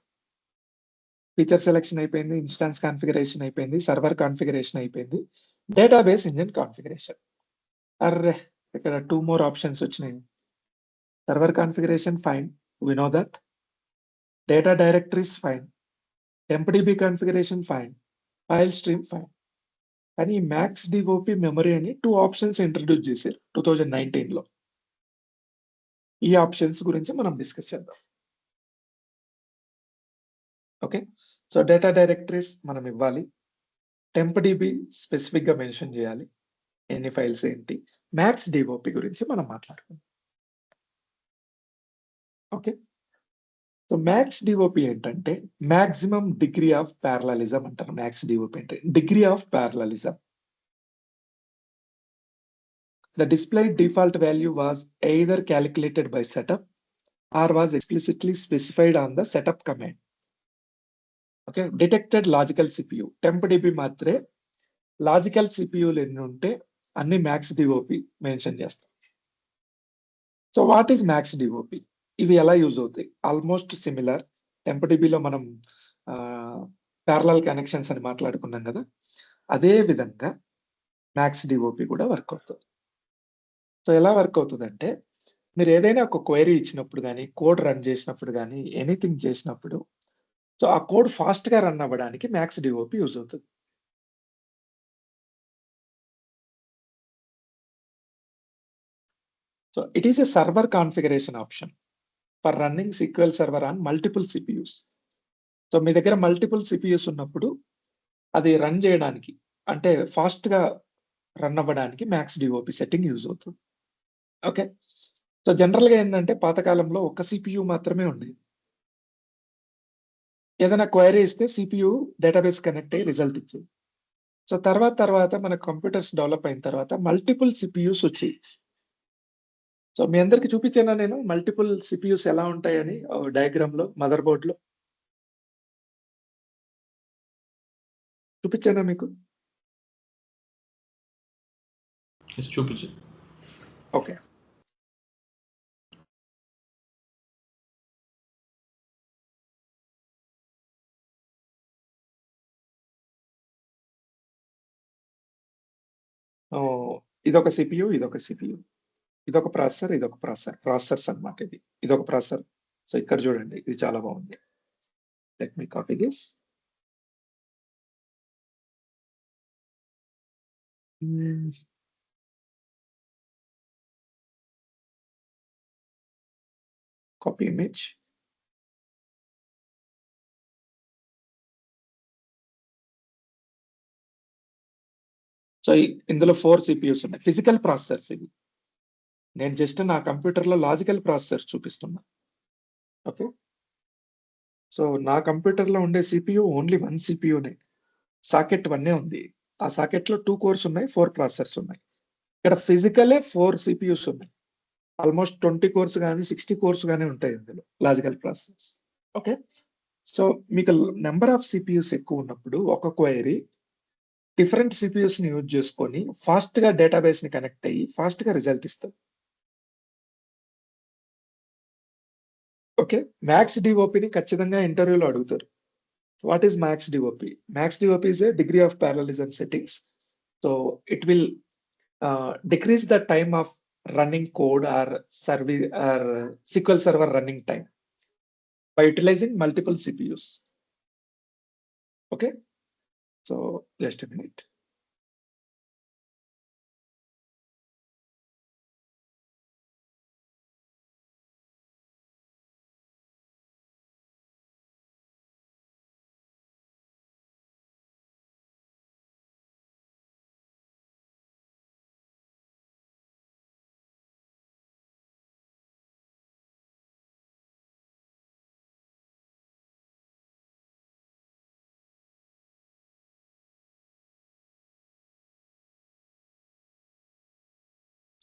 Feature selection అయిపోయింది. Instance configuration అయిపోయింది. Server configuration అయిపోయింది. Database engine configuration. అర్రె! ఇక్కడ 2 more options వచ్చినాయి. Server configuration fine. We know that. Data directories fine. Tempdb configuration fine. File stream fine. కానీ max DOP memory అని 2 options introduce చేశారు 2019లో. ఈ ఆప్షన్స్ గురించి మనం డిస్కస్ చేద్దాం. ఓకే. సో డేటా డైరెక్టరీస్ మనం ఇవ్వాలి. టెంప్ డిబి స్పెసిఫిక్ గా మెన్షన్ చేయాలి. ఎన్ని ఫైల్స్ ఏంటి, మ్యాక్స్ డిఓపి గురించి మనం మాట్లాడుకుందాం. ఓకే. సో మ్యాక్స్ డిఓపి ఏంటంటే మాక్సిమం డిగ్రీ ఆఫ్ ప్యారలలిజం అంటారు. మ్యాక్స్ డిఓపి అంటే degree of parallelism. The displayed default value was either calculated by setup or was explicitly specified on the setup command. Okay, detected logical CPU. TempDB Mhatre logical సిపియూలు ఎన్ని ఉంటే అన్ని max DOP mention చేస్తాం. So what is max DOP? ఇవి ఎలా use అవుతాయి? Almost similar. టెంపడిబిలో మనం parallel connections అని మాట్లాడుకున్నాం కదా, అదే విధంగా మ్యాక్స్ డిఓపి కూడా వర్క్ అవుతుంది. సో ఎలా వర్క్ అవుతుందంటే మీరు ఏదైనా ఒక క్వైరీ ఇచ్చినప్పుడు కానీ, కోడ్ రన్ చేసినప్పుడు కానీ, ఎనీథింగ్ చేసినప్పుడు సో ఆ కోడ్ ఫాస్ట్ గా రన్ అవ్వడానికి మ్యాక్స్ డిఓపి యూజ్ అవుతుంది. So it is a server configuration option for running SQL server on multiple CPUs. So మీ దగ్గర మల్టిపుల్ సిపియూస్ ఉన్నప్పుడు అది రన్ చేయడానికి అంటే ఫాస్ట్ గా రన్ అవ్వడానికి మ్యాక్స్ డిఓపి సెట్టింగ్ యూజ్ అవుతుంది. ఓకే. సో జనరల్ గా ఏంటంటే పాతకాలంలో ఒక సిపియు మాత్రమే ఉండేది. ఏదైనా క్వైరీ ఇస్తే సిపియు డేటాబేస్ కనెక్ట్ అయ్యి రిజల్ట్ ఇచ్చేది. సో తర్వాత మన కంప్యూటర్స్ డెవలప్ అయిన తర్వాత మల్టిపుల్ సిపియూస్ వచ్చాయి. సో మీ అందరికి చూపించానా నేను మల్టిపుల్ సిపియూస్ ఎలా ఉంటాయని డయాగ్రామ్ లో, మదర్ బోర్డ్ లో చూపించానా మీకు? చూపించు. ఓకే. ఇదొక సిపియు, ఇదొక సిపియు, ఇదొక ప్రాసెసర్, ఇదొక ప్రాసెసర్. ప్రాసెసర్స్ అన్నమాట ఇది. ఇదొక ప్రాసెసర్. సో ఇక్కడ చూడండి, ఇది చాలా బాగుంది. Let me copy this. Copy image. So ఇందులో 4 సిపియూస్ ఉన్నాయి. ఫిజికల్ ప్రాసెసర్స్ ఇవి. నేను జస్ట్ నా కంప్యూటర్ లో లాజికల్ ప్రాసెసర్స్ చూపిస్తున్నా. ఓకే. సో నా కంప్యూటర్ లో ఉండే సిపియు ఓన్లీ 1 సిపియునే. సాకెట్ 1 ఉంది. ఆ సాకెట్ లో 2 కోర్స్ ఉన్నాయి, 4 ప్రాసెసర్స్ ఉన్నాయి. ఇక్కడ ఫిజికలే 4 సిపియూస్ ఉన్నాయి. ఆల్మోస్ట్ 20 కోర్స్ గానీ 60 కోర్స్ గానీ ఉంటాయి ఇందులో లాజికల్ ప్రాసెసర్స్. ఓకే. సో మీకు నెంబర్ ఆఫ్ సిపియూస్ ఎక్కువ ఉన్నప్పుడు ఒక క్వైరీ డిఫరెంట్ సిపియూస్ ని యూజ్ చేసుకొని ఫాస్ట్ గా డేటాబేస్ ని కనెక్ట్ అయ్యి ఫాస్ట్ గా రిజల్ట్ ఇస్తుంది. ఓకే. మ్యాక్స్ డిఓపిని ఖచ్చితంగా ఇంటర్వ్యూలో అడుగుతారు. What is max DOP? Max DOP is a degree of parallelism settings. So it will decrease the time of running code or service or SQL server running time by utilizing multiple CPUs. Okay. So just a minute.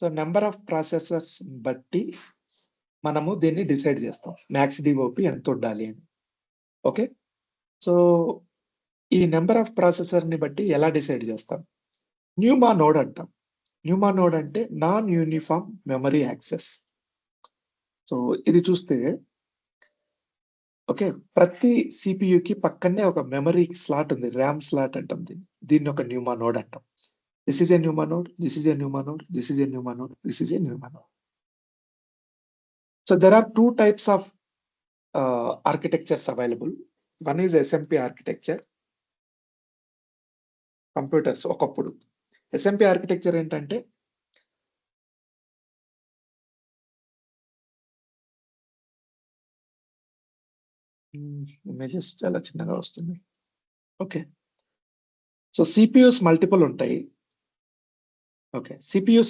So number of processors బట్టి మనము దీన్ని decide చేస్తాం max DOP ఎంత ఉండాలి అని. Okay. So ఈ number of processor ని బట్టి ఎలా డిసైడ్ చేస్తాం? న్యూమా నోడ్ అంటాం. న్యూమా నోడ్ అంటే non uniform memory access. So ఇది చూస్తే ఓకే, ప్రతి సిపియుకి పక్కనే ఒక మెమరీ స్లాట్ ఉంది, ర్యామ్ స్లాట్ అంటాం దీన్ని ఒక న్యూమా నోడ్ అంటాం. This is a NUMA node, this is a NUMA node, this is a NUMA node, this is a NUMA node. So there are 2 types of architectures available. One is SMP architecture. Computers ఒకప్పుడు SMP architecture ఏంటంటే images చాలా చిన్నగా వస్తుంది. Okay. So CPUs multiple ఉంటాయి. Okay. CPU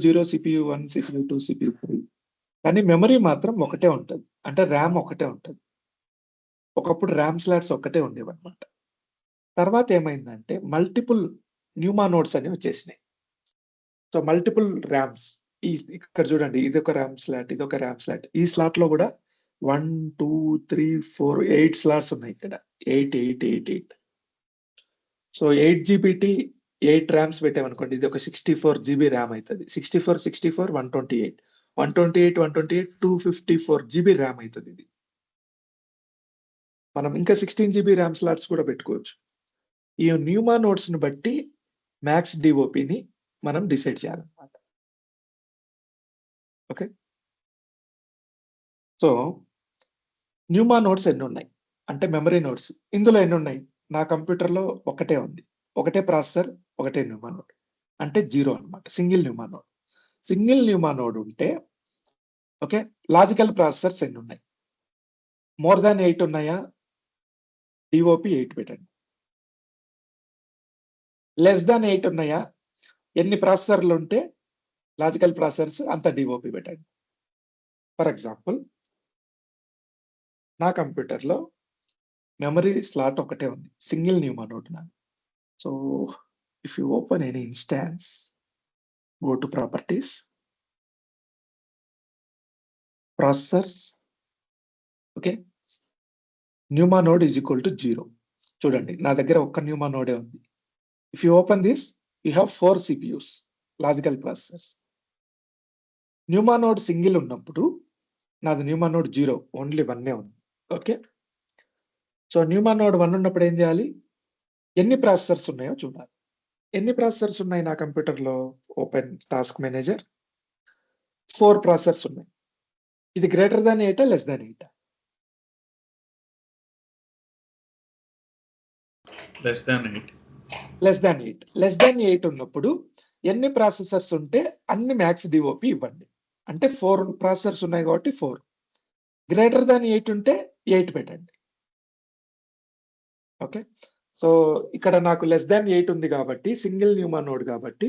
0, CPU 1, CPU 2, CPU 3. కానీ memory మాత్రం ఒకటే ఉంటది. అంటే ర్యామ్ ఒకటే ఉంటది. ఒకప్పుడు ర్యామ్ స్లాట్స్ ఒక్కటే ఉండేవన్నమాట. తర్వాత ఏమైందంటే మల్టిపుల్ న్యూమా నోడ్స్ అనేవి వచ్చేసినాయి. So multiple rams. ఇక్కడ చూడండి, ఇదొక ర్యామ్ స్లాట్, ఇదొక ర్యామ్ స్లాట్. ఈ స్లాట్‌లో గూడా 1, 2, 3, 4, 8 స్లాట్స్ ఉన్నాయి ఇక్కడ. 8, 8, 8, 8. సో 8 జీబీటీ 8 ర్యామ్స్ పెట్టామనుకోండి, ఇది ఒక 64 జీబీ ర్యామ్ అయితది. 64, 64, 128. 128, 128, 254 జీబీ ర్యామ్ అయితదిది. మనం ఇంకా 16 జీబీ ర్యామ్ స్లాట్స్ కూడా పెట్టుకోవచ్చు. ఈ న్యూమా నోడ్స్‌ని బట్టి మ్యాక్స్ డిఓపిని మనం డిసైడ్ చేయాలన్నమాట. ఓకే. సో న్యూమా నోడ్స్ ఎన్నున్నాయి? అంటే మెమరీ నోడ్స్. ఇందులో ఎన్నున్నాయి? నా కంప్యూటర్‌లో ఒకటే ఉంది. ఒకటే ప్రాసెసర్, ఒకటే న్యూమా నోడ్. అంటే 0 అన్నమాట. Single NUMA node. Single NUMA node ఉంటే ఓకే. లాజికల్ ప్రాసెసర్స్ ఎన్నున్నాయి? మోర్ థాన్ 8 ఉన్నాయా? డిఓపి 8 పెట్టండి. లెస్ థాన్ 8 ఉన్నాయా? ఎన్ని ప్రాసెసర్‌లుంటే లాజికల్ ప్రాసెసర్స్ అంత డిఓపి పెట్టండి. ఫర్ ఎగ్జాంపుల్ నా కంప్యూటర్‌లో మెమరీ స్లాట్ ఒకటే ఉంది. సింగిల్ న్యూమా నోడ్ నాది. So if you open any instance, go to properties, processors, okay. NUMA node is equal to 0. చూడండి, నా దగ్గర ఒక్క న్యూమా నోడే ఉంది. If you open this, you have 4 CPUs, logical processors. NUMA node single ఉన్నప్పుడు నాది న్యూమా node 0, only 1 ఉంది. Okay. So NUMA node 1 ఉన్నప్పుడు ఏం చేయాలి? ఎన్ని ప్రాసెసర్స్ ఉన్నాయో చూడాలి. ఎన్ని ప్రాసెసర్స్ ఉన్నాయి నా కంప్యూటర్‌లో? Open task manager. 4 ప్రాసెసర్స్ ఉన్నాయి. ఇది greater than 8 less than 8? Less than 8. Less than 8. Less than 8 ఉన్నప్పుడు ఎన్ని ప్రాసెసర్స్ ఉంటే అన్ని మ్యాక్స్ డిఓపి ఇవ్వండి. అంటే 4 ప్రాసెసర్స్ ఉన్నాయి కాబట్టి 4. గ్రేటర్ థాన్ 8 ఉంటే 8 పెట్టండి. ఓకే. సో ఇక్కడ నాకు లెస్ థాన్ 8 ఉంది కాబట్టి సింగిల్ న్యూమా నోడ్ కాబట్టి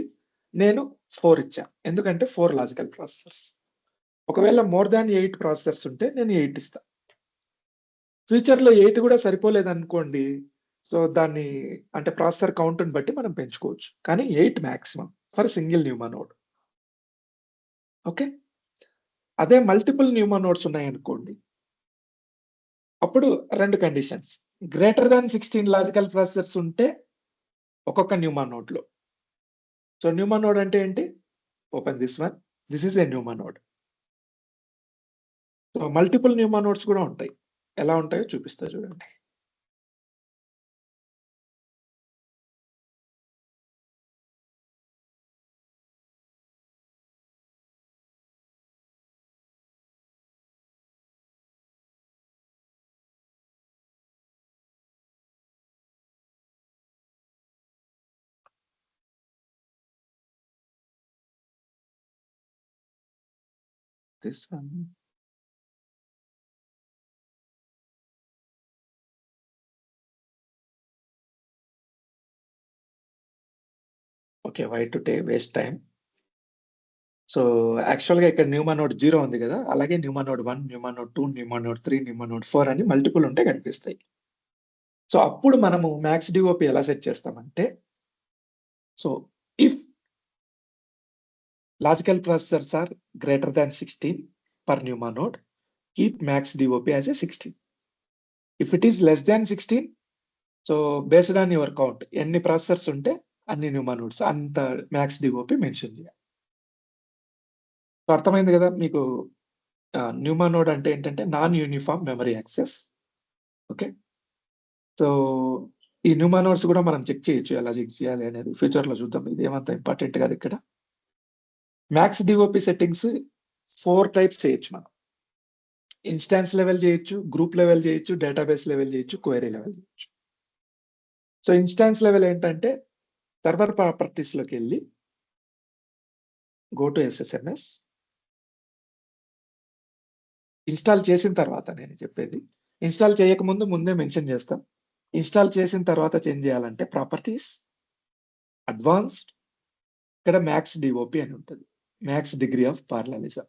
నేను 4 ఇచ్చా. ఎందుకంటే 4 లాజికల్ ప్రాసెసర్స్. ఒకవేళ మోర్ థాన్ 8 ప్రాసెసర్స్ ఉంటే నేను 8 ఇస్తా. ఫ్యూచర్‌లో 8 కూడా సరిపోలేదనుకోండి, సో దాన్ని అంటే ప్రాసెసర్ కౌంట్‌ని బట్టి మనం పెంచుకోవచ్చు. కానీ 8 maximum for single NUMA node. Okay. అదే మల్టిపుల్ న్యూమా నోడ్స్ ఉన్నాయనుకోండి, అప్పుడు 2 conditions. Greater than 16 logical processors ఉంటే ఒక్కొక్క న్యూమా నోడ్‌లో. సో న్యూమా నోడ్ అంటే ఏంటి? Open this one. This is a NUMA node. So multiple NUMA nodes కూడా ఉంటాయి. ఎలా ఉంటాయో చూపిస్తా చూడండి. This one. Okay. Why to waste time. So యాక్చువల్‌గా ఇక్కడ న్యూమా నోడ్ 0 ఉంది గదా! అలాగే NUMA node 1, న్యూమా node 2, NUMA node 3, NUMA node 4 అని మల్టిపుల్ ఉంటే కనిపిస్తాయి. సో అప్పుడు మనము మ్యాక్స్ డిఓపి ఎలా సెట్ చేస్తామంటే, so if logical processors are greater than 16 per NUMA node, keep max DOP as a 16. If it is less than 16, so based on your count ఎన్ని processors ఉంటే అన్ని న్యూమా nodes అంత max DOP mention చేయాలి. So అర్థమైంది కదా మీకు. న్యూమా node అంటే ఏంటంటే non uniform memory access. Okay. So ఈ న్యూమా నోడ్స్ కూడా మనం చెక్ చేయొచ్చు. ఎలా చెక్ చేయాలి అనేది ఫ్యూచర్‌లో చూద్దాం. ఇది ఏమంత ఇంపార్టెంట్ కాదు ఇక్కడ. మ్యాక్స్ డిఓపి సెట్టింగ్స్ 4 టైప్స్ చేయొచ్చు మనం. ఇన్‌స్టాన్స్ లెవెల్ చేయొచ్చు, గ్రూప్ లెవెల్ చేయొచ్చు, డేటాబేస్ లెవెల్ చేయొచ్చు, క్వెరీ లెవెల్ చేయొచ్చు. సో ఇన్‌స్టాన్స్ లెవెల్ ఏంటంటే సర్వర్ ప్రాపర్టీస్‌లోకెళ్ళి గో టు SSMS. ఇన్‌స్టాల్ చేసిన తర్వాత నేను చెప్పేది. ఇన్స్టాల్ చేయకముందు ముందే మెన్షన్ చేస్తాం. ఇన్స్టాల్ చేసిన తర్వాత చేంజ్ చేయాలంటే ప్రాపర్టీస్, అడ్వాన్స్డ్, ఇక్కడ మ్యాక్స్ డిఓపి అని ఉంటుంది. Max degree of parallelism.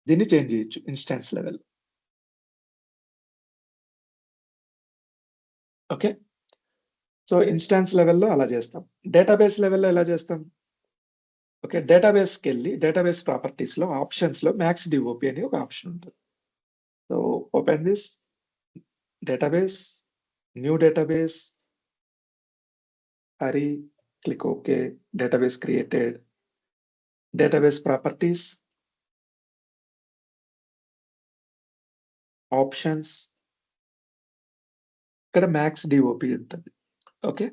దీన్ని చేంజ్ చేయొచ్చు instance level. Okay. So instance లెవెల్‌లో అలా చేస్తాం. డేటాబేస్ లెవెల్‌లో ఎలా చేస్తాం? ఓకే. డేటాబేస్‌కెళ్ళి డేటాబేస్ ప్రాపర్టీస్‌లో ఆప్షన్స్‌లో మ్యాక్స్ డిఓపి అని ఒక ఆప్షన్ ఉంటుంది. So open this database, new database, hurry, click OK, database created, database properties, options, ఇక్కడ మ్యాక్స్ డిఓపి ఉంటుంది. ఓకే.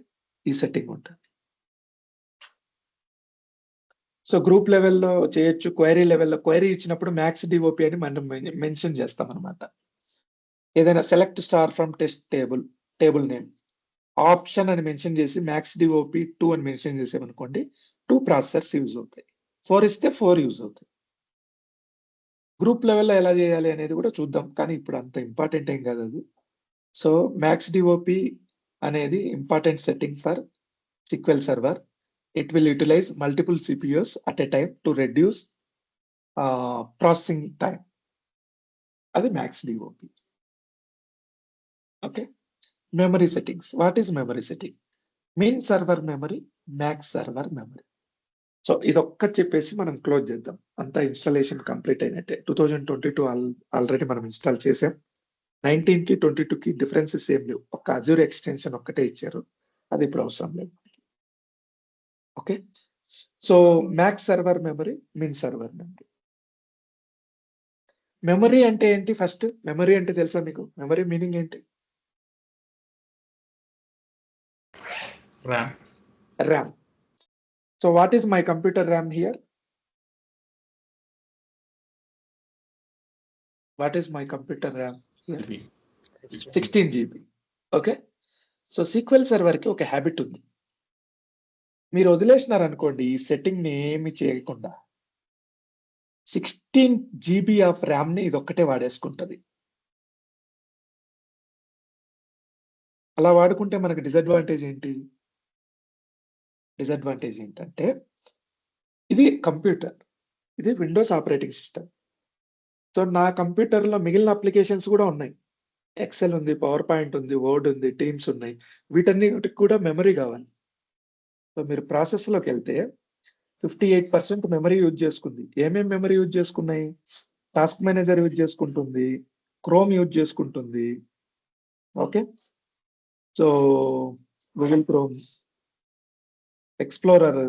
ఈ సెట్టింగ్ ఉంటుంది. సో గ్రూప్ లెవెల్‌లో చేయొచ్చు. క్వెరీ లెవెల్‌లో క్వెరీ ఇచ్చినప్పుడు మ్యాక్స్ డిఓపి అని మనం మెన్షన్ చేస్తాం అన్నమాట. ఏదైనా select star from test table name option అని మెన్షన్ చేసి మ్యాక్స్ డిఓపి 2 అని మెన్షన్ చేసామనుకోండి 2 ప్రాసెసర్స్ యూజ్ అవుతాయి. 4 ఇస్తే 4 యూజ్ అవుతాయి. గ్రూప్ లెవెల్‌లో ఎలా చేయాలి అనేది కూడా చూద్దాం. కానీ ఇప్పుడు అంత ఇంపార్టెంట్ ఏం కాదు అది. సో మ్యాక్స్ డిఓపి అనేది important setting for SQL Server. It will utilize multiple CPUs at a time to reduce processing time. అది max DOP. Okay. Memory settings. What is memory setting? Mean server memory, max server memory. So ఇదొక్కటి చెప్పేసి మనం close చేద్దాం. అంతా installation complete అయినట్టే. 2022 already మనం install చేసాం. 19కి 22కి differences ఏం లేవు. ఒక అజూర్ ఎక్స్‌టెన్షన్ ఒక్కటే ఇచ్చారు. అది ఇప్పుడు అవసరం లేదు. Okay. So max server memory, min server memory. Memory అంటే ఏంటి ఫస్ట్? మెమరీ అంటే తెలుసా మీకు? మెమరీ మీనింగ్ ఏంటి? RAM. RAM. So what is my computer RAM here? What is my computer RAM here? 16 GB. Okay. So SQL సర్వర్‌కి ఒక habit ఉంది. మీరు వదిలేసినారనుకోండి ఈ సెట్టింగ్‌ని ఏమి చేయకుండా 16 GB ఆఫ్ ర్యామ్‌ని ఇదొక్కటే వాడేసుకుంటది. అలా వాడుకుంటే మనకు డిసడ్వాంటేజ్ ఏంటి? డిసడ్వాంటేజ్ ఏంటంటే ఇది కంప్యూటర్. ఇది విండోస్ ఆపరేటింగ్ సిస్టమ్. సో నా కంప్యూటర్‌లో మిగిలిన అప్లికేషన్స్ కూడా ఉన్నాయి. ఎక్సెల్ ఉంది, పవర్ పాయింట్ ఉంది, వర్డ్ ఉంది, టీమ్స్ ఉన్నాయి. వీటన్నిటికి కూడా మెమరీ కావాలి. సో మీరు ప్రాసెస్‌లోకెళ్తే 58% మెమరీ యూజ్ చేసుకుంది. ఏమేం మెమరీ యూజ్ చేసుకున్నాయి? టాస్క్ మేనేజర్ యూజ్ చేసుకుంటుంది. క్రోమ్ యూజ్ చేసుకుంటుంది. Okay. So Google chrome, explorer.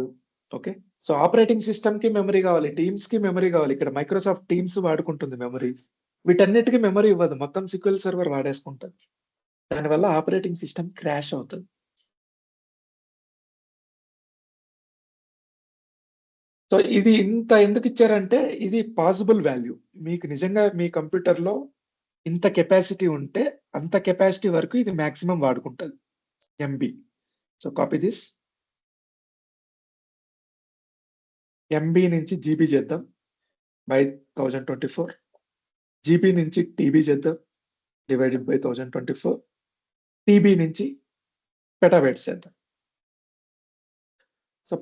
Okay. So operating సిస్టమ్‌కి మెమరీ కావాలి. టీమ్స్‌కి మెమరీ కావాలి. ఇక్కడ మైక్రోసాఫ్ట్ టీమ్స్ వాడుకుంటుంది మెమరీ. వీటన్నిటికి మెమరీ ఇవ్వదు. మొత్తం SQL సర్వర్ వాడేసుకుంటది. దానివల్ల ఆపరేటింగ్ సిస్టమ్ క్రాష్ అవుతది. సో ఇది ఇంత ఎందుకు ఇచ్చారంటే ఇది పాసిబుల్ వాల్యూ. మీకు నిజంగా మీ కంప్యూటర్‌లో ఇంత కెపాసిటీ ఉంటే అంత కెపాసిటీ వరకు ఇది మాక్సిమం వాడుకుంటది. MB. So copy this. MB నుంచి జీబీ చేద్దాం. బై 1024. జీబీ నుంచి టీబీ చేద్దాం. Divided by 1024. టీబీ నుంచి పెటాబైట్స్ చేద్దాం. సో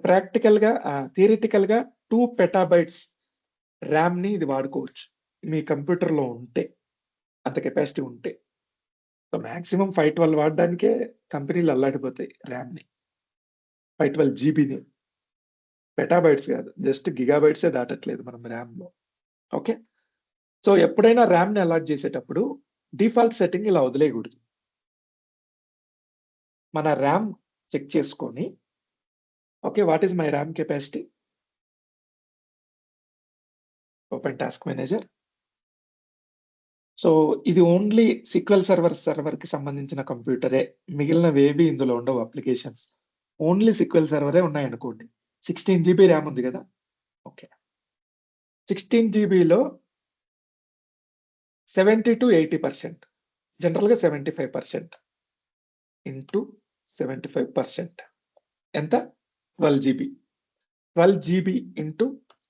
థియరిటికల్‌గా 2 పెటాబైట్స్ ర్యామ్‌ని ఇది వాడుకోవచ్చు. మీ కంప్యూటర్‌లో ఉంటే. అంత కెపాసిటీ ఉంటే. సో మాక్సిమం 512 వాడడానికే కంపెనీలు అల్లాడిపోతాయి ర్యామ్‌ని. 512 జీబీని. పెటాబైట్స్ కాదు. జస్ట్ గిగాబైట్సే దాటట్లేదు మనం ర్యామ్‌లో. ఓకే. సో ఎప్పుడైనా ర్యామ్‌ని అలాట్ చేసేటప్పుడు డిఫాల్ట్ సెట్టింగ్ ఇలా వదిలేయకూడదు. మన ర్యామ్ చెక్ చేసుకొని okay. What is my RAM capacity? Open task manager. So ఇది ఓన్లీ SQL సర్వర్‌కి సంబంధించిన కంప్యూటరే. మిగిలినవేవి ఇందులో ఉండవు అప్లికేషన్స్. ఓన్లీ SQL సర్వరే ఉన్నాయనుకోండి. 16 జీబీ ర్యామ్ ఉంది కదా! ఓకే. 16 జీబీలో 70-80% జనరల్‌గా 75% ఇంటూ 75% ఎంత? 12 జీబీ. 12 జీబీ ఇంటూ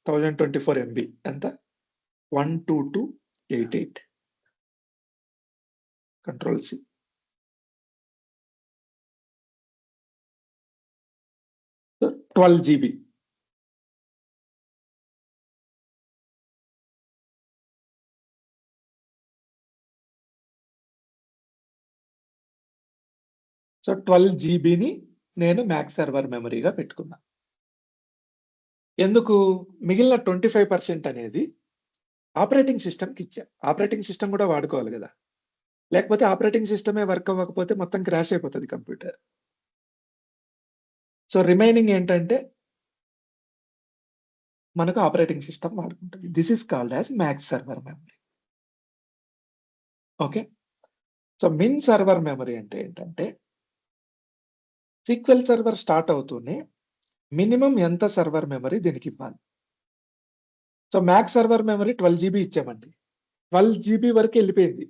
1024 ఎంబీ ఎంత? 12288. Control C. So 12 GB. So 12 జీబీని నేను మ్యాక్స్ సర్వర్ మెమరీగా పెట్టుకున్నా. ఎందుకు మిగిలిన 25% అనేది ఆపరేటింగ్ సిస్టమ్కి ఇచ్చా. ఆపరేటింగ్ సిస్టమ్ కూడా వాడుకోవాలి కదా, లేకపోతే ఆపరేటింగ్ సిస్టమే వర్క్ అవ్వకపోతే మొత్తం క్రాష్ అయిపోతుంది కంప్యూటర్. సో రిమైనింగ్ ఏంటంటే మనకు ఆపరేటింగ్ సిస్టమ్ వాడుకుంటుంది. This is called as max server memory. Okay. So min server memory అంటే ఏంటంటే సీక్వెల్ సర్వర్ స్టార్ట్ అవుతూనే మినిమం ఎంత సర్వర్ మెమరీ దీనికి ఇవ్వాలి. So max server memory 12 GB ఇచ్చామండి. 12 జీబీ వరకు వెళ్ళిపోయింది.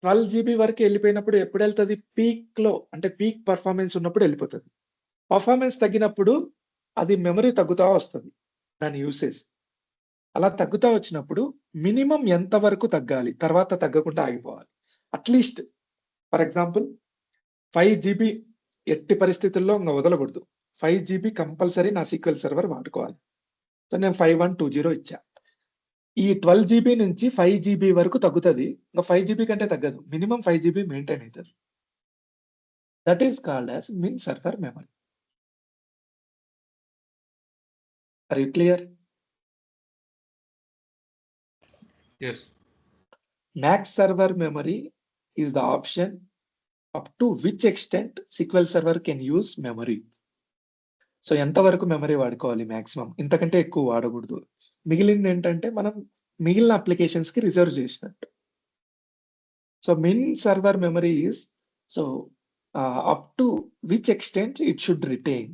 12 జీబీ వరకు వెళ్ళిపోయినప్పుడు ఎప్పుడు వెళ్తుంది? పీక్లో, అంటే పీక్ పర్ఫార్మెన్స్ ఉన్నప్పుడు వెళ్ళిపోతుంది. పర్ఫార్మెన్స్ తగ్గినప్పుడు అది మెమరీ తగ్గుతా వస్తుంది, దాని యూసేజ్. అలా తగ్గుతా వచ్చినప్పుడు మినిమం ఎంత వరకు తగ్గాలి, తర్వాత తగ్గకుండా ఆగిపోవాలి. అట్లీస్ట్ ఫర్ ఎగ్జాంపుల్ 5 జీబీ ఎట్టి పరిస్థితుల్లో ఇంకా వదలకూడదు. 5 జీబీ కంపల్సరీ నా సీక్వెల్ సర్వర్ వాడుకోవాలి. సో నేను 5120 ఇచ్చా. ఈ 12 జీబీ నుంచి 5 జీబీ వరకు తగ్గుతుంది. ఇంకా 5 జీబీ కంటే తగ్గదు. మినిమం 5 జీబీ మెయింటైన్ అవుతుంది. That is called as min server memory. Are you clear? Yes. Max server memory is the option up to which extent SQL Server can use memory. So ఎంతవరకు memory వాడుకోవాలి maximum, ఇంతకంటే ఎక్కువ వాడకూడదు. మిగిలింది ఏంటంటే మనం మిగిలిన అప్లికేషన్స్ కి రిజర్వ్ చేసినట్టు. So min server memory is so up to which extent it should retain,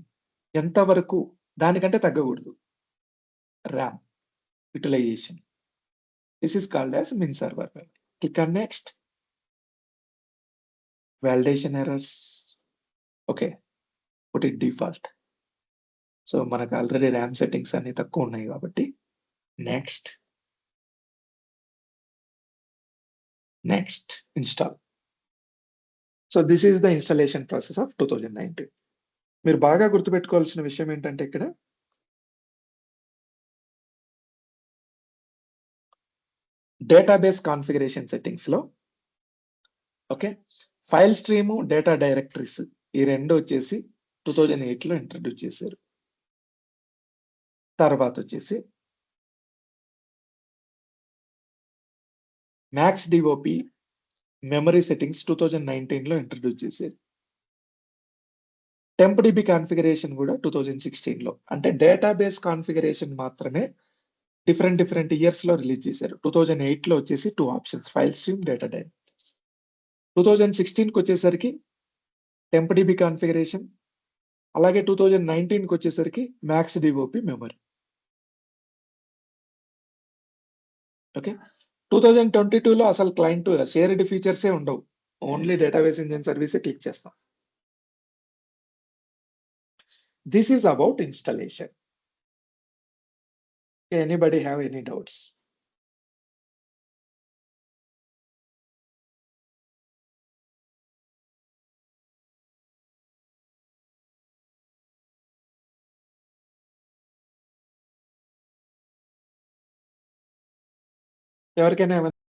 ఎంతవరకు దానికంటే తగ్గకూడదు RAM utilization. This is called as min server memory. Click on next. Validation errors. Okay, put it default. So మనకు already RAM settings అన్ని తక్కువ ఉన్నాయి కాబట్టి next install. So this is the installation process of 2019. మీరు బాగా గుర్తుపెట్టుకోవాల్సిన విషయం ఏంటంటే ఇక్కడ డేటాబేస్ కాన్ఫిగరేషన్ సెట్టింగ్స్ లో okay file stream, data directories ఈ రెండు వచ్చేసి 2008 లో ఇంట్రడ్యూస్ చేశారు. తర్వాత వచ్చేసి మ్యాక్స్ డిఓపి మెమరీ సెట్టింగ్స్ 2019 లో ఇంట్రడ్యూస్ చేశారు. టెంప్ డిబి కాన్ఫిగరేషన్ కూడా 2016 లో. అంటే డేటాబేస్ కాన్ఫిగరేషన్ మాత్రమే డిఫరెంట్ ఇయర్స్ లో రిలీజ్ చేశారు. 2008 లో వచ్చేసి 2 options, file stream, data directories. 2016 కి వచ్చేసరికి టెంప్ డిబి కాన్ఫిగరేషన్, అలాగే 2019 కి వచ్చేసరికి మ్యాక్స్ డిఓపి మెమరీ. ఓకే. 2022 లో అసలు క్లయింట్ షేర్డ్ ఫీచర్సే ఉండవు, ఓన్లీ డేటాబేస్ ఇంజిన్ సర్వీసే క్లిక్ చేస్తాం. This is about installation. Anybody have any doubts? ఎవరికైనా ఏమైనా